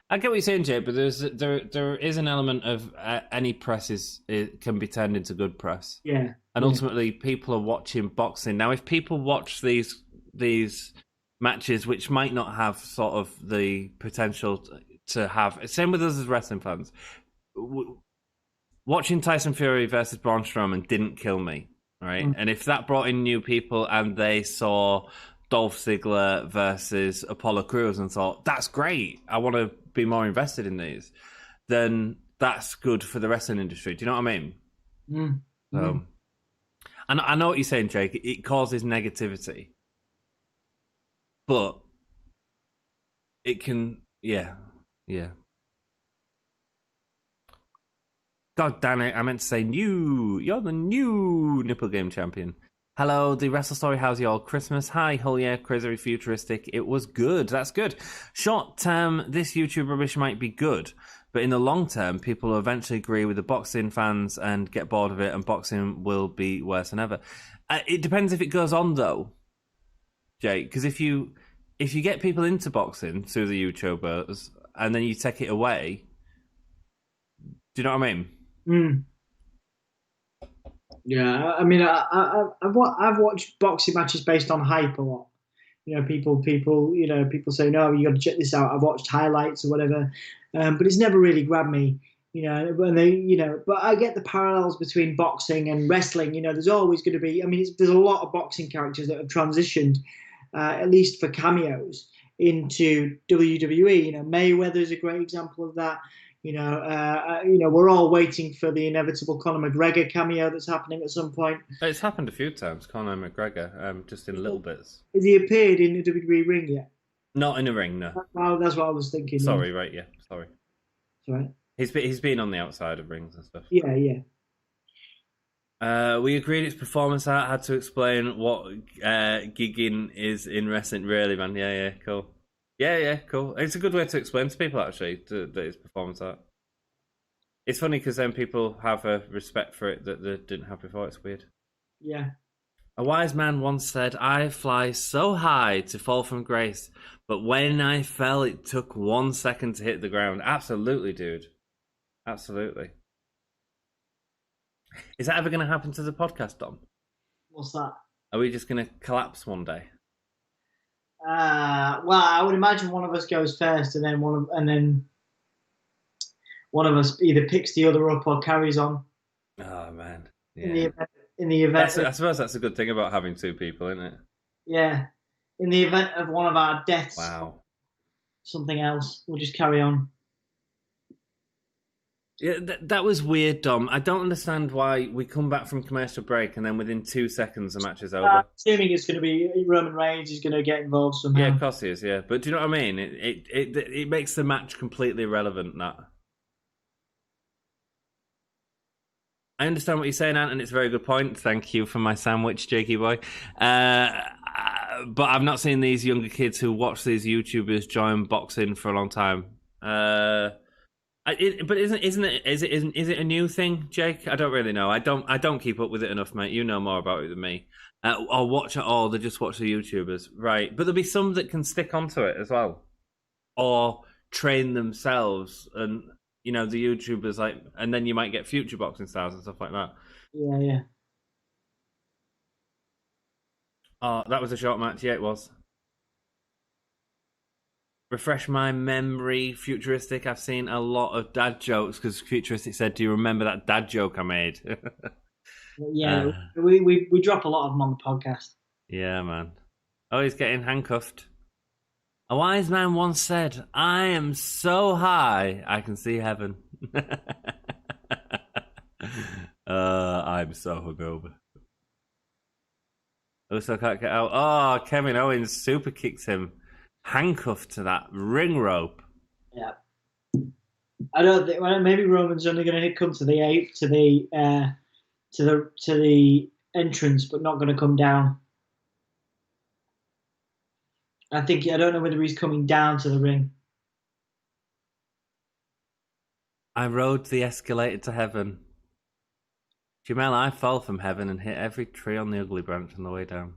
I get what you're saying, Jake, but there is an element of any press it can be turned into good press. Yeah. And ultimately, people are watching boxing. Now, if people watch these matches, which might not have sort of the potential to have... Same with us as wrestling fans. Watching Tyson Fury versus Braun Strowman didn't kill me, right? And if that brought in new people and they saw Dolph Ziggler versus Apollo Crews and thought, that's great, I want to be more invested in these, then that's good for the wrestling industry. Do you know what I mean? So, and I know what you're saying, Jake. It causes negativity. But it can, yeah. God damn it, I meant to say new. You're the new Nipple Game champion. Hello, the Wrestle Story, how's your Christmas? Hi, hell yeah, crazy futuristic. It was good, that's good. Short term, this YouTube rubbish might be good, but in the long term, people will eventually agree with the boxing fans and get bored of it, and boxing will be worse than ever. It depends if it goes on, though, Jake, because if you get people into boxing through the YouTubers, and then you take it away, do you know what I mean? Yeah, I mean, I've watched boxing matches based on hype a lot. You know, people say, no, you got to check this out. I've watched highlights or whatever, but it's never really grabbed me. You know, but I get the parallels between boxing and wrestling. You know, there's always going to be. I mean, there's a lot of boxing characters that have transitioned, at least for cameos, into WWE. You know, Mayweather's a great example of that. We're all waiting for the inevitable Conor McGregor cameo that's happening at some point. It's happened a few times, Conor McGregor, just in little bits. Has he appeared in the WWE ring yet? Not in a ring, no. Well, that's what I was thinking. Sorry, right, yeah, sorry. Sorry. He's been on the outside of rings and stuff. Yeah. We agreed it's performance art. Had to explain what gigging is in wrestling. Really, man. Yeah, cool. Yeah, cool. It's a good way to explain to people, actually, that it's performance art. It's funny because then people have a respect for it that they didn't have before. It's weird. Yeah. A wise man once said, I fly so high to fall from grace, but when I fell, it took 1 second to hit the ground. Absolutely, dude. Absolutely. Is that ever going to happen to the podcast, Dom? What's that? Are we just going to collapse one day? Well, I would imagine one of us goes first, and then one of us either picks the other up or carries on. Oh man! Yeah. In the event, I suppose that's a good thing about having two people, isn't it? Yeah. In the event of one of our deaths, wow, something else, we'll just carry on. Yeah, that was weird, Dom. I don't understand why we come back from commercial break and then within 2 seconds the match is over. Assuming it's going to be Roman Reigns is going to get involved somehow. Yeah, of course he is, yeah. But do you know what I mean? It makes the match completely irrelevant, that. I understand what you're saying, Ant, and it's a very good point. Thank you for my sandwich, Jakey boy. But I've not seen these younger kids who watch these YouTubers join boxing for a long time. But is it a new thing, Jake? I don't really know. I don't keep up with it enough, mate. You know more about it than me. Or watch it all. They just watch the YouTubers, right? But there'll be some that can stick onto it as well, or train themselves, and the YouTubers and then you might get future boxing stars and stuff like that. Yeah. Oh, that was a short match. Yeah, it was. Refresh my memory. Futuristic. I've seen a lot of dad jokes because Futuristic said, "Do you remember that dad joke I made?" Yeah, we drop a lot of them on the podcast. Yeah, man. Oh, he's getting handcuffed. A wise man once said, "I am so high I can see heaven." I'm so hungover. Also can't get out. Oh, Kevin Owens super kicks him, handcuffed to that ring rope. Yeah. I don't think. Well, maybe Roman's only going to come to the entrance, but not going to come down. I don't know whether he's coming down to the ring. I rode the escalator to heaven. Jamel, I fell from heaven and hit every tree on the ugly branch on the way down.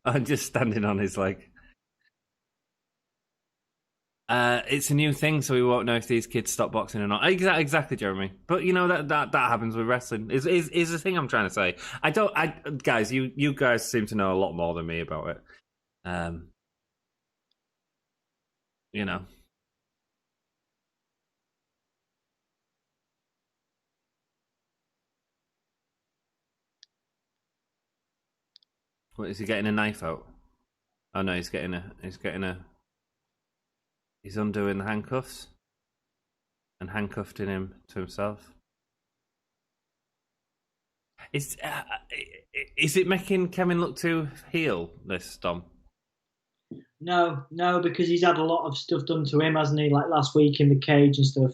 I'm just standing on his leg. It's a new thing, so we won't know if these kids stop boxing or not. Exactly, Jeremy. But you know that happens with wrestling. Is the thing I'm trying to say. Guys, you guys seem to know a lot more than me about it. You know. What is he getting a knife out? Oh no, he's undoing the handcuffs and handcuffing him to himself. Is it making Kevin look too heel, this Dom? No, because he's had a lot of stuff done to him, hasn't he? Like last week in the cage and stuff.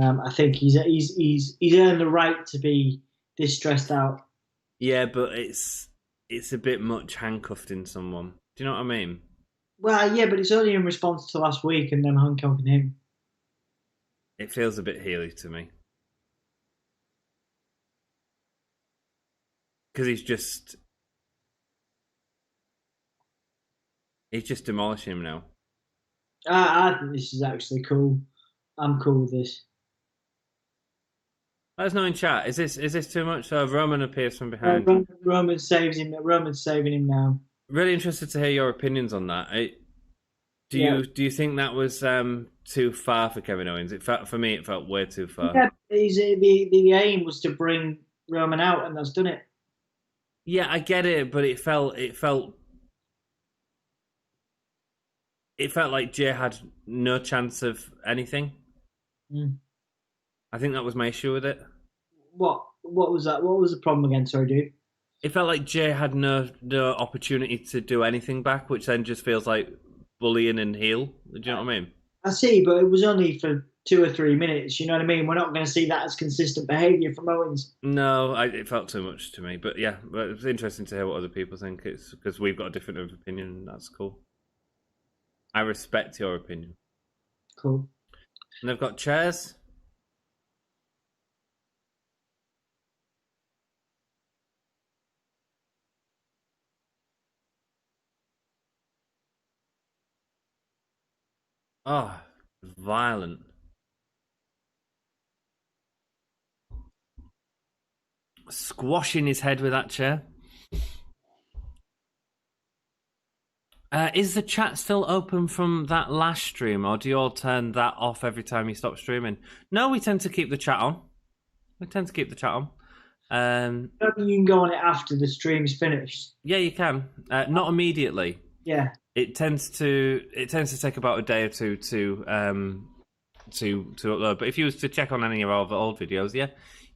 I think he's earned the right to be this stressed out. Yeah, but it's a bit much handcuffing someone. Do you know what I mean? Well, yeah, but it's only in response to last week and them handcuffing him. It feels a bit heely to me. Because he's just demolishing him now. I think this is actually cool. I'm cool with this. Let us know in chat. Is this too much? So Roman appears from behind. Roman saves him. Roman's saving him now. Really interested to hear your opinions on that. Do you think that was too far for Kevin Owens? For me, it felt way too far. Yeah, the aim was to bring Roman out, and that's done it. Yeah, I get it, but it felt like Jay had no chance of anything. I think that was my issue with it. What was that? What was the problem again? Sorry, dude. It felt like Jay had no opportunity to do anything back, which then just feels like bullying and heel. Do you know what I mean? I see, but it was only for 2 or 3 minutes. You know what I mean? We're not going to see that as consistent behaviour from Owens. No, it felt too much to me. But yeah, but it's interesting to hear what other people think. It's because we've got a different opinion, and that's cool. I respect your opinion. Cool. And they've got chairs. Oh, violent. Squashing his head with that chair. Is the chat still open from that last stream, or do you all turn that off every time you stop streaming? No, we tend to keep the chat on. You can go on it after the stream's finished. Yeah, you can. Not immediately. Yeah. It tends to take about a day or two to upload. But if you was to check on any of our old videos, yeah,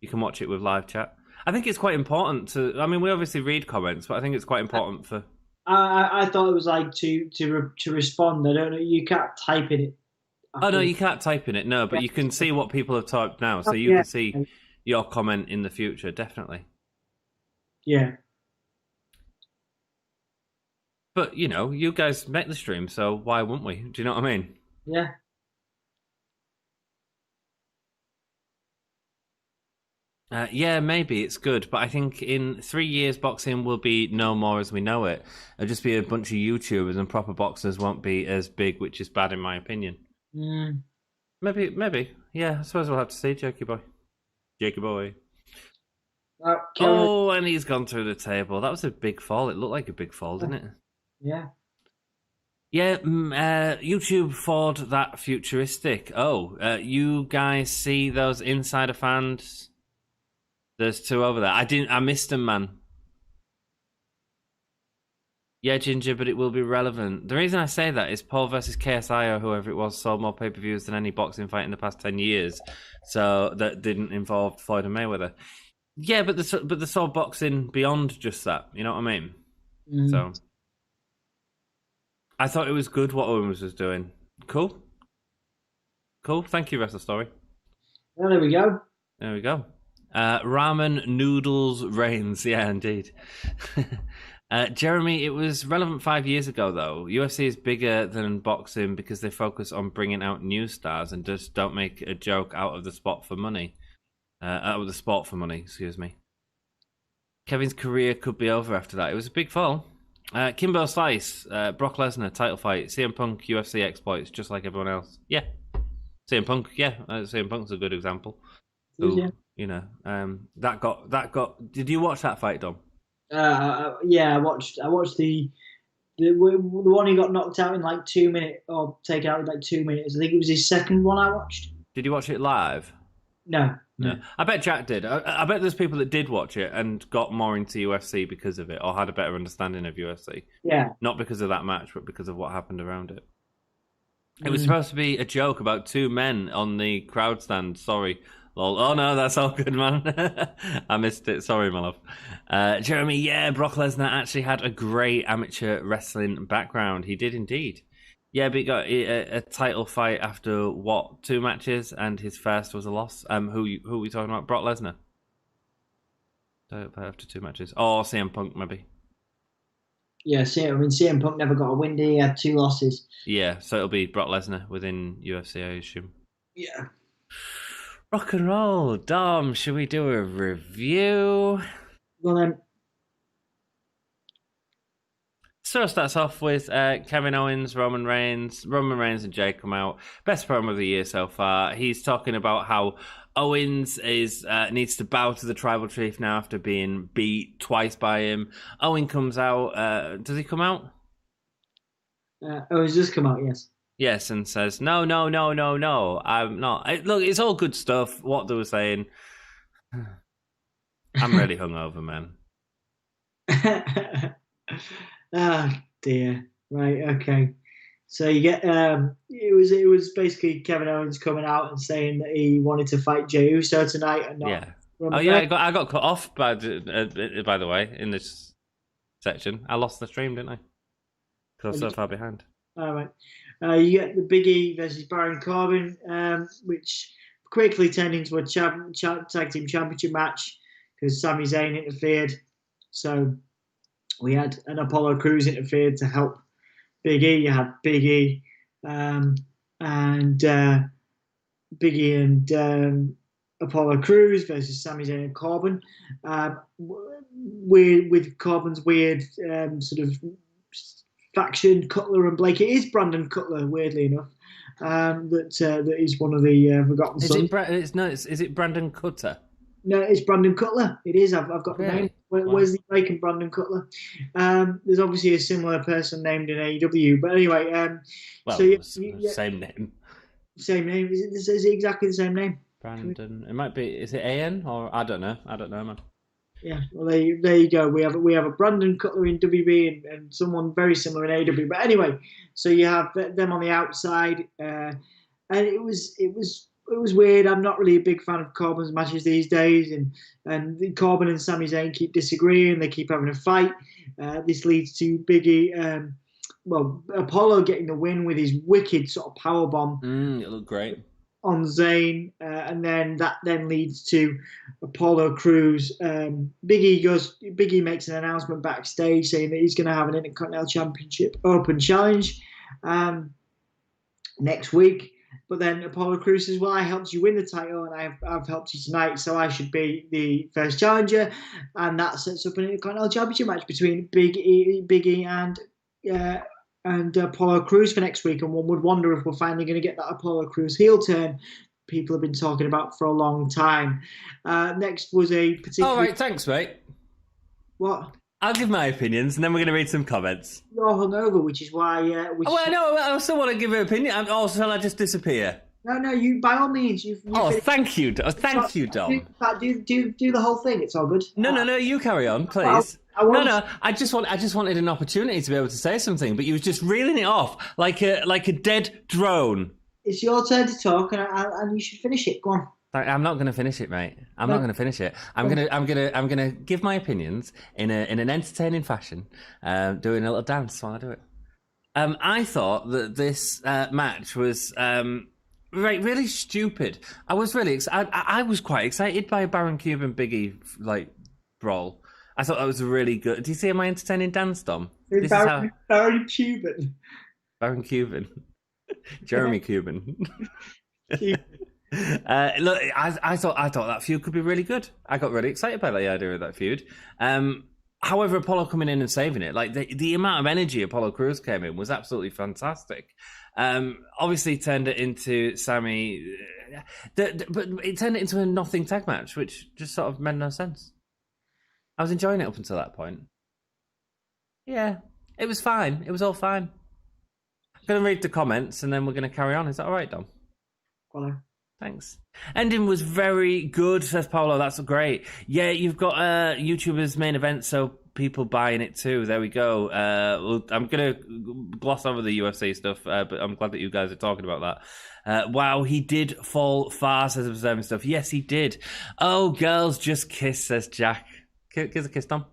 you can watch it with live chat. I think it's quite important to. I mean, we obviously read comments, but I think it's quite important for. I thought it was like to respond. I don't know. You can't type in it. Oh no, you can't type in it. No, but you can see what people have typed now, so you can see your comment in the future. Definitely. Yeah. But you know, you guys make the stream, so why wouldn't we? Do you know what I mean? Yeah. Yeah, maybe it's good, but I think in 3 years, boxing will be no more as we know it. It'll just be a bunch of YouTubers, and proper boxers won't be as big, which is bad in my opinion. Maybe. Yeah, I suppose we'll have to see, Jakey boy. Jakey boy. Kevin, Oh, and he's gone through the table. That was a big fall. It looked like a big fall, didn't it? yeah. Yeah, YouTube thought that futuristic. Oh, you guys see those insider fans? There's two over there. I missed them, man. Yeah, Ginger, but it will be relevant. The reason I say that is Paul versus KSI or whoever it was sold more pay-per-views than any boxing fight in the past 10 years. So that didn't involve Floyd and Mayweather. Yeah, but they saw boxing beyond just that. You know what I mean? So I thought it was good what Owens was doing. Cool. Thank you, Wrestle Story. Well, there we go. Ramen Noodles Reigns. Yeah, indeed. Jeremy, it was relevant 5 years ago, though. UFC is bigger than boxing because they focus on bringing out new stars and just don't make a joke out of the sport for money. Excuse me. Kevin's career could be over after that. It was a big fall. Kimbo Slice, Brock Lesnar, title fight, CM Punk, UFC exploits, just like everyone else. Yeah. CM Punk, yeah. CM Punk's a good example. Who, you know, that got. Did you watch that fight, Dom? Yeah, I watched the one he got knocked out in like 2 minutes, or taken out in like 2 minutes. I think it was his second one I watched. Did you watch it live? No. I bet Jack did. I bet there's people that did watch it and got more into UFC because of it, or had a better understanding of UFC. Yeah. Not because of that match, but because of what happened around it. It was supposed to be a joke about two men on the crowd stand. Sorry. Lol. Oh, no, that's all good, man. I missed it. Sorry, my love. Jeremy, yeah, Brock Lesnar actually had a great amateur wrestling background. He did indeed. Yeah, but he got a title fight after, 2 matches? And his first was a loss. Who are we talking about? Brock Lesnar. After 2 matches. Oh, CM Punk, maybe. Yeah, CM Punk never got a win. He had 2 losses. Yeah, so it'll be Brock Lesnar within UFC, I assume. Yeah. Rock and roll. Dom, should we do a review? Well then. So it starts off with Kevin Owens, Roman Reigns and Jay come out. Best promo of the year so far. He's talking about how Owens needs to bow to the tribal chief now after being beat twice by him. Owen comes out. Does he come out? Owens does come out, yes. Yes, and says, no, I'm not. Look, it's all good stuff, what they were saying. I'm really hungover, man. Oh dear. Right, okay. So you get it was basically Kevin Owens coming out and saying that he wanted to fight Jey Uso tonight and not. Yeah. I got cut off by the way in this section. I lost the stream, didn't I? Because I was so far behind. All right. You get the Big E versus Baron Corbin, which quickly turned into a tag team championship match because Sami Zayn interfered. So we had an Apollo Crews interfered to help Big E. You had Big E and Apollo Crews versus Sami Zayn and Corbin. With Corbin's weird sort of faction, Cutler and Blake. It is Brandon Cutler, weirdly enough. That is one of the forgotten sons. Is it Brandon Cutter? No, it's Brandon Cutler. It is. I've got the name. Where's the Blake and Brandon Cutler? There's obviously a similar person named in AEW, but anyway. Same name. Same name. Is it exactly the same name? Brandon. It might be. Is it AN or I don't know, man. Yeah, well, there you go. We have a Brandon Cutler in WB and someone very similar in AEW. But anyway, so you have them on the outside, and it was weird. I'm not really a big fan of Corbin's matches these days, and Corbin and Sami Zayn keep disagreeing. They keep having a fight. This leads to Biggie, Apollo getting the win with his wicked sort of power bomb. It looked great on Zayn, and then that leads to Apollo Crews. Big E makes an announcement backstage saying that he's going to have an Intercontinental Championship Open Challenge next week. But then Apollo Crews says, "Well, I helped you win the title, and I've helped you tonight, so I should be the first challenger." And that sets up an Intercontinental Championship match between Big E and and Apollo Crews for next week, and one would wonder if we're finally going to get that Apollo Crews heel turn people have been talking about for a long time. Next was a particular. All right, thanks, mate. What? I'll give my opinions, and then we're going to read some comments. You're hungover, which is why. I still want to give an opinion. Shall I just disappear? No. You by all means. Thank you, thank you, Dom. Do the whole thing. It's all good. No. You carry on, please. No. I just wanted an opportunity to be able to say something, but you were just reeling it off like a dead drone. It's your turn to talk, and you should finish it. Go on. I'm not going to finish it, mate. I'm not going to finish it. I'm gonna give my opinions in an entertaining fashion, doing a little dance while I do it. I thought that this match was really stupid. I was really I was quite excited by Baron Cuban Biggie brawl. I thought that was really good. Do you see my entertaining dance, Dom? Baron Cuban. Baron Cuban. Jeremy Cuban. Look, I thought that feud could be really good. I got really excited by the idea of that feud. However, Apollo coming in and saving it, like the amount of energy Apollo Crews came in was absolutely fantastic. Obviously turned it into Sammy, but it turned it into a nothing tag match, which just sort of made no sense. I was enjoying it up until that point. Yeah, it was fine. It was all fine. I'm going to read the comments and then we're going to carry on. Is that all right, Dom? Well, thanks. Ending was very good, says Paolo. That's great. Yeah, you've got YouTubers main event, so people buying it too. There we go. I'm going to gloss over the UFC stuff, but I'm glad that you guys are talking about that. Wow, he did fall far, says Observing Stuff. Yes, he did. Oh, girls, just kiss, says Jack. Give us a kiss, Tom.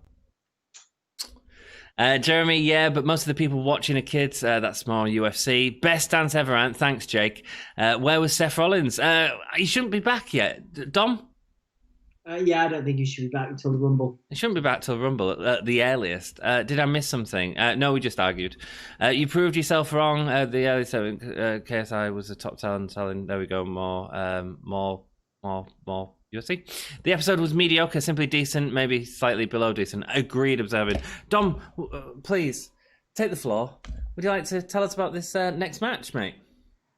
Jeremy, yeah, but most of the people watching are kids. That's more UFC. Best dance ever, Ant. Thanks, Jake. Where was Seth Rollins? He shouldn't be back yet. Dom? Yeah, I don't think he should be back until the Rumble. He shouldn't be back till Rumble at the earliest. Did I miss something? No, we just argued. You proved yourself wrong. The early 7 KSI was a top talent selling. There we go. More UFC. The episode was mediocre, simply decent, maybe slightly below decent. Agreed, Observing. Dom, please, take the floor. Would you like to tell us about this next match, mate?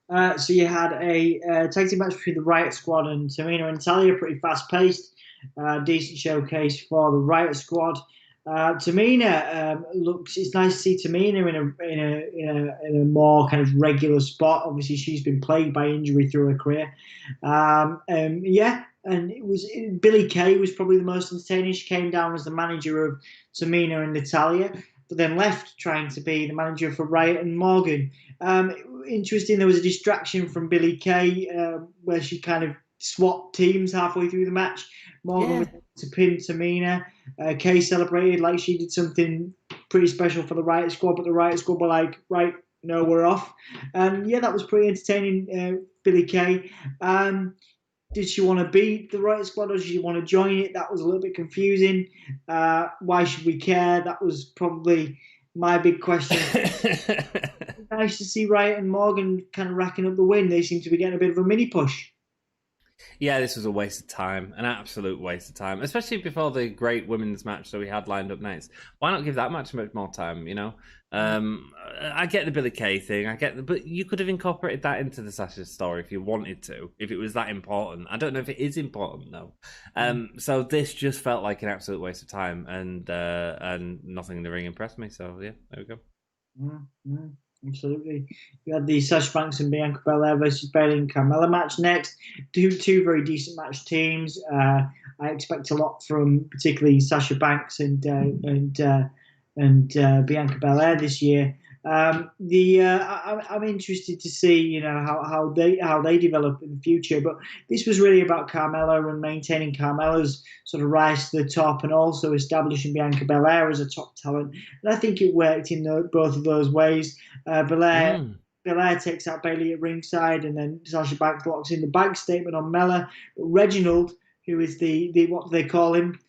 So you had a tag team match between the Riot Squad and Tamina and Natalya, pretty fast-paced. Decent showcase for the Riot Squad. Tamina it's nice to see Tamina in a more kind of regular spot. Obviously, she's been plagued by injury through her career. And Billie Kay was probably the most entertaining. She came down as the manager of Tamina and Natalya, but then left trying to be the manager for Riot and Morgan. Interesting, there was a distraction from Billie Kay where she kind of swapped teams halfway through the match. Morgan was to pin Tamina. Kay celebrated like she did something pretty special for the Riot Squad, but the Riot Squad were like, right, no, we're off. That was pretty entertaining, Billie Kay. Did she want to beat the Riot Squad or did she want to join it? That was a little bit confusing. Why should we care? That was probably my big question. Nice to see Riot and Morgan kind of racking up the win. They seem to be getting a bit of a mini push. Yeah, this was a waste of time, an absolute waste of time, especially before the great women's match that we had lined up next. Why not give that match much more time, you know? I get the Billie Kay thing, but you could have incorporated that into the Sasha story if you wanted to, if it was that important. I don't know if it is important, though. So this just felt like an absolute waste of time, and nothing in the ring impressed me, so yeah, there we go. Mm-hmm. Absolutely. You had the Sasha Banks and Bianca Belair versus Bayley and Carmella match next. Two very decent match teams. I expect a lot from particularly Sasha Banks and Bianca Belair this year. I'm interested to see, how they develop in the future. But this was really about Carmella and maintaining Carmella's sort of rise to the top, and also establishing Bianca Belair as a top talent. And I think it worked in both of those ways. Belair takes out Bayley at ringside, and then Sasha Banks locks in the bag statement on Mella. But Reginald, who is the what do they call him?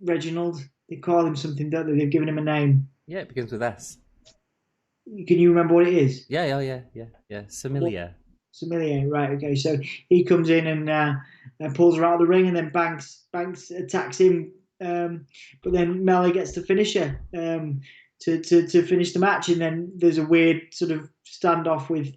Reginald. They call him something, don't they? They've given him a name. Yeah, it begins with S. Can you remember what it is? Yeah. Sommelier, right, okay. So he comes in and pulls her out of the ring, and then Banks attacks him, but then Mella gets to finish her. to finish the match, and then there's a weird sort of standoff with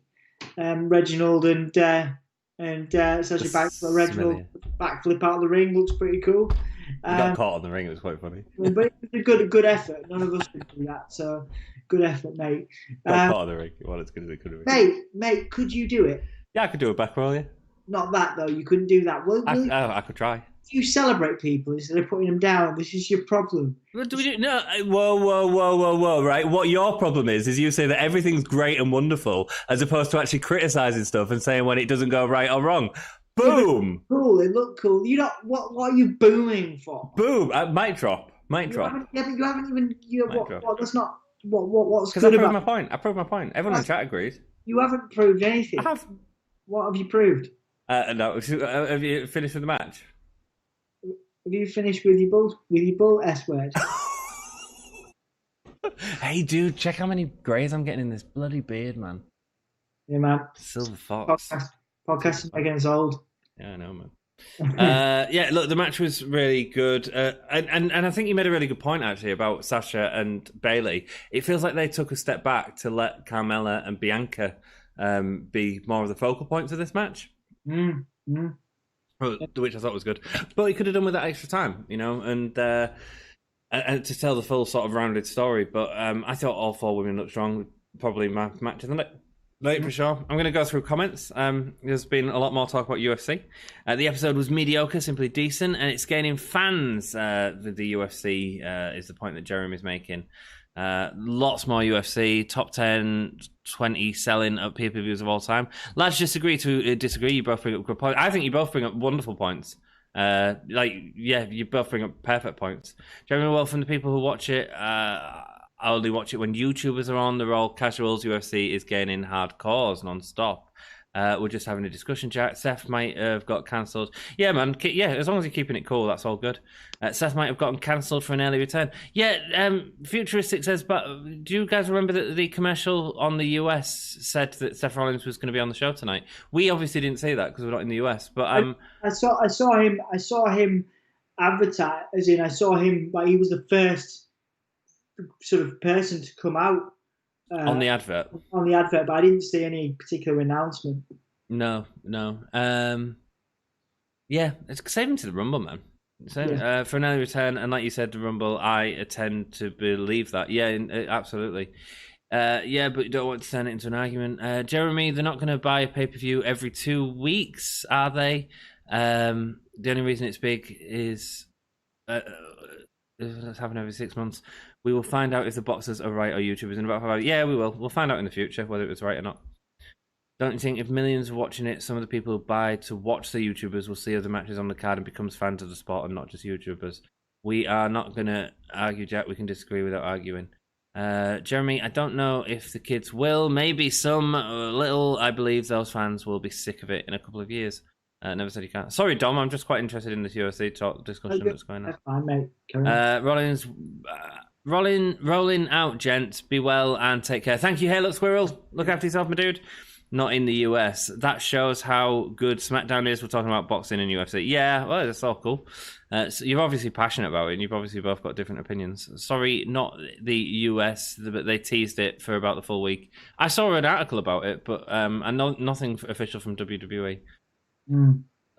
Reginald and Sasha Banks. But Reginald backflip out of the ring looks pretty cool. He got caught on the ring. It was quite funny. But it was a good effort. None of us could do that, so good effort, mate. Got caught on the ring. Well, as good as it could have been. Mate, could you do it? Yeah, I could do a back roll. Yeah. Not that though. You couldn't do that. I could try. You celebrate people instead of putting them down. This is your problem. What do we do? No, whoa, right? What your problem is you say that everything's great and wonderful, as opposed to actually criticizing stuff and saying when it doesn't go right or wrong. Boom. Cool. It looked cool. You know what are you booming for? Boom. Mic drop. Mic drop. You haven't even. That's not. What's good about? I proved my point. Everyone in chat agrees. You haven't proved anything. I have. What have you proved? No. Have you finished with the match? Have you finished with your bull S word? Hey, dude, check how many greys I'm getting in this bloody beard, man. Yeah, man. Silver fox. Podcast is making us old. Yeah, I know, man. Yeah, look, the match was really good, and I think you made a really good point actually about Sasha and Bayley. It feels like they took a step back to let Carmella and Bianca be more of the focal points of this match. Which I thought was good, but he could have done with that extra time, and to tell the full sort of rounded story. But I thought all four women looked strong. Probably my match of the night for sure. I'm going to go through comments. There's been a lot more talk about UFC. The episode was mediocre, simply decent, and it's gaining fans. The UFC is the point that Jeremy's making. Lots more UFC, top 10, 20 selling at pay-per-views of all time. Lads disagree to disagree. You both bring up good points. I think you both bring up wonderful points. You both bring up perfect points. Jeremy, well, from the people who watch it, I only watch it when YouTubers are on. They're all casuals. UFC is gaining hardcores non-stop. We're just having a discussion chat. Seth might have got cancelled. Yeah, man. Yeah, as long as you're keeping it cool, that's all good. Seth might have gotten cancelled for an early return. Yeah, Futuristic says, but do you guys remember that the commercial on the US said that Seth Rollins was going to be on the show tonight? We obviously didn't say that because we're not in the US. But I saw him advertise, as in I saw him like he was the first sort of person to come out. On the advert, but I didn't see any particular announcement. No. Yeah, it's saving to the Rumble, man. For an early return, and like you said, the Rumble, I tend to believe that. Yeah, absolutely. But you don't want to turn it into an argument. Jeremy, they're not going to buy a pay-per-view every 2 weeks, are they? The only reason it's big is it's happening every 6 months. We will find out if the boxers are right or YouTubers in about 5 hours. Yeah, we will. We'll find out in the future whether it was right or not. Don't you think if millions are watching it, some of the people who buy to watch the YouTubers will see other matches on the card and becomes fans of the sport and not just YouTubers? We are not going to argue, Jack. We can disagree without arguing. Jeremy, I don't know if the kids will. Maybe some little. I believe those fans will be sick of it in a couple of years. Never said you can't. Sorry, Dom. I'm just quite interested in this UFC talk discussion that's going on. That's fine, mate. Rollins... Rolling out, gents. Be well and take care. Thank you, Hey Look Squirrel. Look after yourself, my dude. Not in the US. That shows how good Smackdown is. We're talking about boxing and UFC. Yeah, well, that's all cool. So you're obviously passionate about it, and you've obviously both got different opinions. Sorry, not the US, but they teased it for about the full week. I saw an article about it, but I know nothing official from WWE.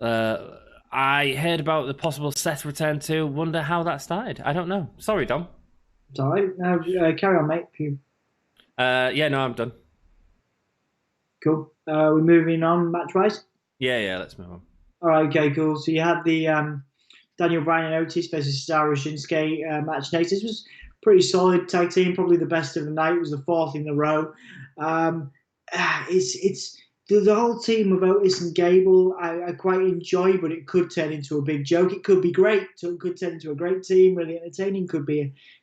I heard about the possible Seth return too. Wonder how that started. I don't know. Sorry, Dom. It's all right. Now, carry on, mate. No, I'm done. Cool. We're moving on match-wise? Yeah, let's move on. All right, okay, cool. So you had the Daniel Bryan and Otis versus Cesaro Shinsuke match next. This was pretty solid tag team, probably the best of the night. It was the fourth in a row. It's the whole team of Otis and Gable I quite enjoy, but it could turn into a big joke. It could be great. So it could turn into a great team, really entertaining.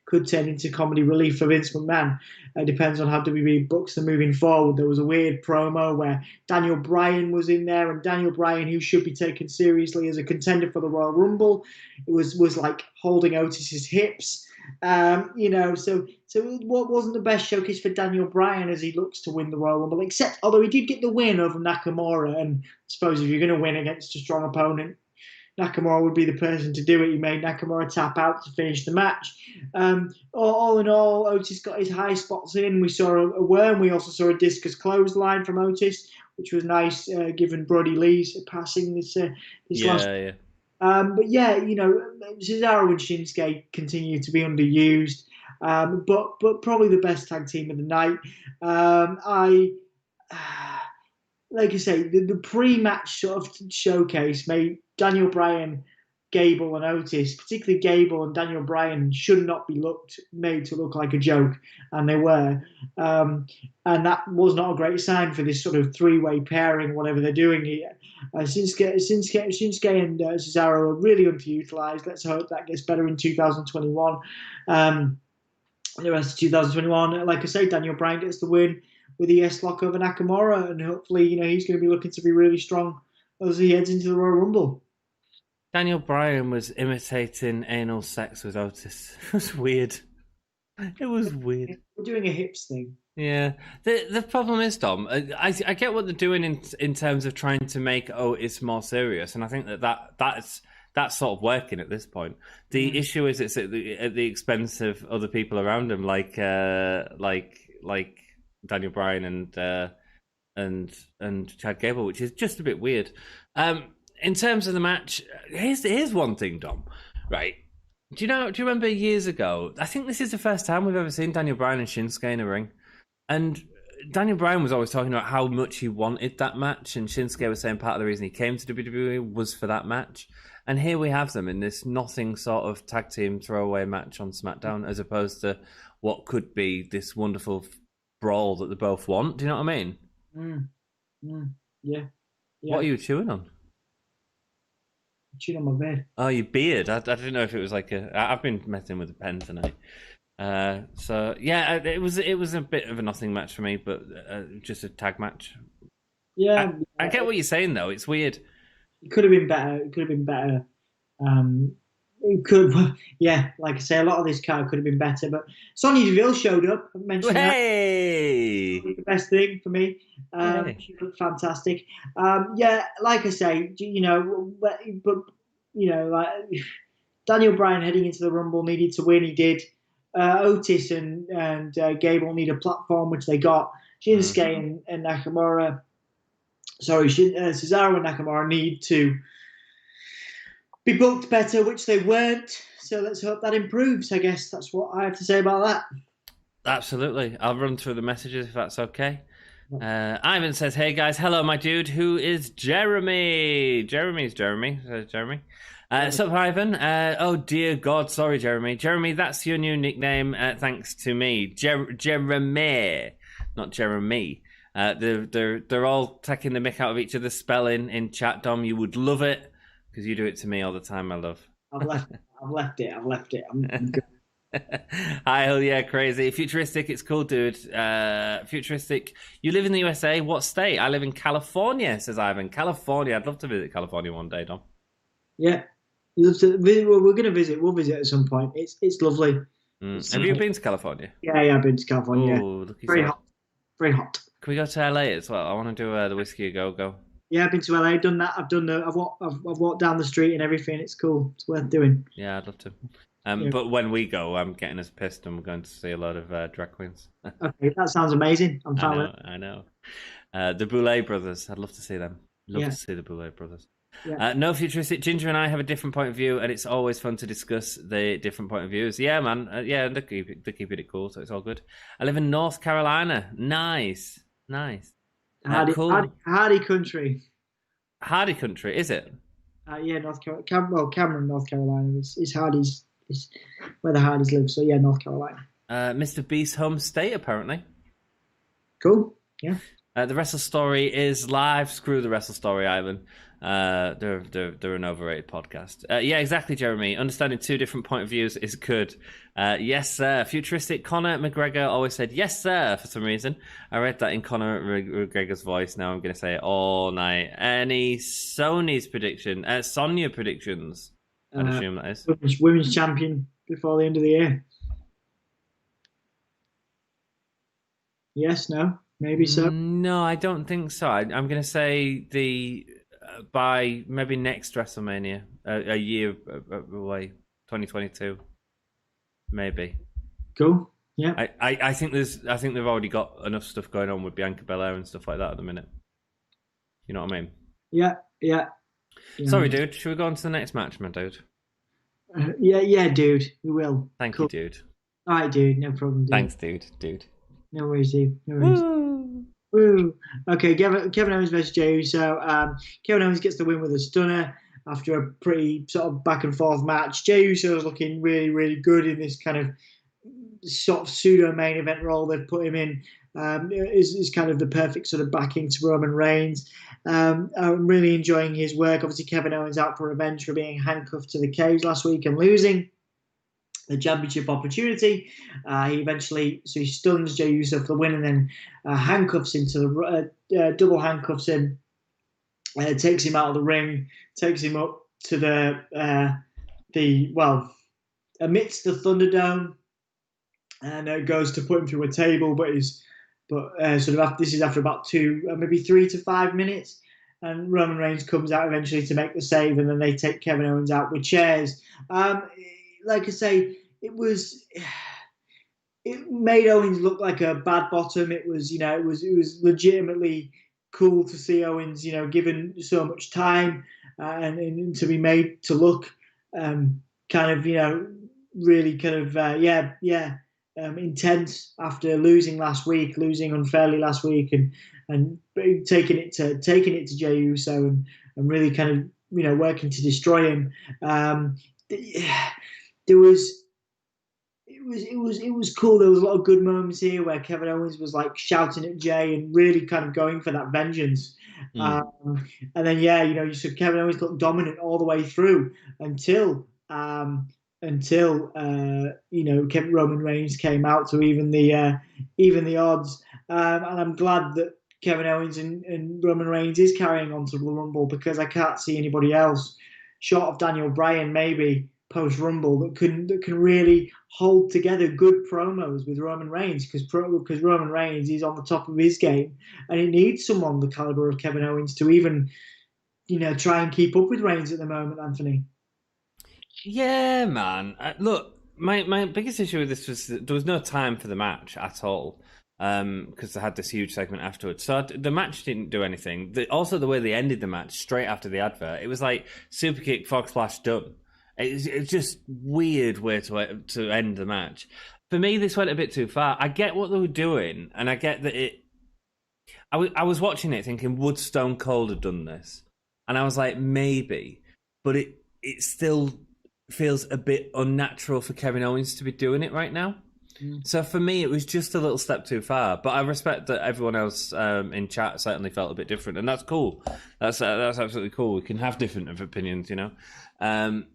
Could turn into comedy relief for Vince McMahon. It depends on how WWE books them moving forward. There was a weird promo where Daniel Bryan was in there, and Daniel Bryan, who should be taken seriously as a contender for the Royal Rumble, was like holding Otis's hips. So it wasn't the best showcase for Daniel Bryan as he looks to win the Royal Rumble, although he did get the win over Nakamura, and I suppose if you're going to win against a strong opponent, Nakamura would be the person to do it. He made Nakamura tap out to finish the match. All in all, Otis got his high spots in. We saw a worm. We also saw a discus clothesline from Otis, which was nice, given Brody Lee's passing this last. Yeah. But yeah, Cesaro and Shinsuke continue to be underused, but probably the best tag team of the night. Like I say, the pre-match sort of showcase made Daniel Bryan, Gable, and Otis, particularly Gable and Daniel Bryan, should not be made to look like a joke, and they were. And that was not a great sign for this sort of three-way pairing, whatever they're doing here. Shinsuke and Cesaro are really underutilized. Let's hope that gets better in 2021. The rest of 2021, like I say, Daniel Bryan gets the win with the S-Lock over Nakamura, and hopefully, he's going to be looking to be really strong as he heads into the Royal Rumble. Daniel Bryan was imitating anal sex with Otis. It was weird. It was weird. We're doing a hips thing. Yeah. The problem is, Dom, I get what they're doing in terms of trying to make Otis more serious, and I think that's sort of working at this point. The issue is it's at the expense of other people around him, like Daniel Bryan and Chad Gable, which is just a bit weird. In terms of the match, here's one thing, Dom. Right? Do you remember years ago? I think this is the first time we've ever seen Daniel Bryan and Shinsuke in a ring, and Daniel Bryan was always talking about how much he wanted that match, and Shinsuke was saying part of the reason he came to WWE was for that match. And here we have them in this nothing sort of tag team throwaway match on SmackDown, as opposed to what could be this wonderful brawl that they both want. Do you know what I mean? Yeah. What are you chewing on? Chewing on my bed. Oh, your beard. I didn't know if it was like I've been messing with a pen tonight. So yeah, it was a bit of a nothing match for me, but just a tag match. Yeah. I get what you're saying though. It's weird. It could have been better. Yeah, like I say, a lot of this card could have been better, but Sonya Deville showed up. I mentioned Hey! that. The best thing for me. She looked fantastic. Yeah, like I say, like Daniel Bryan heading into the Rumble needed to win. He did. Otis and Gable need a platform, which they got. Shinsuke and Nakamura. Sorry, Cesaro and Nakamura need to be booked better, which they weren't. So let's hope that improves. I guess that's what I have to say about that. Absolutely. I'll run through the messages if that's okay. Ivan says, "Hey guys, hello my dude. Who is Jeremy? Jeremy. Sup, Ivan? Oh dear God, sorry, Jeremy. Jeremy, that's your new nickname. Thanks to me, Jeremy, not Jeremy. They're all taking the mick out of each other's spelling in chat. Dom, you would love it because you do it to me all the time, my love. I've left it. I'm good. Hi, hell yeah, crazy. Futuristic, it's cool, dude. Futuristic, you live in the USA. What state? I live in California, says Ivan. California. I'd love to visit California one day, Dom. Yeah, you love to visit. Well, we're going to visit. We'll visit at some point. It's lovely. Have you been to California? Yeah, I've been to California. Ooh, Very hot. Very hot. Can we go to LA as well? I want to do the Whiskey A Go. Yeah, I've been to LA. I've done that. I've walked down the street and everything. It's cool. It's worth doing. Yeah, I'd love to. But when we go, I'm getting us pissed and we're going to see a lot of drag queens. Okay, that sounds amazing. I'm fine with it. I know. The Boulet brothers. I'd love to see them. Love to see the Boulet brothers. Yeah. No, Futuristic. Ginger and I have a different point of view, and it's always fun to discuss the different point of views. Yeah, man. They're keeping it cool, so it's all good. I live in North Carolina. Nice. Cool. Hardy country. Hardy country, is it? Yeah, North Carolina. Cameron, North Carolina. It's Hardy's. It's where the Hardys live. So yeah, North Carolina. Mr. Beast's home state, apparently. Cool. Yeah. The Wrestle Story is live. Screw the Wrestle Story, Ivan. They're an overrated podcast. Yeah, exactly, Jeremy. Understanding two different point of views is good. Yes, sir. Futuristic Conor McGregor always said yes, sir, for some reason. I read that in Conor McGregor's voice. Now I'm going to say it all night. Any Sony's prediction? Sonya predictions? I'd assume that is. Women's champion before the end of the year. Yes, no, maybe so. No, I don't think so. I'm going to say the by maybe next WrestleMania, a year away, 2022, maybe. Cool. Yeah. I think they've already got enough stuff going on with Bianca Belair and stuff like that at the minute. You know what I mean? Yeah. Sorry, dude. Should we go on to the next match, my dude? Yeah, dude. We will. Thank Cool. you, dude. All right, dude. No problem, dude. Thanks, dude. No worries, dude. No worries. Woo. Okay, Kevin Owens versus Jey Uso. Kevin Owens gets the win with a stunner after a pretty sort of back and forth match. Jey Uso is looking really, really good in this kind of sort of pseudo main event role they've put him in. Is kind of the perfect sort of backing to Roman Reigns. I'm really enjoying his work. Obviously, Kevin Owens out for revenge for being handcuffed to the cage last week and losing the championship opportunity. He stuns Jey Uso for the win and then handcuffs him to the double handcuffs him, takes him out of the ring, takes him up to amidst the Thunderdome, and goes to put him through a table, this is after about 3 to 5 minutes. And Roman Reigns comes out eventually to make the save, and then they take Kevin Owens out with chairs. Like I say, it made Owens look like a bad bottom. It was legitimately cool to see Owens, given so much time and to be made to look really intense after losing unfairly last week, and taking it to Jey Uso and really kind of working to destroy him. It was cool. There was a lot of good moments here where Kevin Owens was like shouting at Jey and really kind of going for that vengeance. And then you said Kevin Owens looked dominant all the way through until Roman Reigns came out to even the odds. And I'm glad that Kevin Owens and Roman Reigns is carrying on to the Rumble, because I can't see anybody else short of Daniel Bryan maybe post Rumble that can really hold together good promos with Roman Reigns, because Roman Reigns is on the top of his game, and it needs someone the caliber of Kevin Owens to even try and keep up with Reigns at the moment, Anthony. Yeah, man. Look, my biggest issue with this was that there was no time for the match at all, because they had this huge segment afterwards. So the match didn't do anything. Also, the way they ended the match straight after the advert, it was like super kick, frog splash, done. It's just weird way to end the match. For me, this went a bit too far. I get what they were doing, and I get that I was watching it thinking, would Stone Cold have done this? And I was like, maybe, but it still feels a bit unnatural for Kevin Owens to be doing it right now. So for me, it was just a little step too far. But I respect that everyone else in chat certainly felt a bit different, and that's cool. That's absolutely cool. We can have different opinions, And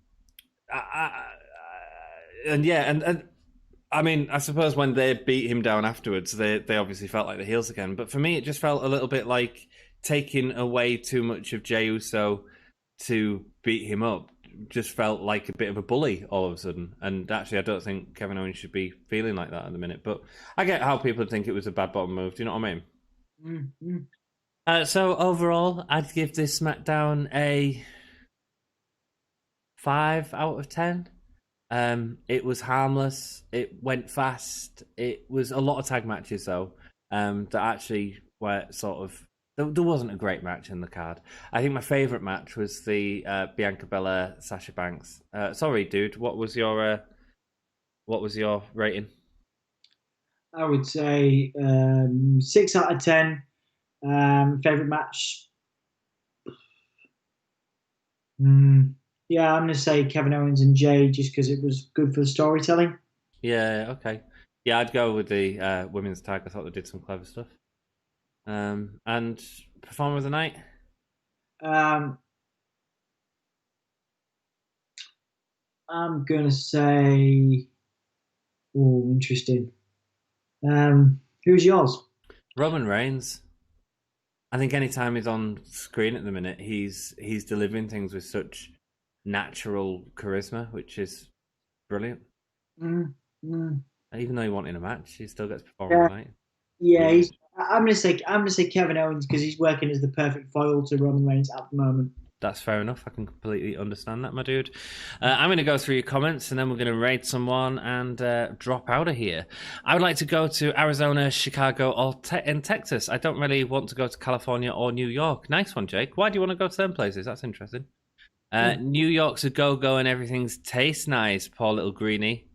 I mean, I suppose when they beat him down afterwards, they obviously felt like the heels again. But for me, it just felt a little bit like taking away too much of Jey Uso to beat him up. Just felt like a bit of a bully all of a sudden. And actually, I don't think Kevin Owens should be feeling like that at the minute. But I get how people think it was a bad bottom move. Do you know what I mean? Mm-hmm. So overall, I'd give this SmackDown a 5 out of 10. It was harmless. It went fast. It was a lot of tag matches though, that actually were sort of. There wasn't a great match in the card. I think my favourite match was the Bianca Belair Sasha Banks. Sorry, dude. What was your rating? I would say 6 out of 10. Favourite match. Yeah, I'm going to say Kevin Owens and Jey, just because it was good for the storytelling. Yeah, okay. Yeah, I'd go with the women's tag. I thought they did some clever stuff. And performer of the night? I'm going to say... Oh, interesting. Who's yours? Roman Reigns. I think anytime he's on screen at the minute, he's delivering things with such natural charisma, which is brilliant. Even though he won in a match, he still gets performed tonight. Yeah, I'm gonna say Kevin Owens because he's working as the perfect foil to Roman Reigns at the moment. That's fair enough. I can completely understand that, my dude. I'm going to go through your comments and then we're going to raid someone and drop out of here. I would like to go to Arizona, Chicago, or in Texas. I don't really want to go to California or New York. Nice one, Jake. Why do you want to go to them places? That's interesting. New York's a go-go and everything's tastes nice, poor little greenie.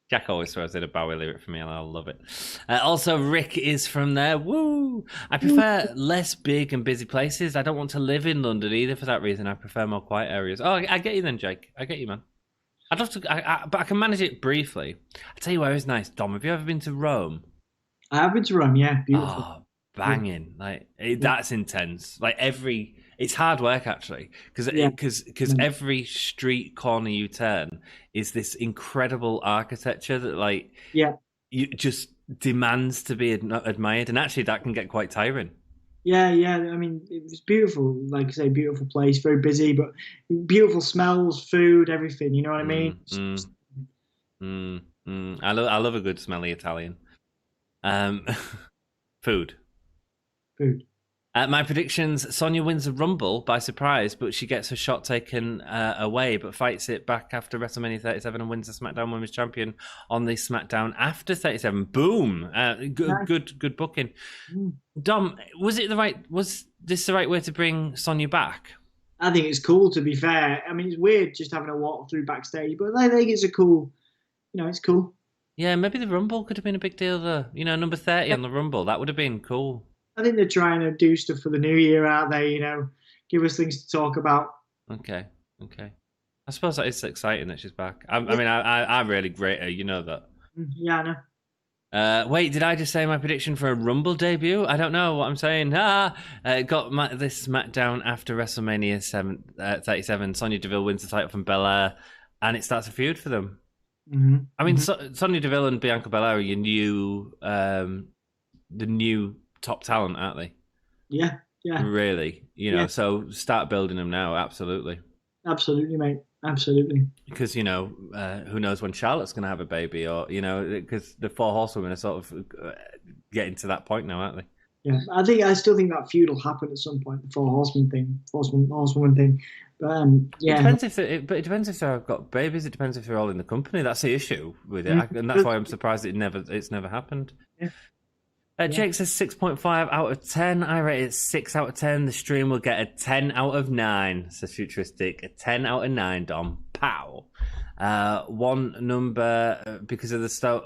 Jack always throws in a Bowie lyric for me, and I love it. Also, Rick is from there. Woo! I prefer less big and busy places. I don't want to live in London either for that reason. I prefer more quiet areas. Oh, I get you then, Jake. I get you, man. I'd love to, but I can manage it briefly. I'll tell you where is nice, Dom. Have you ever been to Rome? I have been to Rome, yeah. Beautiful. Oh, banging. That's intense. It's hard work actually, because every street corner you turn is this incredible architecture that you just demands to be admired, and actually that can get quite tiring. Yeah. I mean, it was beautiful. Like I say, beautiful place, very busy, but beautiful smells, food, everything. You know what I mean? I love a good smelly Italian. Food. My predictions: Sonya wins the Rumble by surprise, but she gets her shot taken away, but fights it back after WrestleMania 37 and wins the SmackDown Women's Champion on the SmackDown after 37. Boom! Good booking. Dom, was this the right way to bring Sonya back? I think it's cool. To be fair, I mean, it's weird just having a walk through backstage, but I think it's a cool. It's cool. Yeah, maybe the Rumble could have been a big deal though. Number 30 on the Rumble, that would have been cool. I think they're trying to do stuff for the new year out there, give us things to talk about. Okay. I suppose that is exciting that she's back. I mean, I really rate her, you know that. Yeah, I know. Wait, did I just say my prediction for a Rumble debut? I don't know what I'm saying. Got this SmackDown after WrestleMania 37. Sonya Deville wins the title from Belair, and it starts a feud for them. Mm-hmm. I mean, Sonya Deville and Bianca Belair are the new top talent, aren't they? Yeah. Really, so start building them now. Absolutely, mate. Absolutely. Because who knows when Charlotte's going to have a baby, or because the four horsewomen are sort of getting to that point now, aren't they? Yeah, I still think that feud will happen at some point. The four horsewoman thing. But yeah, it depends if they've got babies. It depends if they're all in the company. That's the issue with it, and that's why I'm surprised it's never happened. Yeah. Jake says 6.5 out of 10. I rate it 6 out of 10. The stream will get a 10 out of 9. Says Futuristic. A 10 out of 9, Dom. Pow. One number because of the start.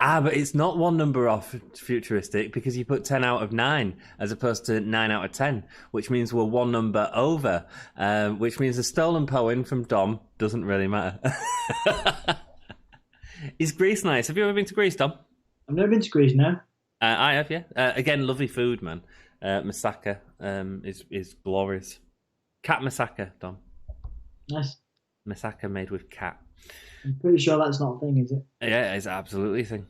But it's not one number off, Futuristic, because you put 10 out of 9 as opposed to 9 out of 10, which means we're one number over, which means the stolen poem from Dom doesn't really matter. Is Greece nice? Have you ever been to Greece, Dom? I've never been to Greece, no. I have, yeah. Again, lovely food, man. Moussaka is glorious. Cat moussaka, Dom. Nice. Moussaka made with cat. I'm pretty sure that's not a thing, is it? Yeah, it's absolutely a thing.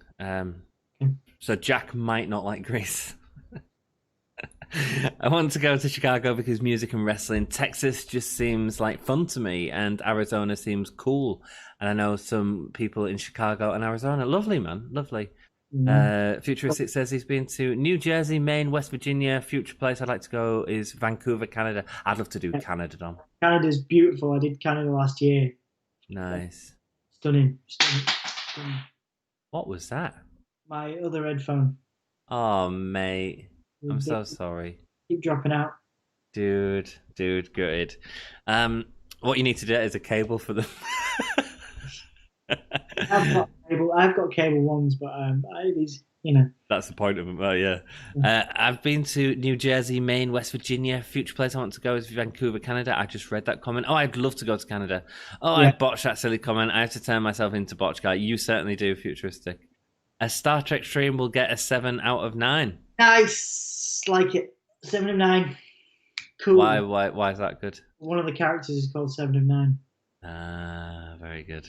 So Jack might not like Greece. I want to go to Chicago because music and wrestling. Texas just seems like fun to me, and Arizona seems cool. And I know some people in Chicago and Arizona. Lovely, man. Lovely. Futuristic says he's been to New Jersey, Maine, West Virginia. Future place I'd like to go is Vancouver, Canada. I'd love to do Canada, Dom. Canada's beautiful. I did Canada last year. Nice. Stunning. What was that? My other headphone. Oh, mate. I'm so sorry. Keep dropping out. Dude, good. What you need to do is a cable for them. I've got cable ones, but That's the point of them. Oh, yeah. I've been to New Jersey, Maine, West Virginia. Future place I want to go is Vancouver, Canada. I just read that comment. Oh, I'd love to go to Canada. Oh, yeah. I botched that silly comment. I have to turn myself into botch guy. You certainly do, Futuristic. A Star Trek stream will get a 7 out of 9. Nice, like it. 7 of 9. Cool. Why is that good? One of the characters is called 7 of 9. Very good.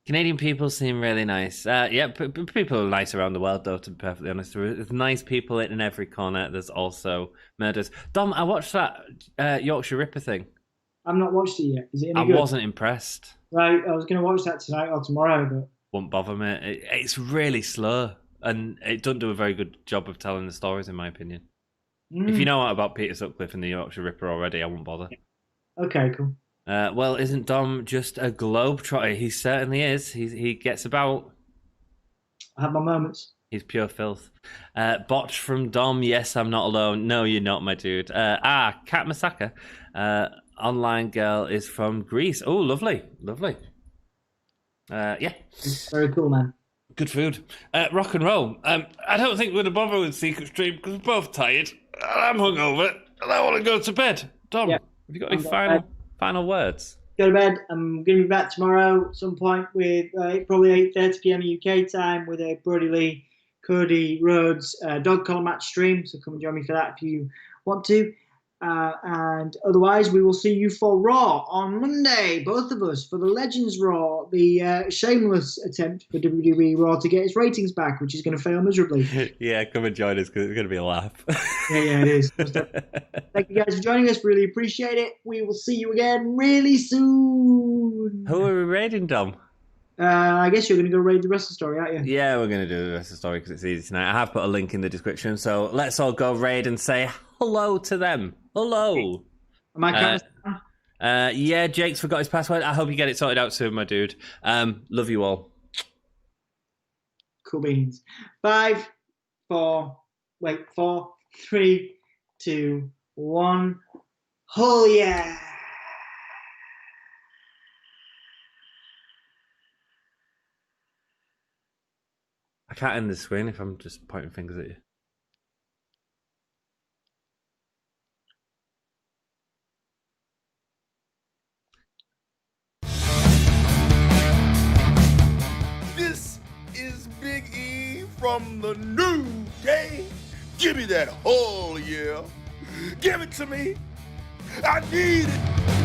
Canadian people seem really nice. People are nice around the world, though, to be perfectly honest. There's nice people in every corner. There's also murders. Dom, I watched that Yorkshire Ripper thing. I've not watched it yet. Is it any good? I wasn't impressed. Right, I was going to watch that tonight or tomorrow, but won't bother me. It's really slow, and it doesn't do a very good job of telling the stories, in my opinion. If you know about Peter Sutcliffe and the Yorkshire Ripper already, I won't bother. Okay, cool. Well, isn't Dom just a globetrotter? He certainly is. He gets about. I have my moments. He's pure filth. Botch from Dom. Yes, I'm not alone. No, you're not, my dude. Kat Masaka. Online girl is from Greece. Oh, lovely. Yeah. Very cool, man. Good food. Rock and roll. I don't think we're going to bother with Secret Stream because we're both tired. I'm hungover and I want to go to bed. Dom, have you got any final words? Go to bed. I'm going to be back tomorrow at some point with probably 8:30 p.m. UK time with a Brody Lee, Cody Rhodes dog collar match stream. So come and join me for that if you want to. And otherwise, we will see you for Raw on Monday, both of us, for the Legends Raw, the shameless attempt for WWE Raw to get its ratings back, which is going to fail miserably. Yeah, come and join us because it's going to be a laugh. Yeah, it is. Thank you guys for joining us. Really appreciate it. We will see you again really soon. Who are we raiding, Dom? I guess you're going to go raid the rest of the story, aren't you? Yeah, we're going to do the rest of the story because it's easy tonight. I have put a link in the description, so let's all go raid and say hello to them. Hello. Am I yeah, Jake's forgot his password. I hope you get it sorted out soon, my dude. Love you all. Cool beans. 5, 4, 3, 2, 1. Oh, yeah. I can't end the screen if I'm just pointing fingers at you. This is Big E from the New Day. Give me that whole yeah. Give it to me. I need it.